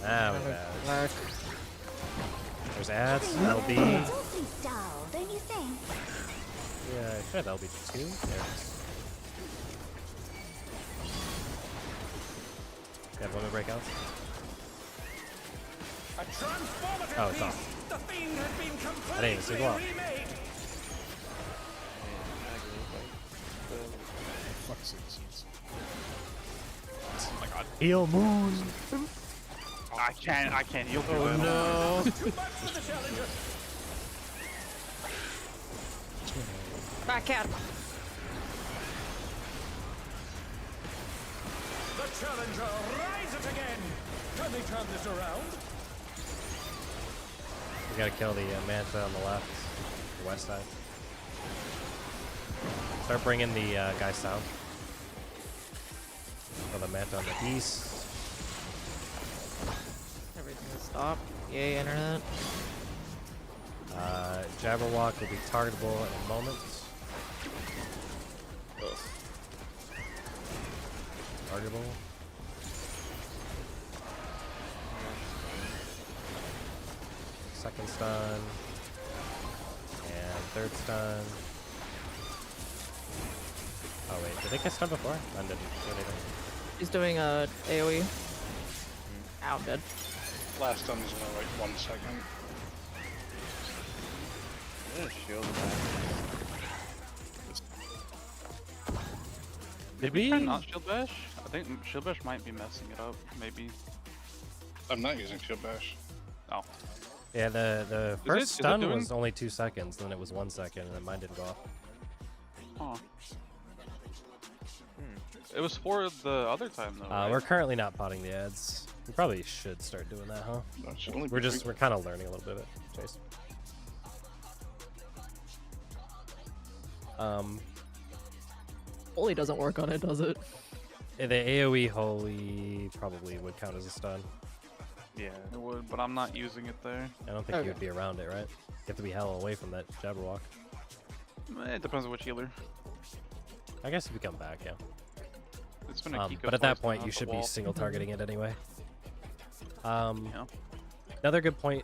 Speaker 1: Ah, we have.
Speaker 6: Black.
Speaker 1: There's ads,
Speaker 4: It's
Speaker 1: LB.
Speaker 4: awfully dull, don't you think?
Speaker 1: Yeah, I should have LB2. There it is. You have limit breakouts?
Speaker 5: A transformative
Speaker 1: Oh, it's
Speaker 5: piece.
Speaker 1: off.
Speaker 5: The thing has been
Speaker 1: I didn't even see
Speaker 5: completely
Speaker 1: it go off.
Speaker 5: remade.
Speaker 7: Fuck six.
Speaker 3: Oh my god.
Speaker 1: Heal moon!
Speaker 3: I can't heal through
Speaker 1: Oh
Speaker 3: it.
Speaker 1: no!
Speaker 5: Too much for the challenger.
Speaker 6: Back out.
Speaker 5: The challenger rises again. Can they turn this around?
Speaker 1: We gotta kill the Manta on the left, the west side. Start bringing the guys south. Kill the Manta on the east.
Speaker 6: Everything will stop. Yay, internet.
Speaker 1: Jabberwock will be targetable in a moment. Targetable. Second stun. And third stun. Oh wait, did they get stunned before? I didn't do anything.
Speaker 6: He's doing a AoE. Ow, dead.
Speaker 2: Last stun is only like 1 second.
Speaker 9: There's a shield back.
Speaker 1: Did
Speaker 3: Maybe try
Speaker 1: we?
Speaker 3: not shield bash? I think shield bash might be messing it up. Maybe.
Speaker 2: I'm not using shield bash.
Speaker 3: Oh.
Speaker 1: Yeah, the
Speaker 3: Is
Speaker 1: first
Speaker 3: it
Speaker 1: stun
Speaker 3: doing-
Speaker 1: was only 2 seconds, then it was 1 second, and then mine didn't go off.
Speaker 3: Huh. It was for the other time though. Right?
Speaker 1: We're currently not potting the ads. We probably should start doing that, huh?
Speaker 2: That should only be
Speaker 1: We're kind of learning a little bit of it, Chase.
Speaker 6: Holy doesn't work on it, does it?
Speaker 1: The AoE holy probably would count as a stun.
Speaker 3: Yeah, it would, but I'm not using it there.
Speaker 1: I don't think
Speaker 6: Okay.
Speaker 1: you would be around it, right? You have to be hella away from that Jabberwock.
Speaker 3: It depends on which healer.
Speaker 1: I guess if you come back, yeah.
Speaker 3: It's been a Kiko
Speaker 1: But at that
Speaker 3: twice
Speaker 1: point,
Speaker 3: now
Speaker 1: you
Speaker 3: off the
Speaker 1: should be
Speaker 3: wall.
Speaker 1: single targeting it anyway.
Speaker 3: Yeah.
Speaker 1: Another good point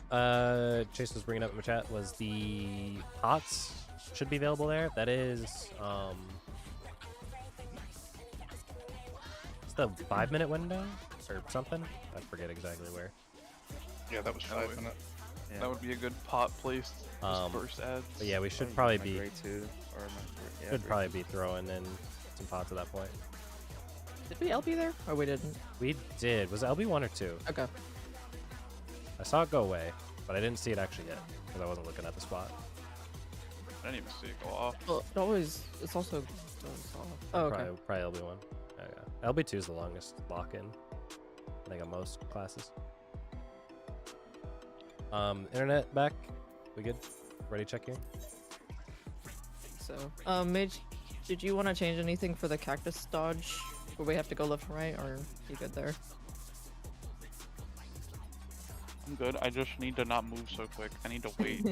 Speaker 1: Chase was bringing up in the chat was the pots should be available there. That is, it's the 5-minute window or something. I forget exactly where.
Speaker 2: Yeah, that was 5 minutes.
Speaker 9: Yeah.
Speaker 3: That would be a good pot placed. First ads.
Speaker 1: But yeah, we should
Speaker 9: Use
Speaker 1: probably
Speaker 9: my
Speaker 1: be
Speaker 9: grade 2 or my yeah,
Speaker 1: should
Speaker 9: grade
Speaker 1: probably be throwing in some pots at that point.
Speaker 6: Did we LB there? Or we didn't?
Speaker 1: We did. Was it LB 1 or 2?
Speaker 6: Okay.
Speaker 1: I saw it go away, but I didn't see it actually yet because I wasn't looking at the spot.
Speaker 3: I didn't even see it go off.
Speaker 6: Well, it always, it's also goes off. Oh, okay.
Speaker 1: Probably LB 1. Yeah. LB 2 is the longest lock-in, I think, on most classes. Internet back. We good? Ready to check here?
Speaker 6: So, Mage, did you want to change anything for the cactus dodge? Where we have to go left and right, or you good there?
Speaker 3: I'm good. I just need to not move so quick. I need to wait.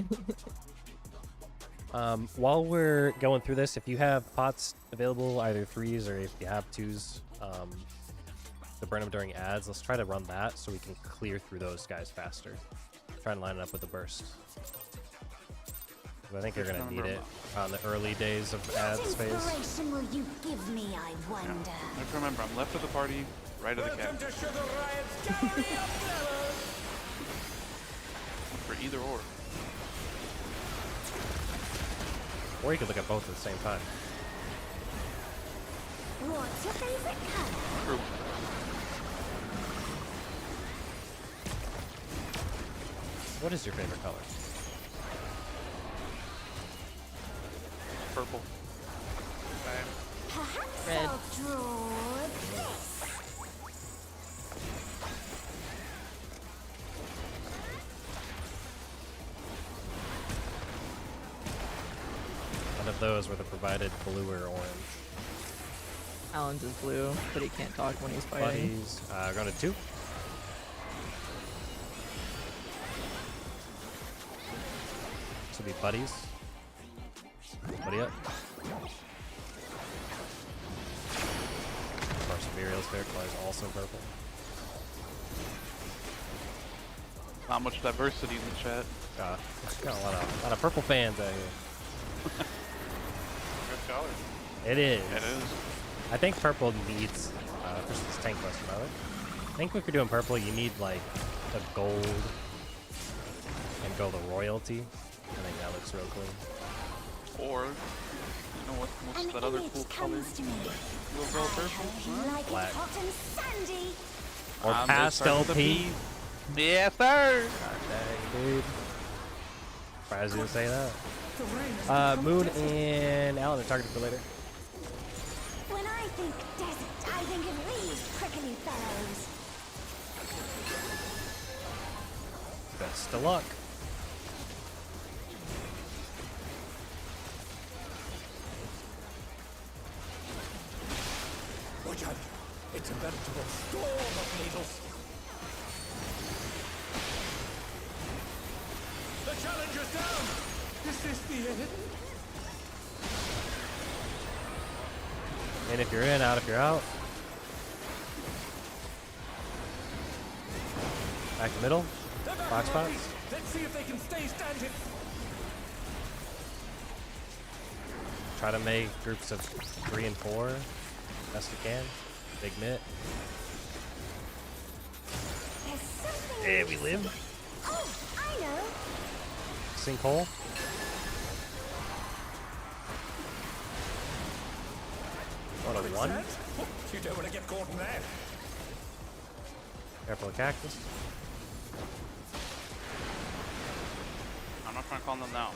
Speaker 1: While we're going through this, if you have pots available, either 3s or if you have 2s, to burn them during ads, let's try to run that so we can clear through those guys faster. Try and line it up with the burst. I think you're going to need it on the early days of
Speaker 4: What
Speaker 1: ads phase.
Speaker 4: inspiration will you give me, I wonder?
Speaker 3: Have to remember, I'm left of the party, right of the
Speaker 5: Welcome
Speaker 3: cat.
Speaker 5: to Sugar Riot's Gallery of Glamour.
Speaker 3: For either or.
Speaker 1: Or you could look at both at the same time.
Speaker 4: What's your favorite color?
Speaker 3: True.
Speaker 1: What is your favorite color?
Speaker 3: purple.
Speaker 8: Same.
Speaker 4: Perhaps
Speaker 6: Red.
Speaker 4: I'll draw this.
Speaker 1: None of those were the provided blue or orange.
Speaker 6: Alan's is blue, but he can't talk when he's fighting.
Speaker 1: Buddies. Going to 2. This will be buddies. Buddy up. Of course, Muriel's favorite color is also purple.
Speaker 3: Not much diversity in the chat.
Speaker 1: Got a lot of purple fans out here.
Speaker 8: Good color.
Speaker 1: It is.
Speaker 3: It is.
Speaker 1: I think purple needs, just this tank question about it. I think if you're doing purple, you need like the gold and go the royalty. I think that looks real clean.
Speaker 3: Or, you know what's
Speaker 4: An
Speaker 3: that other
Speaker 4: image
Speaker 3: cool color?
Speaker 4: comes to me.
Speaker 3: Little girl
Speaker 4: I
Speaker 3: purple?
Speaker 4: hope you like
Speaker 1: Black.
Speaker 4: it hot and sandy.
Speaker 1: Or
Speaker 3: I'm
Speaker 1: pastel
Speaker 3: just starting
Speaker 1: pea.
Speaker 3: to Yes, sir!
Speaker 1: God dang, dude. Surprised you didn't say that. Moon and Alan are targeted for later.
Speaker 4: When I think desert, I think of these prickly fellows.
Speaker 1: Best of luck.
Speaker 5: Watch out. It's a veritable storm of needles. The challenger's down. Is this the end?
Speaker 1: And if you're in, out if you're out. Back to middle.
Speaker 5: They're back
Speaker 1: Box
Speaker 5: already.
Speaker 1: spots.
Speaker 5: Let's see if they can stay standing.
Speaker 1: Try to make groups of 3 and 4 best you can. Big mitt.
Speaker 4: There's something.
Speaker 1: Yeah, we live.
Speaker 4: Oh, I know.
Speaker 1: Sinkhole. What a 1.
Speaker 5: You don't want to get caught in that.
Speaker 1: Careful of cactus.
Speaker 3: I'm not trying to call them now.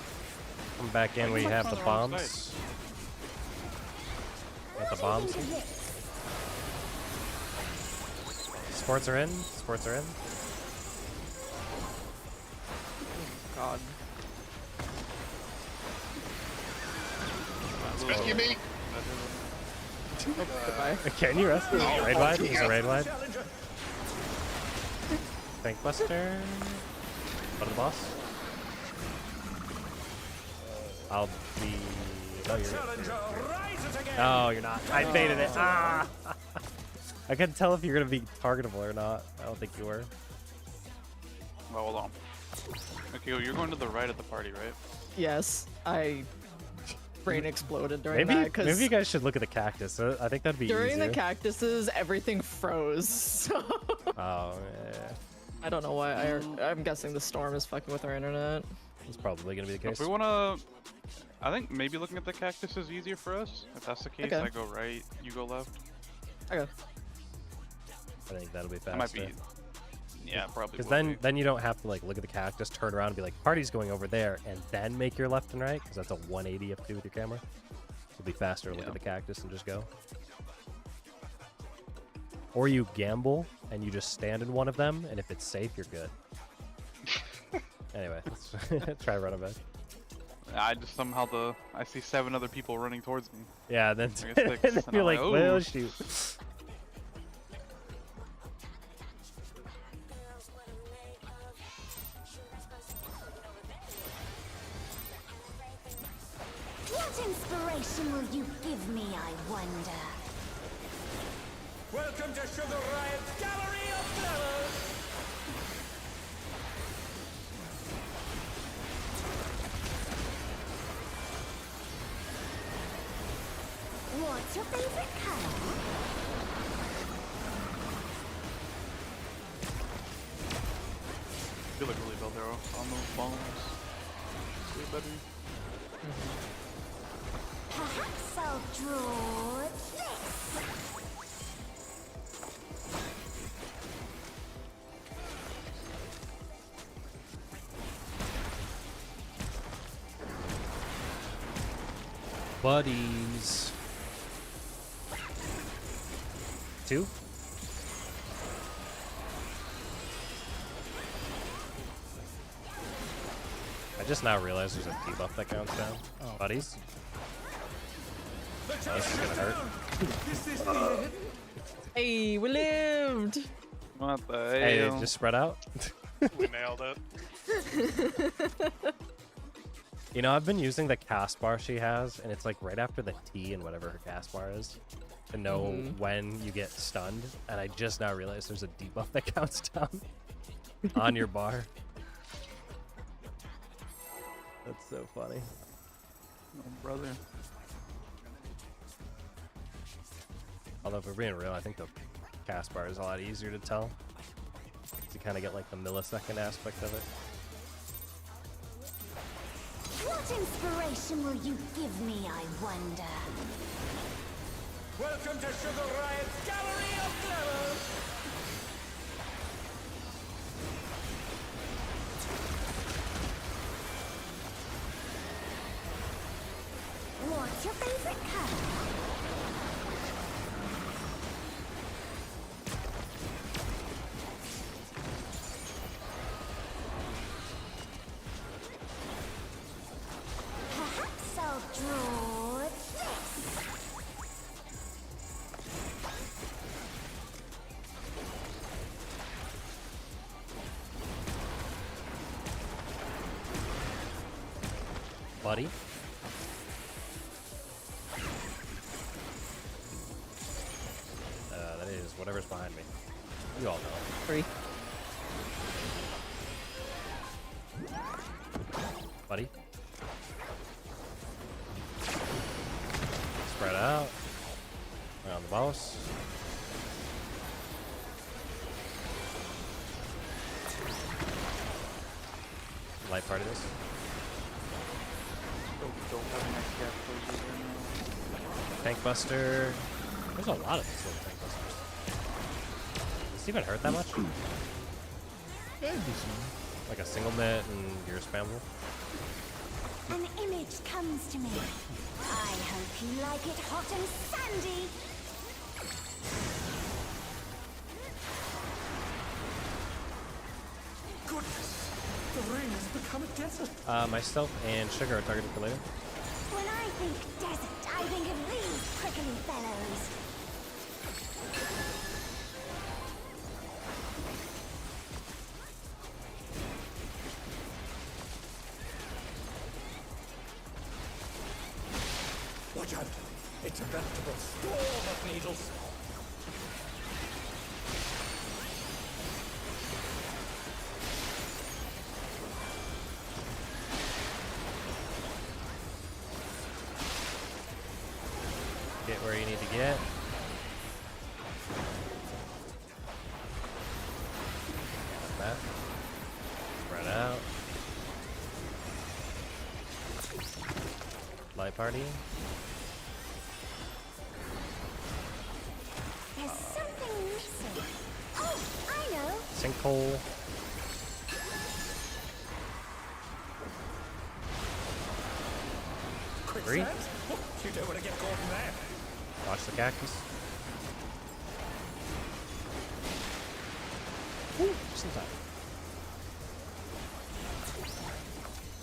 Speaker 1: Come back in where you have the bombs. Got the bombs. Sports are in. Sports are in.
Speaker 6: God.
Speaker 2: Rescue me.
Speaker 6: Goodbye.
Speaker 1: Can you rest? Is it raid wide? Is it raid wide?
Speaker 5: Challenger.
Speaker 1: Tank buster. Go to the boss. I'll be. Oh,
Speaker 5: Challenger rises again.
Speaker 1: Oh, you're not. I baited it. Ah! I couldn't tell if you're gonna be targetable or not. I don't think you were.
Speaker 3: Well, hold on. Okay, well, you're going to the right of the party, right?
Speaker 6: Yes, I brain exploded during
Speaker 1: Maybe
Speaker 6: that
Speaker 1: maybe you guys should look at the cactus. I think that'd be
Speaker 6: during
Speaker 1: easier.
Speaker 6: the cactuses everything froze. So
Speaker 1: Oh yeah,
Speaker 6: I don't know why. I'm guessing the storm is fucking with our internet.
Speaker 1: it's probably gonna be the
Speaker 3: If
Speaker 1: case.
Speaker 3: we want to... I think maybe looking at the cactus is easier for us. If that's the case,
Speaker 6: Okay.
Speaker 3: I go right, you go left.
Speaker 6: Okay.
Speaker 1: I think that'll be
Speaker 3: That might
Speaker 1: faster.
Speaker 3: be... Yeah, probably
Speaker 1: Because
Speaker 3: will be.
Speaker 1: then you don't have to like look at the cactus, turn around, and be like, "Party's going over there," and then make your left and right. Because that's a 180 you have to do with your camera. It'll be faster to look
Speaker 3: Yeah.
Speaker 1: at the cactus and just go. Or you gamble and you just stand in one of them, and if it's safe, you're good. Anyway, let's try running back.
Speaker 3: I just somehow I see 7 other people running towards me.
Speaker 1: Yeah, then,
Speaker 3: I guess
Speaker 1: and then
Speaker 3: and
Speaker 1: you're
Speaker 3: I'm
Speaker 1: like,
Speaker 3: like,
Speaker 1: well,
Speaker 3: "Ooh."
Speaker 1: shoot.
Speaker 4: What inspiration will you give me, I wonder?
Speaker 5: Welcome to Sugar Riot's Gallery of Flowers.
Speaker 4: What's your favorite color?
Speaker 3: You look really well there on those bombs. Way better.
Speaker 4: Perhaps I'll draw this.
Speaker 1: buddies. 2. I just now realized there's a debuff that counts down.
Speaker 7: Oh.
Speaker 1: Buddies. Oh, this is gonna hurt.
Speaker 6: Hey, we lived!
Speaker 3: What the
Speaker 1: Hey,
Speaker 3: hell?
Speaker 1: just spread out.
Speaker 8: We nailed it.
Speaker 1: You know, I've been using the cast bar she has, and it's like right after the T and whatever her cast bar is to know when you get stunned. And I just now realized there's a debuff that counts down on your bar. That's so funny.
Speaker 3: Oh, brother.
Speaker 1: Although, if we're being real, I think the cast bar is a lot easier to tell. You kind of get like the millisecond aspect of it.
Speaker 4: What inspiration will you give me, I wonder?
Speaker 5: Welcome to Sugar Riot's Gallery of Glamours!
Speaker 4: What's your favorite color? Perhaps I'll draw this.
Speaker 1: Buddy. That is whatever's behind me. You all know.
Speaker 6: 3.
Speaker 1: Buddy. Spread out. Around the boss. Light part of this.
Speaker 3: Don't have an XIV closure right now.
Speaker 1: Tank Buster. There's a lot of these little Tank Busters. Does this even hurt that much?
Speaker 7: Yeah, it'd be some.
Speaker 1: Like a single bit and you're spammable?
Speaker 4: An image comes to me. I hope you like it hot and sandy.
Speaker 5: Goodness! The rain has become a desert!
Speaker 1: Myself and Sugar are targeted for later.
Speaker 4: When I think desert, I think of these prickly fellows.
Speaker 5: Watch out! It's a veritable storm of needles!
Speaker 1: Get where you need to get. Like that. Spread out. Light party.
Speaker 4: There's something missing. Oh, I know.
Speaker 1: Sinkhole.
Speaker 5: Quick
Speaker 1: Three.
Speaker 5: set. Oh, you don't want to get caught in there.
Speaker 1: Watch the cactus. Woo, just in time.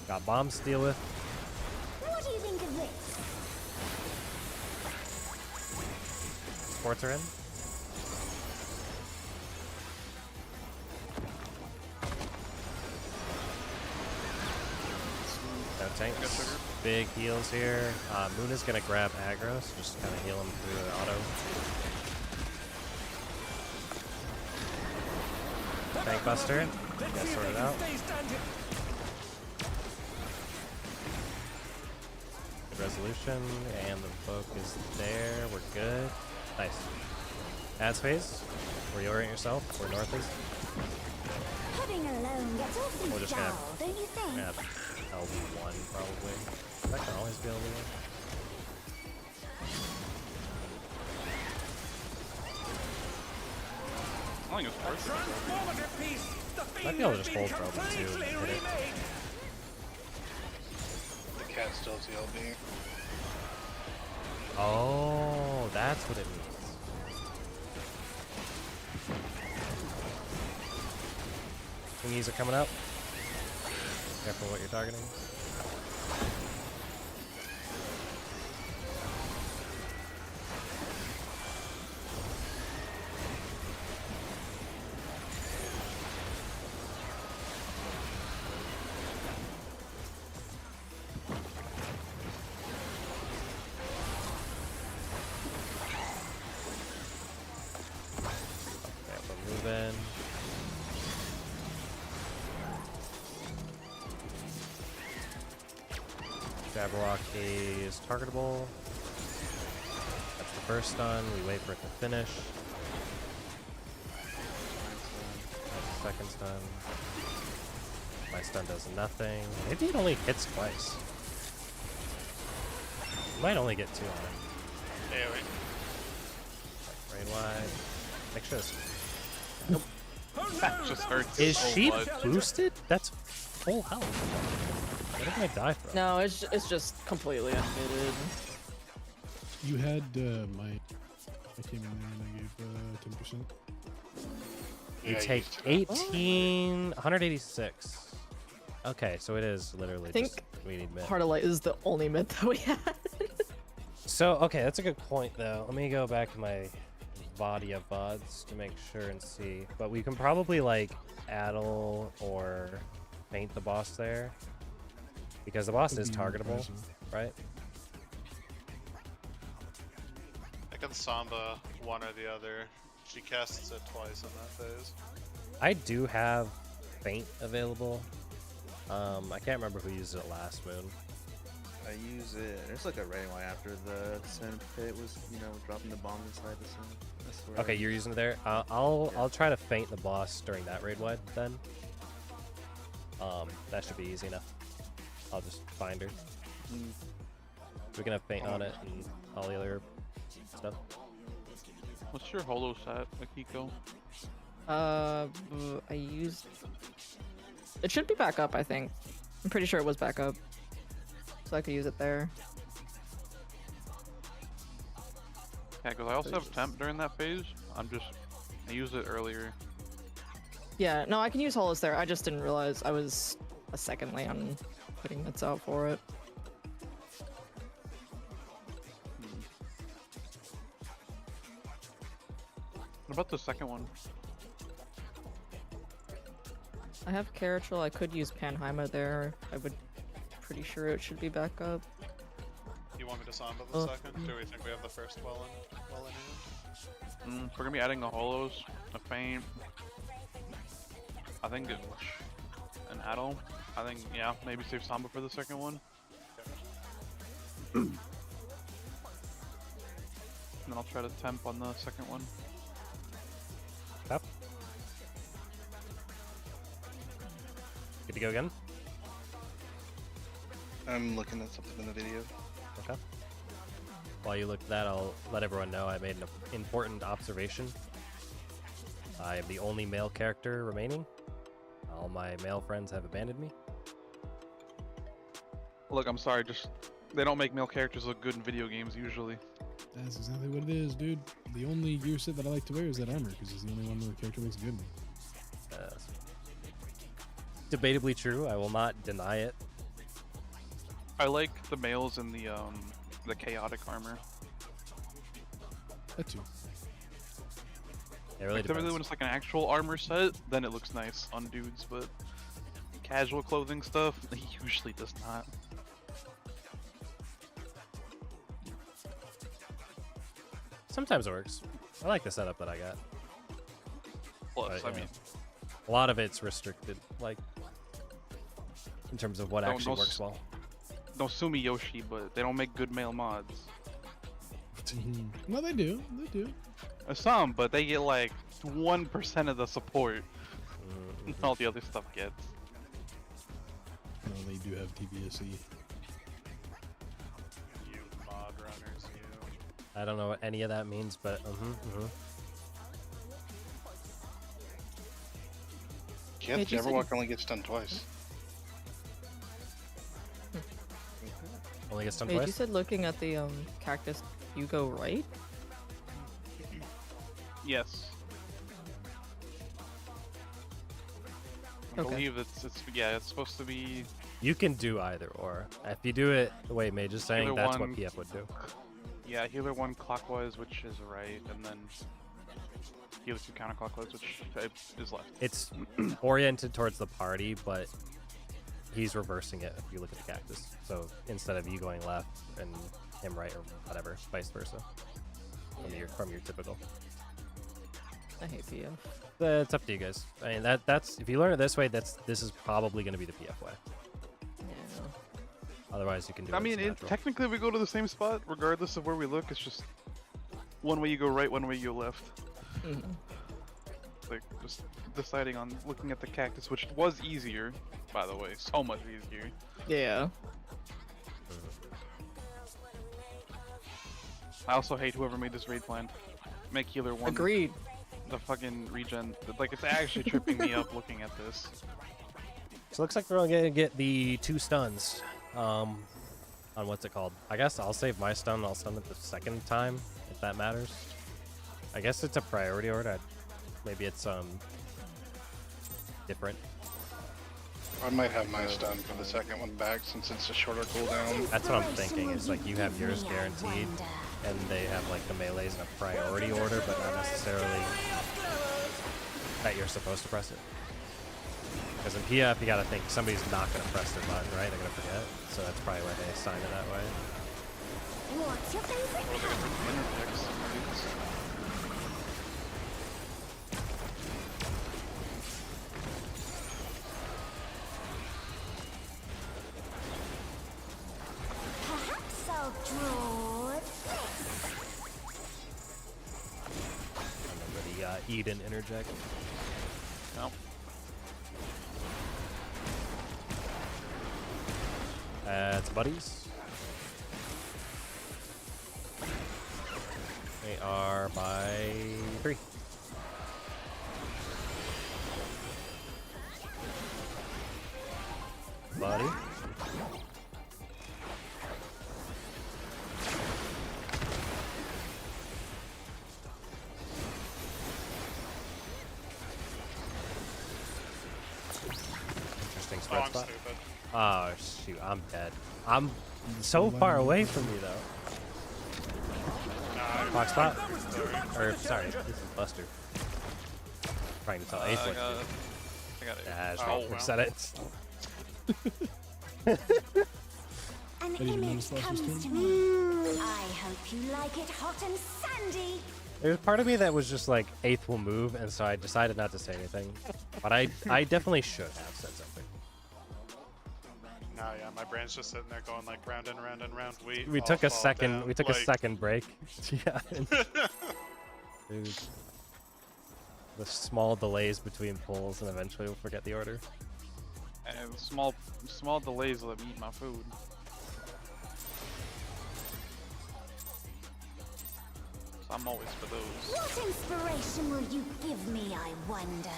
Speaker 1: Got bombs to deal with.
Speaker 4: What do you think of this?
Speaker 1: Sports are in. No tanks. Big heals here. Moon is gonna grab aggro, so just kind of heal him through the auto. Tank Buster. Got sorted out.
Speaker 5: Stay standing.
Speaker 1: Good resolution, and the book is there. We're good. Nice. Ads phase. Reorient yourself. Where north is.
Speaker 4: Pudding alone gets
Speaker 1: We're
Speaker 4: awfully
Speaker 1: just gonna
Speaker 4: dull, don't you think?
Speaker 1: Yeah, LB1 probably. That can always be LB1.
Speaker 3: I think it's worth it.
Speaker 5: Transformative piece. The
Speaker 1: Might
Speaker 5: field
Speaker 1: be able to
Speaker 5: has
Speaker 1: just
Speaker 5: been
Speaker 1: hold for LB2 and
Speaker 5: completely
Speaker 1: hit it.
Speaker 5: remade.
Speaker 2: The cat still TLB.
Speaker 1: Oh, that's what it means. Thingies are coming up. Careful what you're targeting. Okay, we're moving. Jabberwock is targetable. That's the first stun. We wait for it to finish. That's the second stun. My stun does nothing. Maybe it only hits twice. Might only get 2 on it.
Speaker 8: Hey, wait.
Speaker 1: Rain wide. Make sure this.
Speaker 3: That just hurts.
Speaker 1: Is
Speaker 3: so
Speaker 1: she
Speaker 3: much.
Speaker 1: boosted? That's full health. What did I die from?
Speaker 6: No, it's just completely unmuted.
Speaker 7: You had I came in there and I gave 10%.
Speaker 1: You
Speaker 2: Yeah,
Speaker 1: take
Speaker 2: used to.
Speaker 1: 18, 186. Okay, so it is literally
Speaker 6: I think
Speaker 1: just we need mid.
Speaker 6: Heart of Light is the only myth that we had.
Speaker 1: So, okay, that's a good point, though. Let me go back to my body of VODs to make sure and see. But we can probably, like, addle or paint the boss there. Because the boss is targetable, right?
Speaker 8: I can Samba one or the other. She casts it twice in that phase.
Speaker 1: I do have Faint available. I can't remember who used it last moon.
Speaker 9: I use it. There's like a rating why after the Sin Pit was, dropping the bombs inside the Sin. That's where
Speaker 1: Okay, you're using it there. I'll try to Faint the boss during that raid wide then. That should be easy enough. I'll just find her. We can have Faint on it and all the other stuff.
Speaker 3: What's your holo set, Akiko?
Speaker 6: I used. It should be back up, I think. I'm pretty sure it was back up, so I could use it there.
Speaker 3: Yeah, because I also have temp during that phase. I used it earlier.
Speaker 6: Yeah, no, I can use holos there. I just didn't realize I was a second late on putting mitts out for it.
Speaker 3: What about the second one?
Speaker 6: I have Caratril. I could use Panheima there. I would. Pretty sure it should be back up.
Speaker 8: You want me to Samba the second? Do we think we have the first well in hand?
Speaker 3: We're gonna be adding the holos, a faint. I think an addle. I think maybe save Samba for the second one. And then I'll try to temp on the second one.
Speaker 1: Yep. Good to go again?
Speaker 2: I'm looking at something in the video.
Speaker 1: Okay. While you look at that, I'll let everyone know I made an important observation. I am the only male character remaining. All my male friends have abandoned me.
Speaker 3: Look, I'm sorry, they don't make male characters look good in video games usually.
Speaker 7: That's exactly what it is, dude. The only gear set that I like to wear is that armor, because it's the only one where the character looks good.
Speaker 1: Debatably true. I will not deny it.
Speaker 3: I like the males in the chaotic armor.
Speaker 7: That too.
Speaker 1: It really
Speaker 3: Typically
Speaker 1: depends.
Speaker 3: when it's like an actual armor set, then it looks nice on dudes, but casual clothing stuff, it usually does not.
Speaker 1: Sometimes it works. I like the setup that I got.
Speaker 3: Plus,
Speaker 1: But,
Speaker 3: I
Speaker 1: yeah.
Speaker 3: mean,
Speaker 1: A lot of it's restricted, like, in terms of what
Speaker 3: No,
Speaker 1: actually
Speaker 3: no
Speaker 1: works well.
Speaker 3: no Sumi Yoshi, but they don't make good male mods.
Speaker 7: No, they do. They do.
Speaker 3: Some, but they get like 1% of the support all the other stuff gets.
Speaker 7: No, they do have TBSE.
Speaker 8: You mod runners, you.
Speaker 1: I don't know what any of that means, but
Speaker 2: Can't
Speaker 6: Wait, you said-
Speaker 2: Jabberwock only gets done twice.
Speaker 1: only gets done
Speaker 6: Wait, you
Speaker 1: twice.
Speaker 6: said looking at the cactus you go right?
Speaker 3: Yes. I
Speaker 6: Okay.
Speaker 3: believe it's supposed to be
Speaker 1: You can do either or. If you do it the way Mage is saying,
Speaker 3: Either
Speaker 1: that's what
Speaker 3: one.
Speaker 1: PF would do.
Speaker 3: healer 1 clockwise, which is right, and then healer 2 counterclockwise, which is left.
Speaker 1: It's oriented towards the party, but he's reversing it if you look at the cactus. So instead of you going left and him right or whatever, vice versa. From your typical.
Speaker 6: I hate PF.
Speaker 1: It's up to you guys. I mean, that's if you learn it this way, this is probably going to be the PF way.
Speaker 6: Yeah.
Speaker 1: Otherwise, you can do.
Speaker 3: I mean,
Speaker 1: natural.
Speaker 3: technically we go to the same spot regardless of where we look. It's just one way you go right, one way you go left.
Speaker 6: Mhm.
Speaker 3: Like just deciding on looking at the cactus, which was easier, by the way, so much easier.
Speaker 6: Yeah.
Speaker 3: I also hate whoever made this raid plan. Make healer 1.
Speaker 6: Agreed.
Speaker 3: The fucking regen. Like, it's actually tripping me up looking at this.
Speaker 1: So it looks like we're only gonna get the 2 stuns. On what's it called? I guess I'll save my stun and I'll stun it the second time, if that matters. I guess it's a priority order. Maybe it's different.
Speaker 2: I might have my stun for the second one back since it's a shorter cooldown.
Speaker 1: That's what I'm thinking. It's like you have yours guaranteed, and they have like the melees in a priority order, but not necessarily that you're supposed to press it. Because in PF, you gotta think somebody's not gonna press their button, right? They're gonna forget. So that's probably why they assign it that way.
Speaker 4: What's your favorite Perhaps I'll draw this.
Speaker 1: Remember the Eden interject.
Speaker 3: No.
Speaker 1: That's buddies. They are by 3. Buddy. Interesting
Speaker 8: Oh,
Speaker 1: spread
Speaker 8: I'm
Speaker 1: spot.
Speaker 8: stupid.
Speaker 1: Oh shoot, I'm dead. I'm so far away from you though. Clock spot? Or sorry, this is Buster. Trying to tell Ace what to do.
Speaker 3: I got it.
Speaker 1: Yeah, that's
Speaker 8: Oh,
Speaker 1: right. We've
Speaker 8: wow.
Speaker 1: said it.
Speaker 4: An
Speaker 7: Hey, you
Speaker 4: image
Speaker 7: notice what's
Speaker 4: comes
Speaker 7: this
Speaker 4: to
Speaker 7: thing?
Speaker 4: me. I hope you like it hot and sandy.
Speaker 1: There's part of me that was just like, 8th will move, and so I decided not to say anything. But I definitely should have said something.
Speaker 8: No, yeah, my brain's just sitting there going like round and round and round.
Speaker 1: We took a second. We took a second break. Yeah. Dude. The small delays between pulls, and eventually we'll forget the order.
Speaker 3: And small delays let me eat my food. So I'm always for those.
Speaker 4: What inspiration will you give me, I wonder?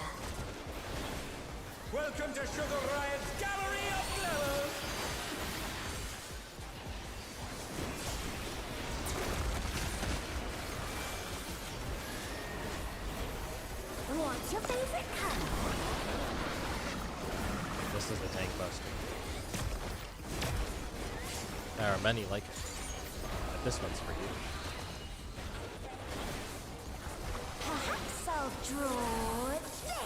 Speaker 5: Welcome to Sugar Riot's Gallery of Glamour!
Speaker 4: What's your favorite color?
Speaker 1: This is the tank buster. There are many like it. But this one's for you.
Speaker 4: Perhaps I'll draw this.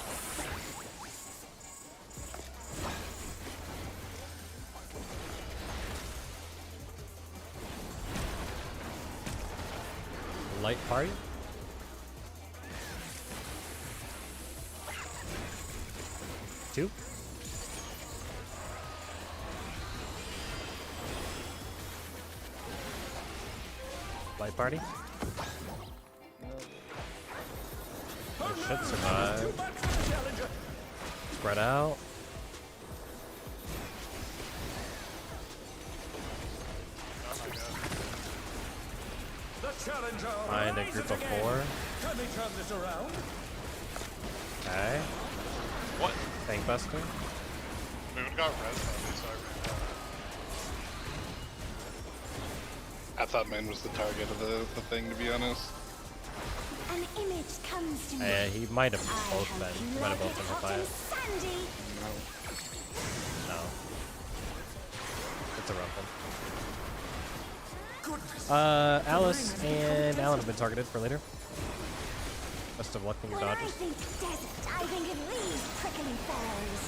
Speaker 1: Light party? Two? Light party? It should survive. Spread out. Find a group of 4.
Speaker 5: Can we turn this around?
Speaker 1: Okay.
Speaker 3: What?
Speaker 1: Tank buster.
Speaker 8: We would have got res, so I ran out.
Speaker 2: I thought man was the target of the thing, to be honest.
Speaker 4: An image comes to me.
Speaker 1: He might have
Speaker 4: I
Speaker 1: both
Speaker 4: hope
Speaker 1: been.
Speaker 4: you
Speaker 1: He might have
Speaker 4: like
Speaker 1: both
Speaker 4: it
Speaker 1: been hit
Speaker 4: hot
Speaker 1: by
Speaker 4: and
Speaker 1: it.
Speaker 4: sandy.
Speaker 1: No. It's a rough one. Alice and Alan have been targeted for later. Best of luck in your
Speaker 4: When I
Speaker 1: dodges.
Speaker 4: think desert, I think of these prickly fellows.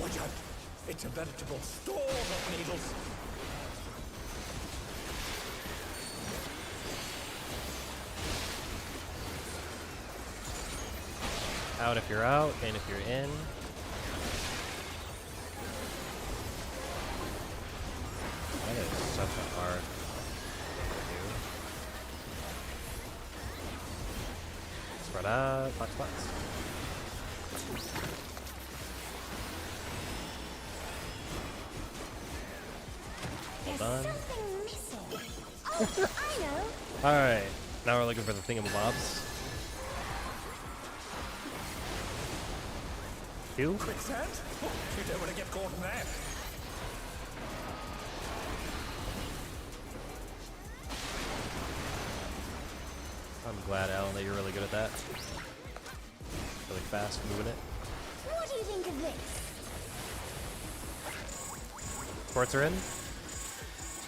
Speaker 5: Watch out! It's a veritable storm of needles.
Speaker 1: Out if you're out, in if you're in. That is such a hard thing to do. Spread out, box spots.
Speaker 4: There's
Speaker 1: done.
Speaker 4: something missing. Oh, I know.
Speaker 1: Alright, now we're looking for the thingamabobs. Two.
Speaker 5: Quicksand? You don't want to get caught in there.
Speaker 1: I'm glad, Alan, that you're really good at that. Really fast moving it.
Speaker 4: What do you think of this?
Speaker 1: Sports are in.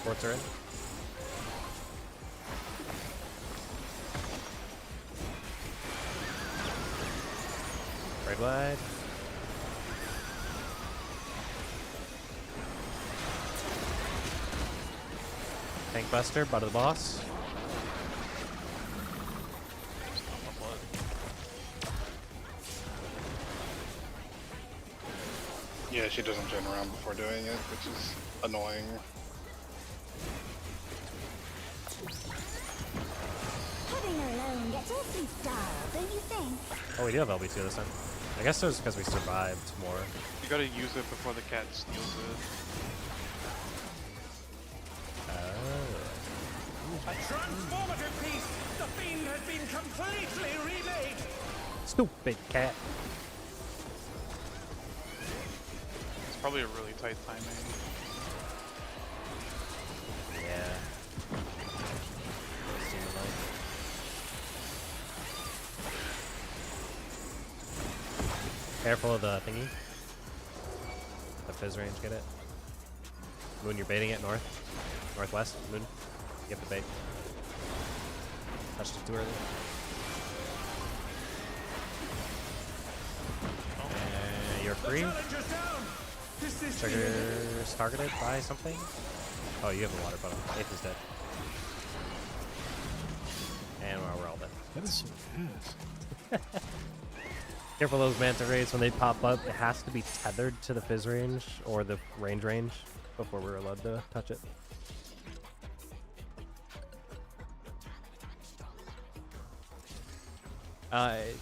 Speaker 1: Sports are in. Right wide. Tank Buster, butt of the boss.
Speaker 2: Yeah, she doesn't turn around before doing it, which is annoying.
Speaker 4: Heading alone gets awfully dull, don't you think?
Speaker 1: Oh, we do have LB2 this time. I guess it was because we survived more.
Speaker 3: You gotta use it before the cat steals it.
Speaker 5: A transformative piece! The fiend has been completely remade!
Speaker 1: Stupid cat.
Speaker 3: It's probably a really tight timing.
Speaker 1: Yeah. Seemed like. Careful of the thingy. The fizz range, get it? Moon, you're baiting it north. Northwest, Moon. You have to bait. Touched it too early. You're free.
Speaker 5: Challenger's down! This is
Speaker 1: Trigger's targeted by something. Oh, you have the water bottle. Ape is dead. And we're all dead.
Speaker 7: That is so fast.
Speaker 1: Careful those manta rays when they pop up. It has to be tethered to the fizz range or the range before we're allowed to touch it.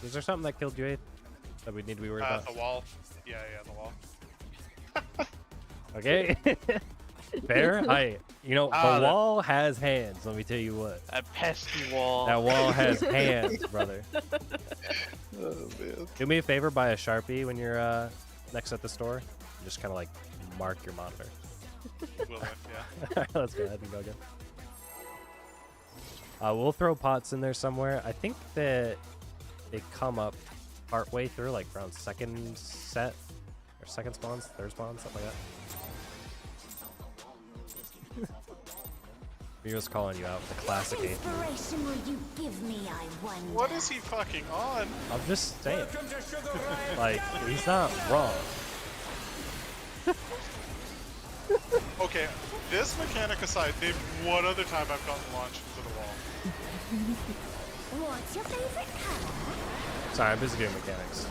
Speaker 1: Is there something that killed you, Ape, that we need to be worried about?
Speaker 8: The wall. Yeah, the wall.
Speaker 1: Okay. Fair. The wall has hands. Let me tell you what.
Speaker 3: That pesky wall.
Speaker 1: That wall has hands, brother.
Speaker 2: Oh, man.
Speaker 1: Do me a favor, buy a Sharpie when you're next at the store. Just kind of like mark your monitor.
Speaker 8: Will it? Yeah.
Speaker 1: Alright, let's go ahead and go again. We'll throw pots in there somewhere. I think that they come up part way through, like around second set, or second spawns, third spawns, something like that. He was calling you out with the classic
Speaker 4: What
Speaker 1: Ape.
Speaker 4: inspiration will you give me, I wonder?
Speaker 8: What is he fucking on?
Speaker 1: I'm just saying,
Speaker 5: Welcome to Sugar Riot
Speaker 1: like,
Speaker 5: Gallery
Speaker 1: he's
Speaker 5: of
Speaker 1: not wrong.
Speaker 8: Okay, this mechanic aside, name one other time I've gotten launched into the wall.
Speaker 4: What's your favorite color?
Speaker 1: Sorry, I'm busy doing mechanics.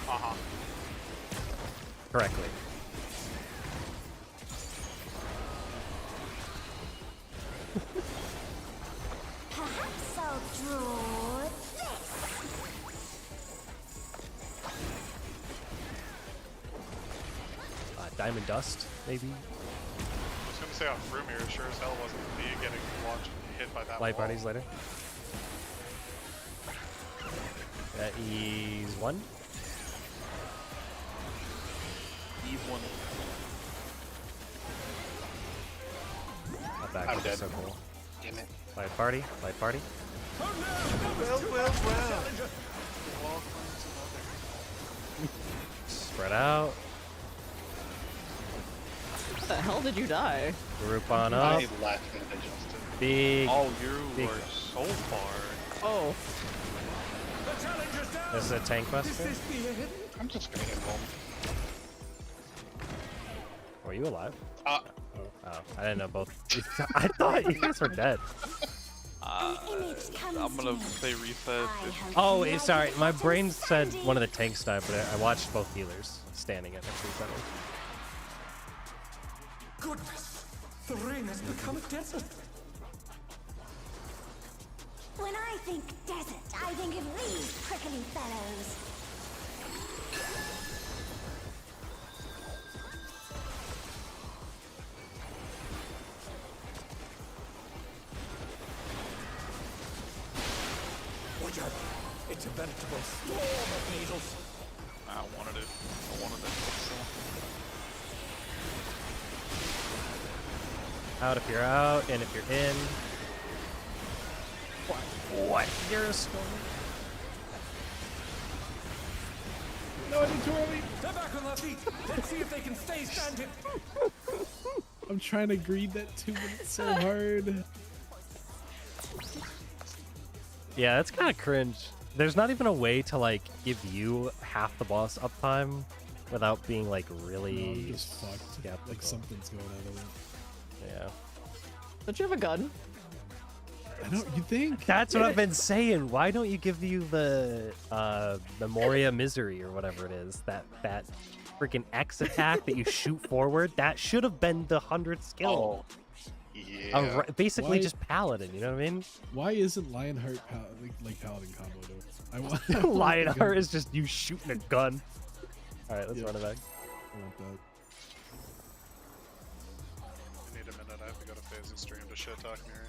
Speaker 8: Uh-huh.
Speaker 1: Correctly.
Speaker 4: Perhaps I'll draw this.
Speaker 1: Diamond Dust, maybe?
Speaker 8: I was gonna say on Frumier, sure as hell wasn't me getting launched and hit by that
Speaker 1: Light
Speaker 8: wall.
Speaker 1: parties later. He's one.
Speaker 3: Eve one.
Speaker 1: That back
Speaker 2: I'm
Speaker 1: is
Speaker 2: dead.
Speaker 1: so cool.
Speaker 2: Damn it.
Speaker 1: Light party, light party.
Speaker 5: Oh no, that was too much for the challenger.
Speaker 3: Wall finds another.
Speaker 1: Spread out.
Speaker 6: How the hell did you die?
Speaker 1: Group on up.
Speaker 2: I last minute adjusted.
Speaker 1: Big.
Speaker 3: Oh, you
Speaker 1: Big.
Speaker 3: are so far.
Speaker 6: Oh,
Speaker 5: The challenger's down.
Speaker 1: This is a tank
Speaker 5: Is
Speaker 1: buster.
Speaker 5: this the end?
Speaker 2: I'm just gonna hit home.
Speaker 1: Were you alive?
Speaker 2: Uh,
Speaker 1: Oh, I didn't know both. I thought you guys were dead.
Speaker 4: An image comes
Speaker 3: I'm gonna
Speaker 4: to me.
Speaker 3: say reset.
Speaker 4: I
Speaker 3: If
Speaker 4: hope
Speaker 1: Oh,
Speaker 4: you like
Speaker 1: sorry.
Speaker 4: it
Speaker 1: My
Speaker 4: hot and
Speaker 1: brain said
Speaker 4: sandy.
Speaker 1: one of the tanks died, but I watched both healers standing at next to each other.
Speaker 5: Goodness, the ring has become a desert.
Speaker 4: When I think desert, I think of these prickly fellows.
Speaker 5: Watch out. It's a veritable storm of needles.
Speaker 3: I wanted it. I wanted that. So.
Speaker 1: Out if you're out, in if you're in. What? You're a storm.
Speaker 7: No, I did too early.
Speaker 5: They're back on their feet. Let's see if they can stay standing.
Speaker 7: I'm trying to greed that 2 minutes so hard.
Speaker 1: Yeah, that's kind of cringe. There's not even a way to like give you half the boss uptime without being like
Speaker 7: No,
Speaker 1: really
Speaker 7: I'm just fucked.
Speaker 1: skeptical.
Speaker 7: Like something's going on with it.
Speaker 1: Yeah.
Speaker 6: don't you have a gun?
Speaker 7: I don't. You think?
Speaker 1: That's what I've been saying. Why don't you give you the Memoria Misery or whatever it is? That freaking X attack that you shoot forward? That should have been the 100th skill.
Speaker 2: yeah.
Speaker 1: Basically
Speaker 7: Why-
Speaker 1: just Paladin, you know what I mean?
Speaker 7: Why isn't Lionheart like Paladin combo though? I want. I want the
Speaker 1: Lionheart
Speaker 7: gun.
Speaker 1: is just you shooting a gun. Alright, let's
Speaker 7: Yeah.
Speaker 1: run it back.
Speaker 7: I want that.
Speaker 8: I need a minute. I have to go to Phase's stream to shit talk Miriam.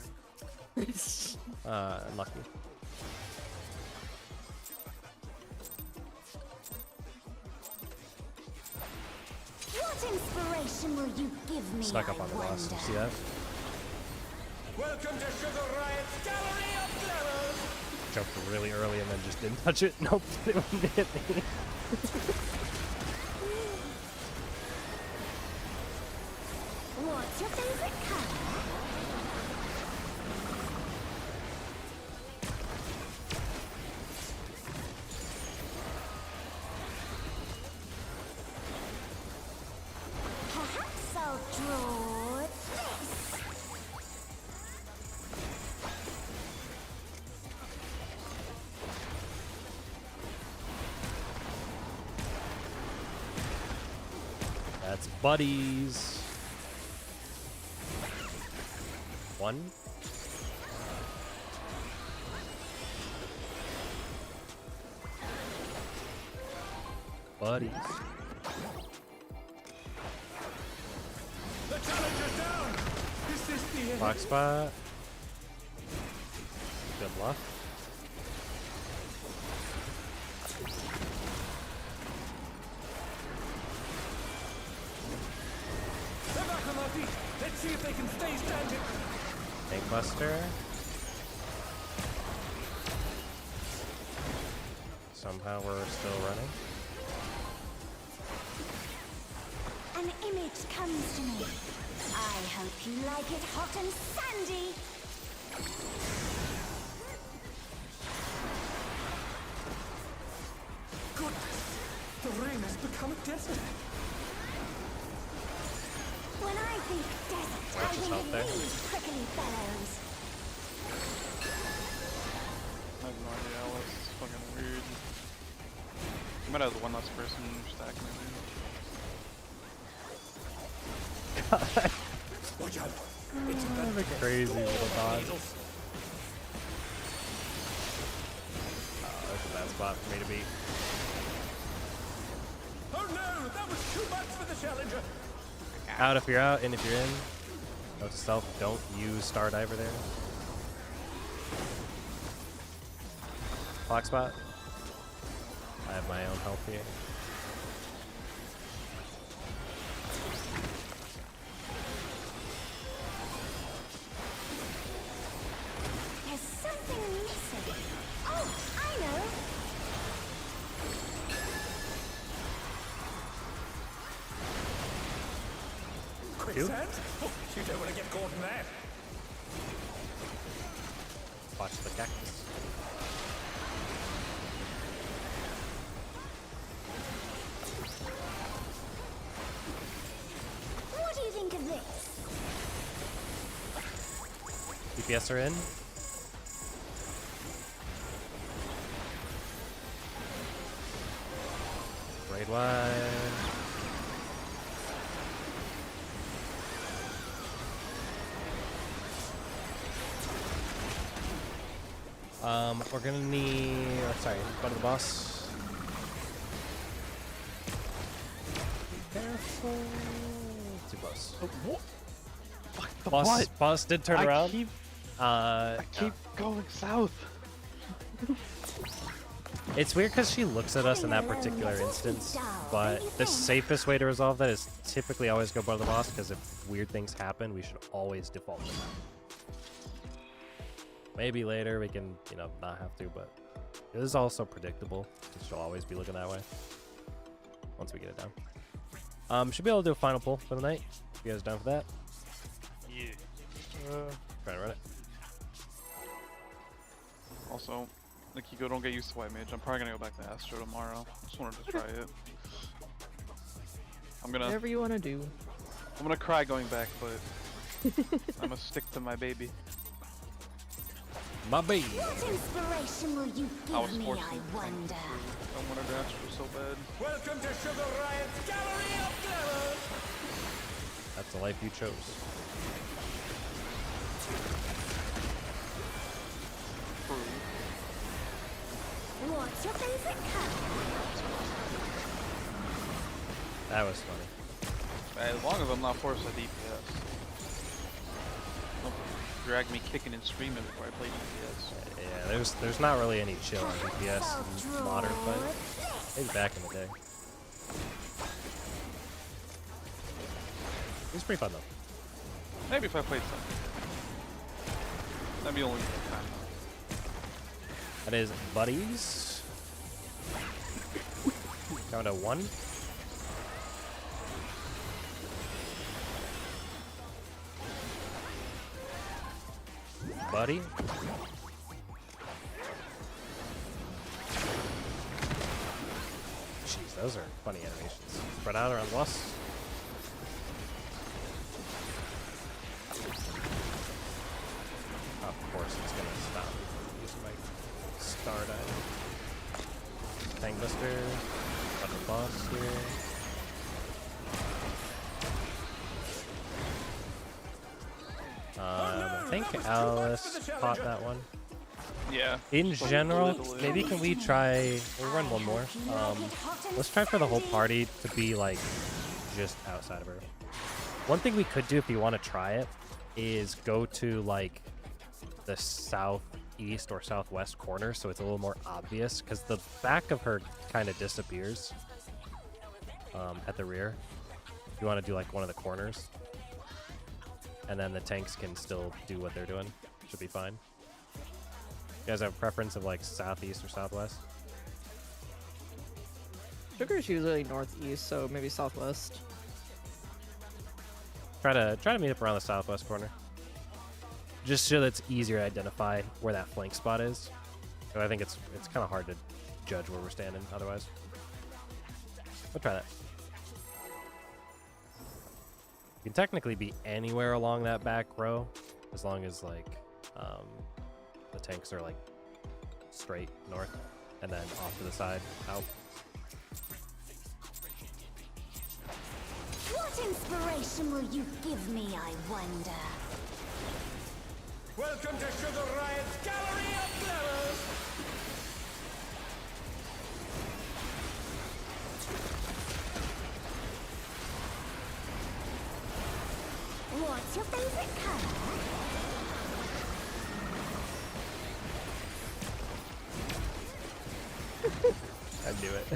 Speaker 1: Unlucky.
Speaker 4: What inspiration will you give me?
Speaker 1: Snuck up
Speaker 4: I
Speaker 1: on the boss.
Speaker 4: wonder?
Speaker 1: You see that?
Speaker 5: Welcome to Sugar Riot's Gallery of Glamours.
Speaker 1: Jumped really early and then just didn't touch it. Nope, it wouldn't hit me.
Speaker 4: What's your favorite color? Perhaps I'll draw this.
Speaker 1: That's buddies. One. Buddies.
Speaker 5: The challenger's down. Is this the end?
Speaker 1: Box spot. Good luck.
Speaker 5: They're back on their feet. Let's see if they can stay standing.
Speaker 1: Tank buster. Somehow we're still running.
Speaker 4: An image comes to me. I hope you like it hot and sandy.
Speaker 5: Goodness, the ring has become a desert.
Speaker 4: When I think desert, I
Speaker 1: Watch
Speaker 4: think
Speaker 1: yourself
Speaker 4: of
Speaker 1: there.
Speaker 4: these prickly fellows.
Speaker 3: I have no idea. That's fucking weird. You might have the one less person stack maybe.
Speaker 5: Watch out. It's a veritable
Speaker 1: Crazy
Speaker 5: storm
Speaker 1: little
Speaker 5: of
Speaker 1: dog.
Speaker 5: needles.
Speaker 1: That's a bad spot for me to beat.
Speaker 5: Oh no, that was too much for the challenger.
Speaker 1: Out if you're out, in if you're in. Note to self, don't use Star Diver there. Clock spot. have my own health here.
Speaker 4: There's something missing. Oh, I know.
Speaker 5: Quicksand? Oh, you don't want to get caught in that.
Speaker 1: Watch the cactus.
Speaker 4: What do you think of this?
Speaker 1: DPS are in. Raid wide. We're gonna need. Sorry, go to the boss. Be careful. Too close.
Speaker 2: Fuck the
Speaker 1: Boss,
Speaker 2: what?
Speaker 1: boss did turn
Speaker 2: I
Speaker 1: around.
Speaker 2: I keep going south.
Speaker 1: It's weird because she looks at us in that particular instance, but the safest way to resolve that is typically always go by the boss, because if weird things happen, we should always default to that. Maybe later we can, you know, not have to, but it is also predictable. It should always be looking that way once we get it down. Should be able to do a final pull for the night. You guys down for that?
Speaker 8: Yeah.
Speaker 1: Trying to run it.
Speaker 3: Also, Nikiko, don't get used to White Mage. I'm probably gonna go back to Astro tomorrow. Just wanted to try it.
Speaker 6: Whatever you want to do.
Speaker 3: I'm gonna cry going back, but I'm gonna stick to my baby.
Speaker 1: My baby.
Speaker 4: What inspiration will you
Speaker 3: I was
Speaker 4: give me,
Speaker 3: forced to.
Speaker 4: I wonder?
Speaker 3: I wanted Astro so bad.
Speaker 5: Welcome to Sugar Riot's Gallery of Glamour.
Speaker 1: That's the life you chose.
Speaker 4: What's your favorite color?
Speaker 1: That was funny.
Speaker 3: As long as I'm not forced to DPS. Don't drag me kicking and screaming before I play DPS.
Speaker 1: Yeah, there's not really any chill on DPS in modern fight. Maybe back in the day. It's pretty fun though.
Speaker 3: Maybe if I played something. That'd be only time.
Speaker 1: That is buddies. Down to 1. Buddy. Jeez, those are funny animations. Spread out around the boss. Of course, it's gonna stop using my star dive. Tank Buster. Got the boss here. I think Alice caught that one.
Speaker 3: Yeah.
Speaker 1: In general, maybe can we try, we'll run one more. Let's try for the whole party to be like just outside of her. One thing we could do if you want to try it is go to like the southeast or southwest corner so it's a little more obvious, because the back of her kind of disappears at the rear. You want to do like one of the corners, and then the tanks can still do what they're doing. Should be fine. You guys have a preference of like southeast or southwest?
Speaker 6: Sugar's usually northeast, so maybe southwest.
Speaker 1: Try to meet up around the southwest corner, just so that it's easier to identify where that flank spot is. So I think it's kind of hard to judge where we're standing otherwise. We'll try that. You can technically be anywhere along that back row, as long as like the tanks are like straight north and then off to the side out.
Speaker 4: What inspiration will you give me, I wonder?
Speaker 5: Welcome to Sugar Riot's Gallery of Glamour.
Speaker 4: What's your favorite color?
Speaker 1: I knew it.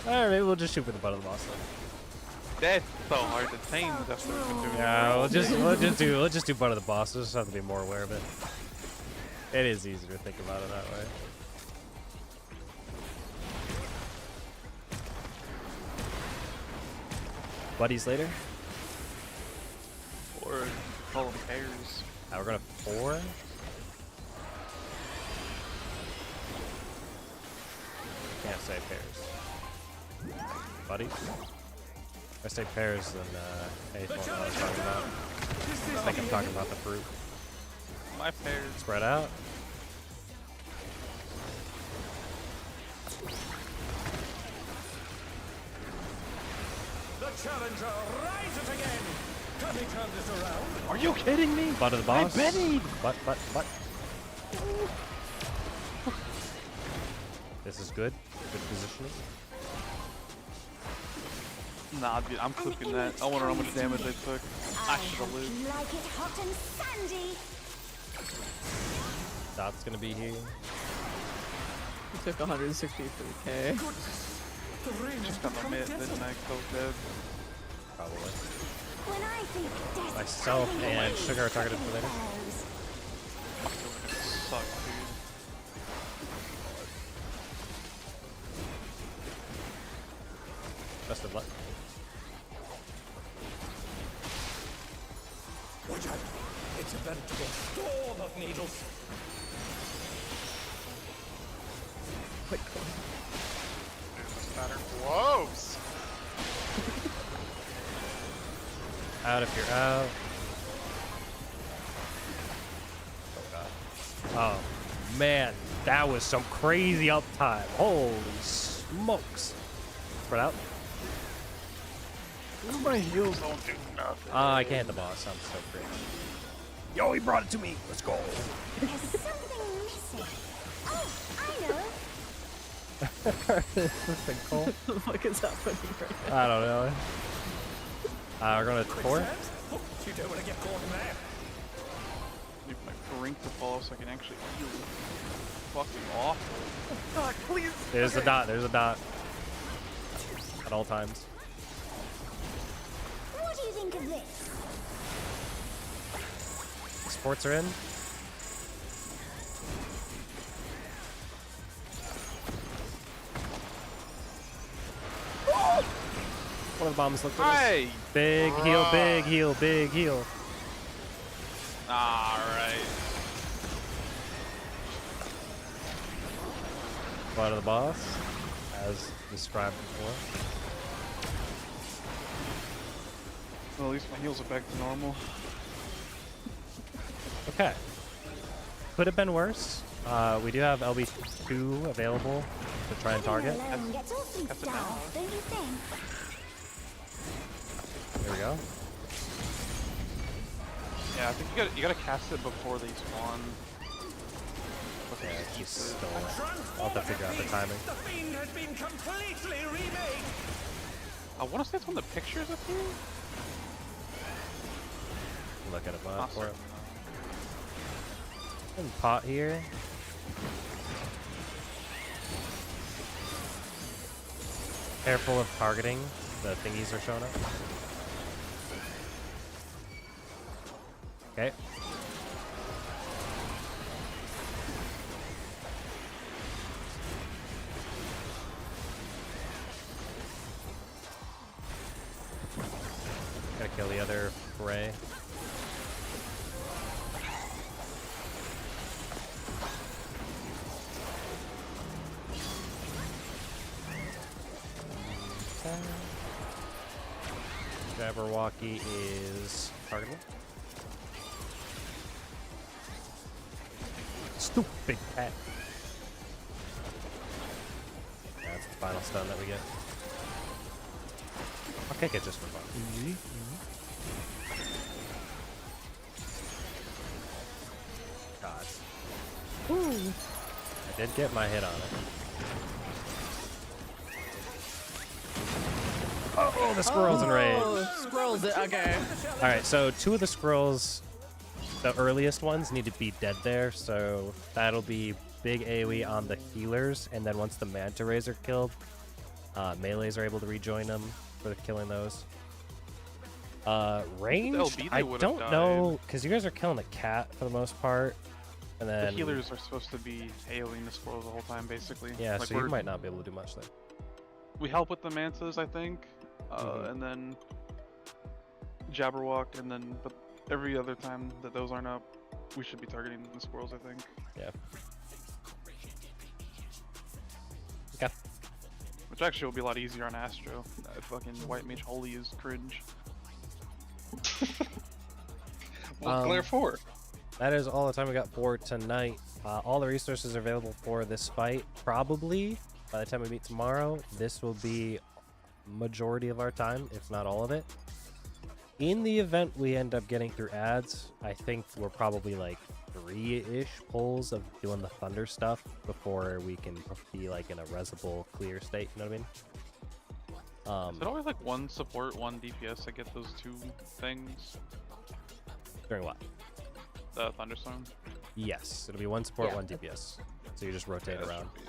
Speaker 1: Alright, maybe we'll just shoot for the butt of the boss then.
Speaker 3: That's so hard to tame. That's what we're doing.
Speaker 1: Yeah, we'll just do butt of the boss. We'll just have to be more aware of it. It is easier to think about it that way. Buddies later.
Speaker 3: Or call them pairs.
Speaker 1: Now we're gonna 4. Can't say pairs. Buddies. If I say pairs, then anything what I was talking about. I think I'm talking about the fruit.
Speaker 3: My pairs.
Speaker 1: Spread out.
Speaker 5: The challenger rises again. Can we turn this around?
Speaker 3: Are you kidding me?
Speaker 1: Butt of the boss.
Speaker 3: I betted.
Speaker 1: Butt. This is good. Good positioning.
Speaker 3: Nah, dude, I'm clipping that. I wonder how much damage I took. I should have lived.
Speaker 4: You like it hot and sandy.
Speaker 1: Dot's gonna be here.
Speaker 6: You took 163k.
Speaker 3: Just got my midnight coat dead.
Speaker 1: Probably.
Speaker 4: When I think death
Speaker 1: Myself
Speaker 4: coming
Speaker 1: and
Speaker 4: away,
Speaker 1: Sugar are targeted for later.
Speaker 4: fellows.
Speaker 3: Suck, dude.
Speaker 1: Best of luck.
Speaker 5: Watch out. It's a veritable storm of needles.
Speaker 6: Quick.
Speaker 8: This pattern blows.
Speaker 1: Out if you're out. Oh god. Oh man, that was some crazy uptime. Holy smokes. Spread out.
Speaker 2: My heals don't do nothing.
Speaker 1: I can't hit the boss. I'm so crazy. Yo, he brought it to me. Let's go.
Speaker 4: There's something missing. Oh, I know.
Speaker 6: What the fuck is happening right now?
Speaker 1: I don't know. We're going to 4.
Speaker 5: Oh, you don't want to get caught in there.
Speaker 3: Need my drink to fall so I can actually heal. Fucking awful.
Speaker 5: God, please.
Speaker 1: There's a dot. There's a dot. At all times.
Speaker 4: What do you think of this?
Speaker 1: Sports are in. One of the bombs looked at us.
Speaker 3: Hey!
Speaker 1: Big heal, big heal, big heal.
Speaker 3: Alright.
Speaker 1: Butt of the boss, as described before.
Speaker 3: Well, at least my heals are back to normal.
Speaker 1: Okay. Could have been worse. We do have LB2 available to try and target.
Speaker 4: Living alone gets awfully
Speaker 3: That's it
Speaker 4: dull,
Speaker 3: now.
Speaker 4: don't you think?
Speaker 1: Here we go.
Speaker 3: Yeah, I think you gotta cast it before they spawn.
Speaker 1: Yeah, it's just still. I'll have to figure out the timing.
Speaker 5: The fiend has been completely remade.
Speaker 3: I want to say it's on the pictures up here.
Speaker 1: Look at it,
Speaker 3: Not
Speaker 1: for it.
Speaker 3: certain.
Speaker 1: And pot here. Careful of targeting. The thingies are showing up. Okay. Gotta kill the other prey. Jabberwocky is targetable. Stupid cat. That's the final stun that we get. I'll kick it just for fun. God.
Speaker 6: Ooh.
Speaker 1: I did get my hit on it. Oh, the squirrel's in raid.
Speaker 6: Oh, squirrels. Okay.
Speaker 1: All right, so 2 of the squirrels, the earliest ones, need to be dead there, so that'll be big AoE on the healers, and then once the manta rays are killed, melees are able to rejoin them for killing those. Range,
Speaker 3: LB
Speaker 1: I
Speaker 3: would've
Speaker 1: don't
Speaker 3: died.
Speaker 1: know, because you guys are killing the cat for the most part, and
Speaker 3: The
Speaker 1: then
Speaker 3: healers are supposed to be AoEing the squirrels the whole time, basically.
Speaker 1: yeah,
Speaker 3: Like,
Speaker 1: so you might not be able to do much there.
Speaker 3: We help with the mantas, I think,
Speaker 1: Mhm.
Speaker 3: and then Jabberwock, and then but every other time that those aren't up, we should be targeting the squirrels, I think.
Speaker 1: Yeah. Okay.
Speaker 3: Which actually will be a lot easier on Astro. That fucking White Mage Holy is cringe.
Speaker 2: Well, Glare 4.
Speaker 1: That is all the time we got for tonight. All the resources are available for this fight. Probably by the time we meet tomorrow, this will be majority of our time, if not all of it. In the event we end up getting through ads, I think we're probably like 3-ish pulls of doing the thunder stuff before we can be like in a resable clear state, you know what I mean?
Speaker 3: Is it always like one support, one DPS to get those two things?
Speaker 1: During what?
Speaker 3: The thunderstorm?
Speaker 1: Yes, it'll be one support,
Speaker 6: Yeah.
Speaker 1: one DPS. So you just rotate
Speaker 3: Yeah, that
Speaker 1: around.
Speaker 3: should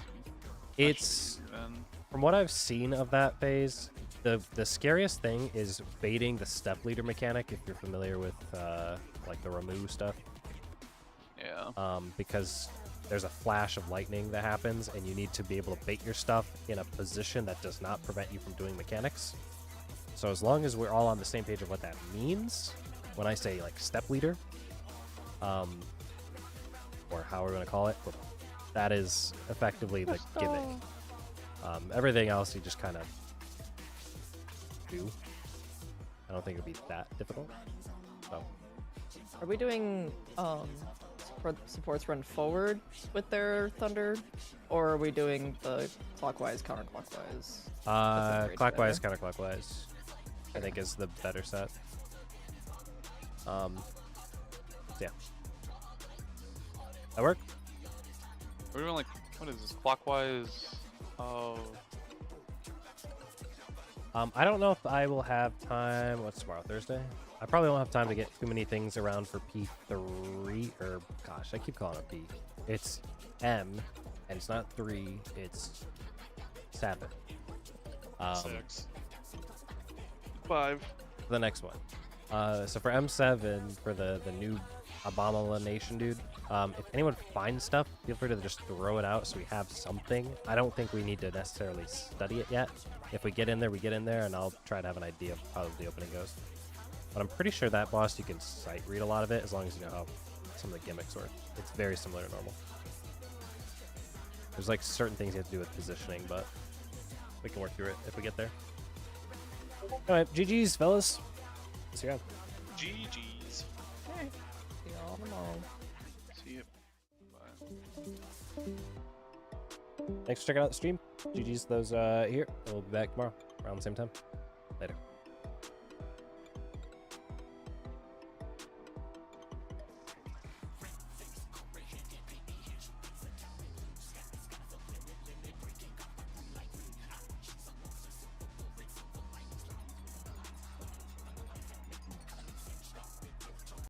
Speaker 3: be-
Speaker 1: It's,
Speaker 3: then.
Speaker 1: from what I've seen of that phase, the scariest thing is baiting the step leader mechanic, if you're familiar with like the Ramu stuff.
Speaker 3: Yeah.
Speaker 1: Because there's a flash of lightning that happens, and you need to be able to bait your stuff in a position that does not prevent you from doing mechanics. So as long as we're all on the same page of what that means, when I say like step leader, or how we're going to call it, that is effectively the gimmick. Everything else you just kind of do. I don't think it'd be that difficult. So
Speaker 6: Are we doing supports run forward with their thunder, or are we doing the clockwise, counterclockwise?
Speaker 1: clockwise, counterclockwise, I think is the better set. Yeah. That work?
Speaker 3: We're doing like, what is this, clockwise? Oh,
Speaker 1: I don't know if I will have time. What's tomorrow? Thursday? I probably won't have time to get too many things around for P3, or gosh, I keep calling it P. It's M, and it's not 3, it's 7.
Speaker 8: 6.
Speaker 3: 5.
Speaker 1: The next one. So for M7, for the new Abomination dude, if anyone finds stuff, feel free to just throw it out so we have something. I don't think we need to necessarily study it yet. If we get in there, we get in there, and I'll try to have an idea of how the opening goes. But I'm pretty sure that boss, you can sight read a lot of it, as long as you know how some of the gimmicks work. It's very similar to normal. There's like certain things you have to do with positioning, but we can work through it if we get there. Alright, GG's, fellas. See you around.
Speaker 8: GG's.
Speaker 6: See y'all tomorrow.
Speaker 3: See it. Bye.
Speaker 1: Thanks for checking out the stream. GG's those here. We'll be back tomorrow around the same time. Later.